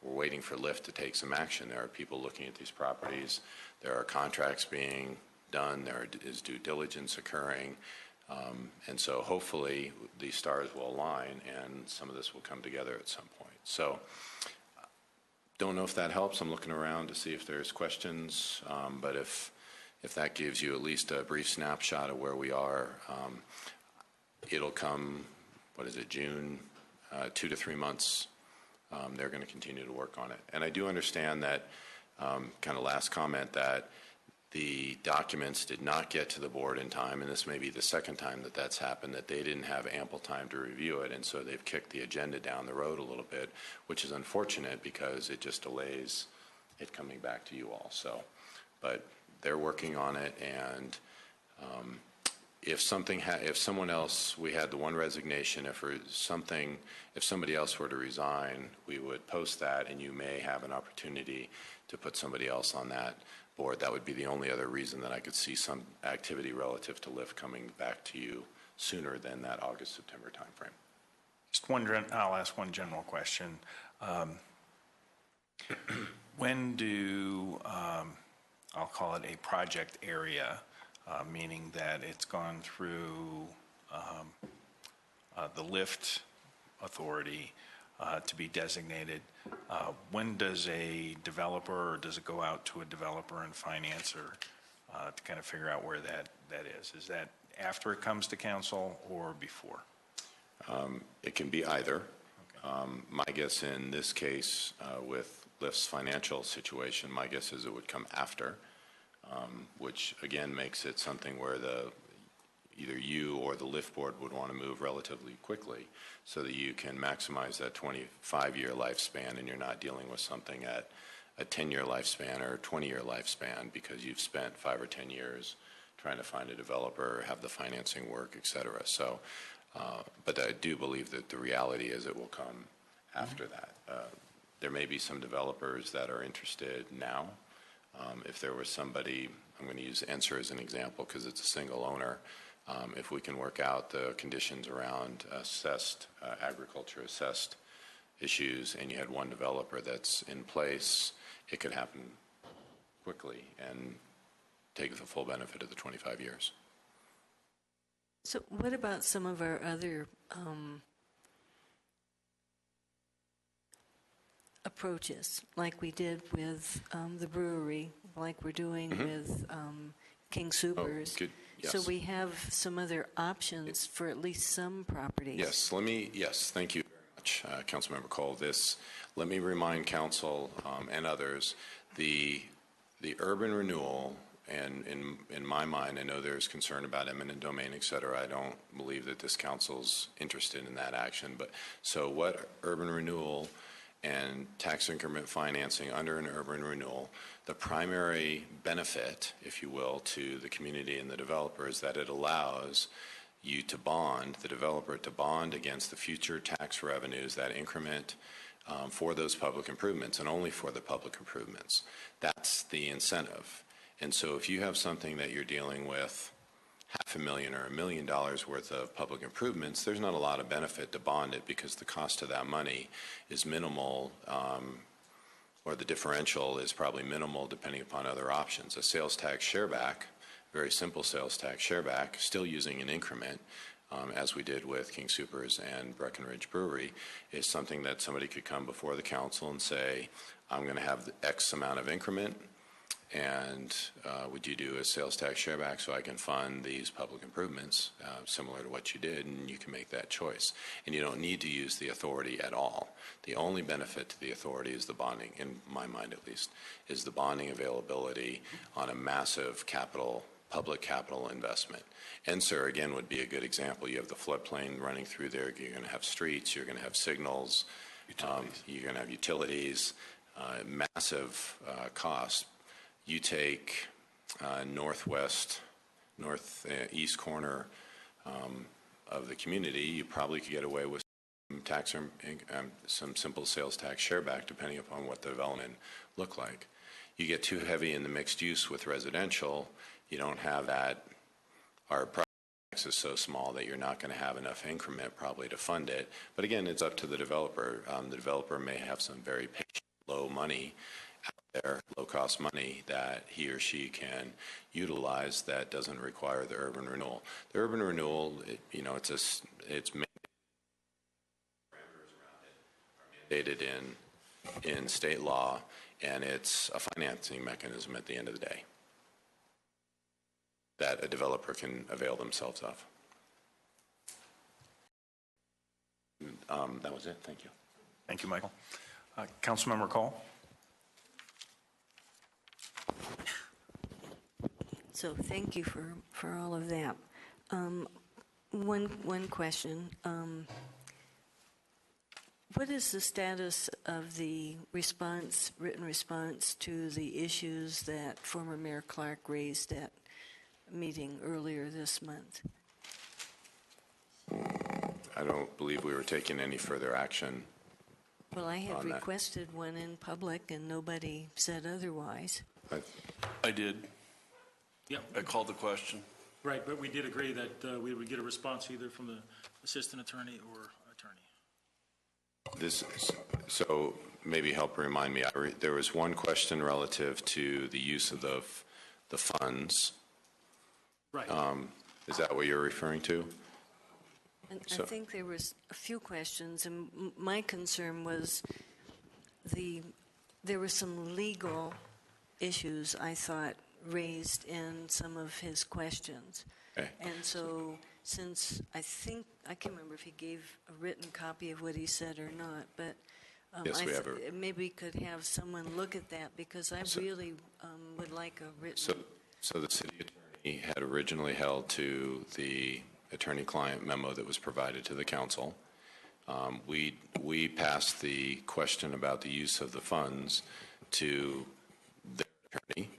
We're waiting for LIFT to take some action. There are people looking at these properties. There are contracts being done. There is due diligence occurring. And so hopefully these stars will align and some of this will come together at some point. So don't know if that helps. I'm looking around to see if there's questions. But if that gives you at least a brief snapshot of where we are, it'll come, June, 2 to 3 months. They're going to continue to work on it. And I do understand that, kind of last comment, that the documents did not get to the board in time, and this may be the second time that that's happened, that they didn't have ample time to review it, and so they've kicked the agenda down the road a little bit, which is unfortunate because it just delays it coming back to you all. So, but they're working on it, and if someone else, we had the one resignation, if somebody else were to resign, we would post that, and you may have an opportunity to put somebody else on that board. That would be the only other reason that I could see some activity relative to LIFT coming back to you sooner than that August-September timeframe. Just wondering, I'll ask one general question. When do, I'll call it a project area, meaning that it's gone through the lift authority to be designated, when does a developer, or does it go out to a developer and financer to kind of figure out where that is? Is that after it comes to council or before? It can be either. My guess in this case, with Lyft's financial situation, my guess is it would come after, which again makes it something where either you or the Lyft board would want to move relatively quickly so that you can maximize that 25-year lifespan and you're not dealing with something at a 10-year lifespan or a 20-year lifespan because you've spent 5 or 10 years trying to find a developer, have the financing work, et cetera. So, but I do believe that the reality is it will come after that. There may be some developers that are interested now. If there was somebody, I'm going to use Enser as an example because it's a single owner. If we can work out the conditions around assessed, agriculture assessed issues, and you had one developer that's in place, it could happen quickly and take the full benefit of the 25 years. So what about some of our other approaches, like we did with the brewery, like we're doing with King Soopers? Oh, good. Yes. So we have some other options for at least some properties. Yes, thank you very much, Councilmember Cole. Let me remind council and others, the urban renewal, and in my mind, I know there's concern about eminent domain, et cetera. I don't believe that this council's interested in that action. But so what urban renewal and tax increment financing under an urban renewal, the primary benefit, if you will, to the community and the developer is that it allows you to bond, the developer to bond against the future tax revenues, that increment for those public improvements and only for the public improvements. That's the incentive. And so if you have something that you're dealing with $500,000 or $1 million worth of public improvements, there's not a lot of benefit to bond it because the cost of that money is minimal, or the differential is probably minimal depending upon other options. A sales tax shareback, very simple sales tax shareback, still using an increment, as we did with King Soopers and Breckenridge Brewery, is something that somebody could come before the council and say, I'm going to have the X amount of increment, and would you do a sales tax shareback so I can fund these public improvements similar to what you did, and you can make that choice. And you don't need to use the authority at all. The only benefit to the authority is the bonding, in my mind at least, is the bonding availability on a massive public capital investment. Enser, again, would be a good example. You have the floodplain running through there. You're going to have streets. You're going to have signals. You're going to have utilities. Massive cost. You take northeast corner of the community, you probably could get away with some simple sales tax shareback, depending upon what the development look like. You get too heavy in the mixed use with residential, you don't have that. Our property tax is so small that you're not going to have enough increment probably to fund it. But again, it's up to the developer. The developer may have some very patient, low money out there, low-cost money that he or she can utilize that doesn't require the urban renewal. The urban renewal, it's mandated in state law, and it's a financing mechanism at the end of the day that a developer can avail themselves of. That was it. Thank you. Thank you, Michael. Councilmember Cole? So thank you for all of that. One question. What is the status of the written response to the issues that former Mayor Clark raised at a meeting earlier this month? I don't believe we were taking any further action. Well, I have requested one in public, and nobody said otherwise. I did. Yeah. I called the question. Right, but we did agree that we would get a response either from the assistant attorney or attorney. So maybe help remind me, there was one question relative to the use of the funds. Right. Is that what you're referring to? And So- I think there was a few questions, and my concern was there were some legal issues, I thought, raised in some of his questions. Okay. And so, since I can't remember if he gave a written copy of what he said or not, but Yes, we have maybe could have someone look at that, because I really would like a written. So the city attorney had originally held to the attorney-client memo that was provided to the council. We passed the question about the use of the funds to the attorney.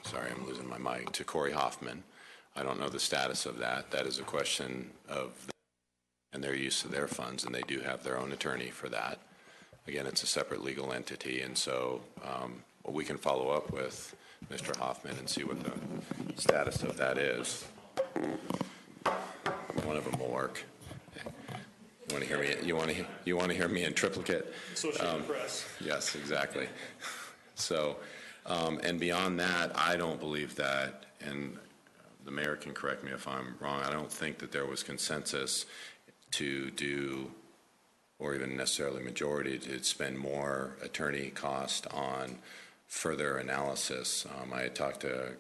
Sorry, I'm losing my mic. To Corey Hoffman. I don't know the status of that. That is a question of them and their use of their funds, and they do have their own attorney for that. Again, it's a separate legal entity, and so we can follow up with Mr. Hoffman and see what the status of that is. One of them will work. You want to hear me? You want to hear me in triplicate? Associated Press. Yes, exactly. So, and beyond that, I don't believe that, and the mayor can correct me if I'm wrong, I don't think that there was consensus to do, or even necessarily majority, to spend more attorney cost on further analysis. I had talked to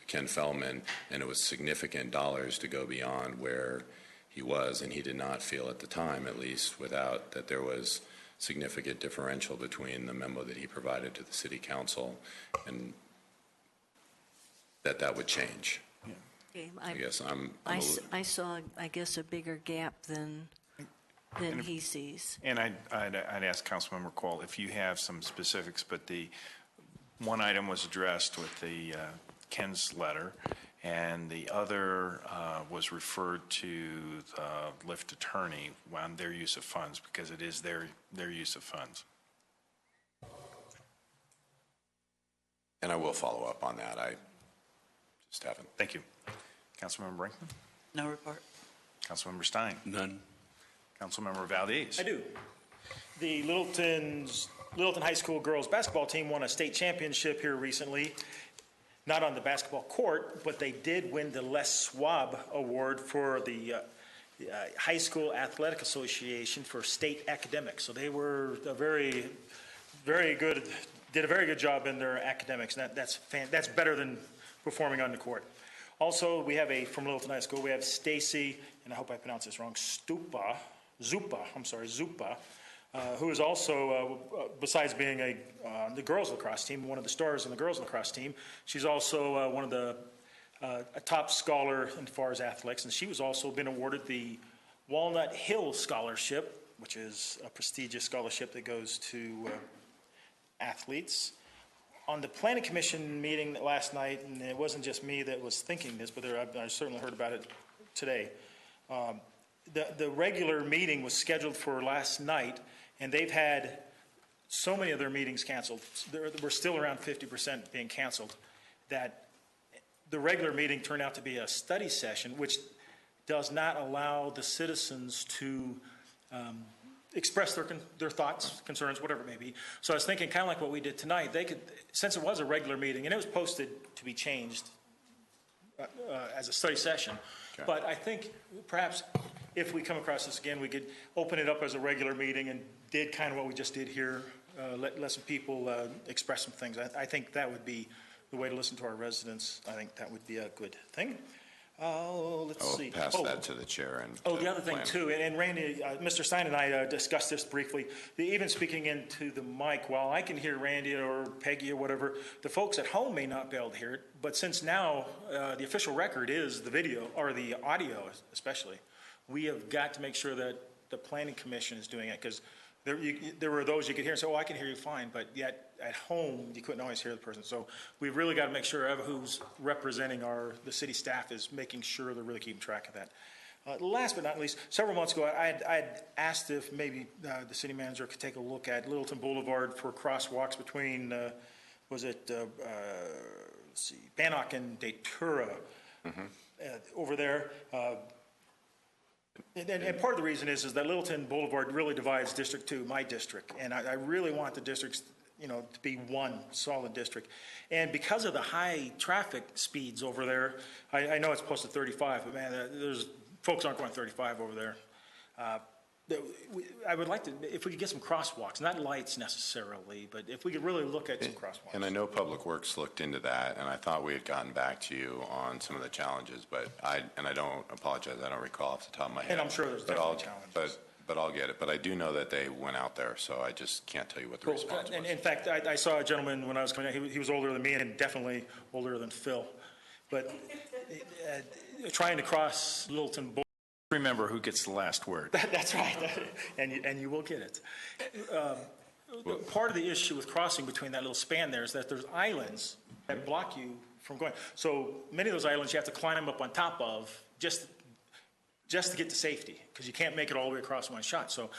Ken Feldman, and it was significant dollars to go beyond where he was, and he did not feel at the time, at least, without that there was significant differential between the memo that he provided to the city council and that would change. Okay, I guess I saw, I guess, a bigger gap than he sees. And I'd ask Councilmember Cole if you have some specifics, but the one item was addressed with the Ken's letter, and the other was referred to the Lyft attorney on their use of funds, because it is their use of funds. And I will follow up on that. I just haven't. Thank you. Councilmember Brinkman? No report. Councilmember Stein? None. Councilmember Valdez? I do. The Littleton High School girls basketball team won a state championship here recently, not on the basketball court, but they did win the Les Schwab Award for the High School Athletic Association for state academics. So they were a very good, did a very good job in their academics, and that's better than performing on the court. Also, we have from Littleton High School, we have Stacy, and I hope I pronounce this wrong, Zupa, who is also, besides being the girls lacrosse team, one of the stars on the girls lacrosse team, she's also one of the a top scholar as far as athletics, and she was also been awarded the Walnut Hill Scholarship, which is a prestigious scholarship that goes to athletes. On the Planning Commission meeting last night, and it wasn't just me that was thinking this, but I certainly heard about it today. The regular meeting was scheduled for last night, and they've had so many of their meetings canceled. We're still around 50% being canceled. That the regular meeting turned out to be a study session, which does not allow the citizens to express their thoughts, concerns, whatever it may be. So I was thinking, kind of like what we did tonight, they could, since it was a regular meeting, and it was posted to be changed as a study session. Okay. But I think perhaps if we come across this again, we could open it up as a regular meeting and did kind of what we just did here, let some people express some things. I think that would be the way to listen to our residents. I think that would be a good thing. Let's see. Pass that to the chair. And the other thing too, and Randy, Mr. Stein and I discussed this briefly, even speaking into the mic, while I can hear Randy or Peggy or whatever, the folks at home may not be able to hear it, but since now the official record is the video, or the audio especially, we have got to make sure that the Planning Commission is doing it, because there were those you could hear and say, oh, I can hear you fine, but yet at home, you couldn't always hear the person. So we've really got to make sure who's representing the city staff is making sure they're really keeping track of that. Last but not least, several months ago, I had asked if maybe the city manager could take a look at Littleton Boulevard for crosswalks between, Bannock and Datura over there. And part of the reason is that Littleton Boulevard really divides District 2, my district, and I really want the districts, to be one solid district. And because of the high traffic speeds over there, I know it's posted 35, but man, there's folks aren't going 35 over there. I would like to, if we could get some crosswalks, not lights necessarily, but if we could really look at some crosswalks. And I know Public Works looked into that, and I thought we had gotten back to you on some of the challenges, but I don't apologize, I don't recall off the top of my head. And I'm sure there's definitely challenges. But I'll get it. But I do know that they went out there, so I just can't tell you what the response was. And in fact, I saw a gentleman when I was coming out, he was older than me and definitely older than Phil. But trying to cross Littleton Boulevard. Remember who gets the last word. That's right, and you will get it. Part of the issue with crossing between that little span there is that there's islands that block you from going. So many of those islands you have to climb up on top of just to get to safety, because you can't make it all the way across one shot. So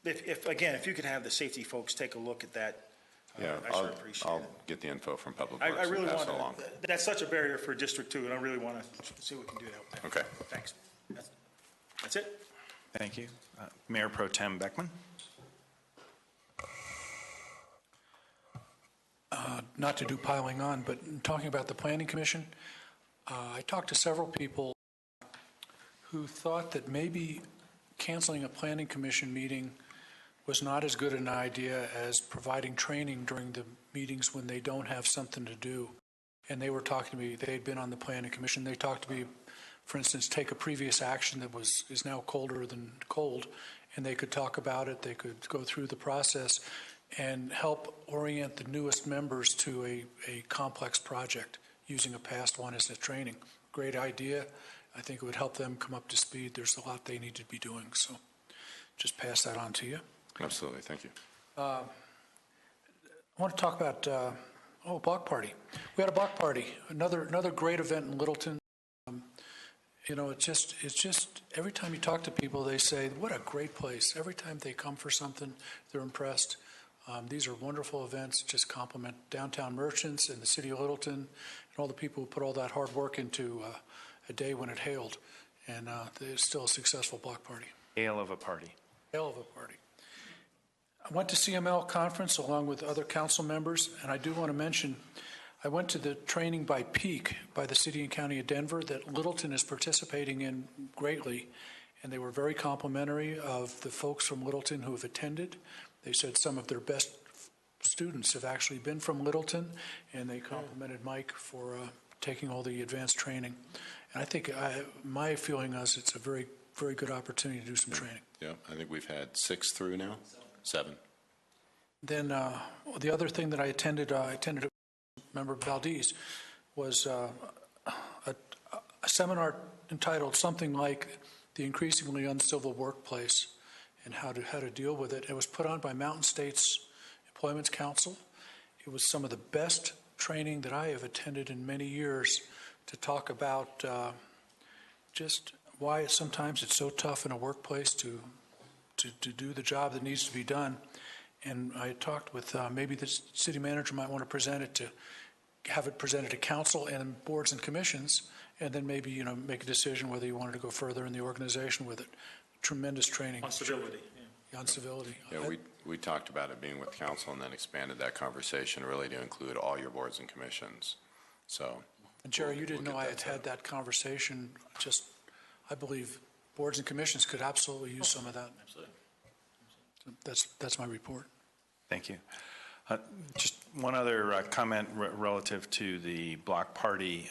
if you could have the safety folks take a look at that, Yeah, I sure appreciate I'll it. get the info from Public Works I really and pass want it along. to, that's such a barrier for District 2, and I really want to see what we can do to help that. Okay. Thanks. That's it. Thank you. Mayor Pro Tem Beckman. Not to do piling on, but in talking about the Planning Commission, I talked to several people who thought that maybe canceling a Planning Commission meeting was not as good an idea as providing training during the meetings when they don't have something to do. And they were talking to me, they'd been on the Planning Commission, they talked to me, for instance, take a previous action that is now colder than cold, and they could talk about it, they could go through the process and help orient the newest members to a complex project using a past one as a training. Great idea. I think it would help them come up to speed. There's a lot they need to be doing, so just pass that on to you. Absolutely, thank you. I want to talk about, block party. We had a block party, another great event in Littleton. It's just every time you talk to people, they say, what a great place. Every time they come for something, they're impressed. These are wonderful events, just compliment downtown merchants and the city of Littleton and all the people who put all that hard work into a day when it hailed. And there's still a successful block party. Hail of a party. Hail of a party. I went to CML conference along with other council members, and I do want to mention I went to the training by Peak by the City and County of Denver that Littleton is participating in greatly, and they were very complimentary of the folks from Littleton who have attended. They said some of their best students have actually been from Littleton, and they complimented Mike for taking all the advanced training. And I think my feeling is it's a very, very good opportunity to do some training. Yeah, I think we've had 6 through now, 7. Then the other thing that I attended Member Valdez, was a seminar entitled something like The Increasingly Uncivil Workplace and how to deal with it. It was put on by Mountain States Employment Council. It was some of the best training that I have attended in many years to talk about just why sometimes it's so tough in a workplace to do the job that needs to be done. And I talked with maybe the city manager might want to present it to have it presented to council and boards and commissions, and then maybe make a decision whether you wanted to go further in the organization with it. Tremendous training On civility. on civility. Yeah, we talked about it being with council and then expanded that conversation really to include all your boards and commissions. So. And Jerry, you didn't know I had that conversation. I believe boards and commissions could absolutely use some of that. Absolutely. That's my report. Thank you. Just one other comment relative to the block party.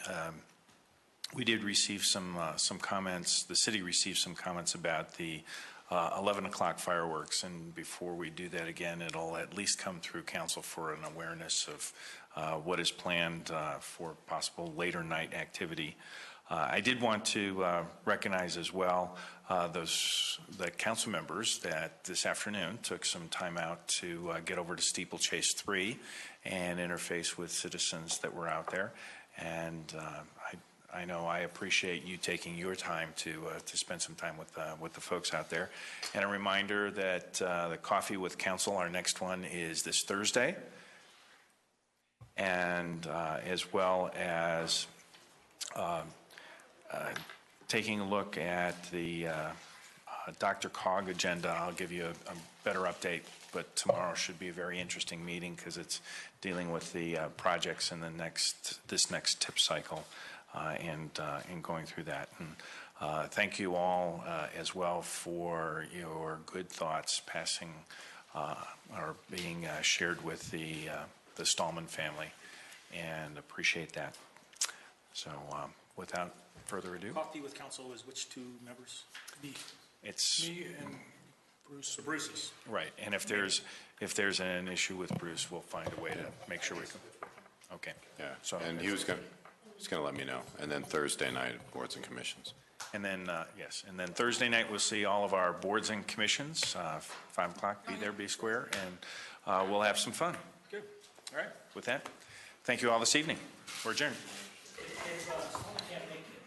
We did receive some comments. The city received some comments about the 11 o'clock fireworks, and before we do that again, it'll at least come through council for an awareness of what is planned for possible later night activity. I did want to recognize as well the council members that this afternoon took some time out to get over to Steeplechase 3 and interface with citizens that were out there. And I know I appreciate you taking your time to spend some time with the folks out there. And a reminder that the Coffee with Council, our next one, is this Thursday, and as well as taking a look at the Dr. Cog agenda. I'll give you a better update, but tomorrow should be a very interesting meeting because it's dealing with the projects in this next tip cycle and going through that. And thank you all as well for your good thoughts passing or being shared with the Stallman family, and appreciate that. So without further ado, Coffee with council is which two members? Me. it's Me and Bruce. The Bruce's. right. And if there's an issue with Bruce, we'll find a way to make sure we can. Okay. Yeah, So and he was going to let me know. And then Thursday night, boards and commissions. And then, yes, and then Thursday night, we'll see all of our boards and commissions, 5 o'clock, be there, be square, and we'll have some fun. Good. All right. With that, thank you all this evening. We're adjourned. If someone can't make it,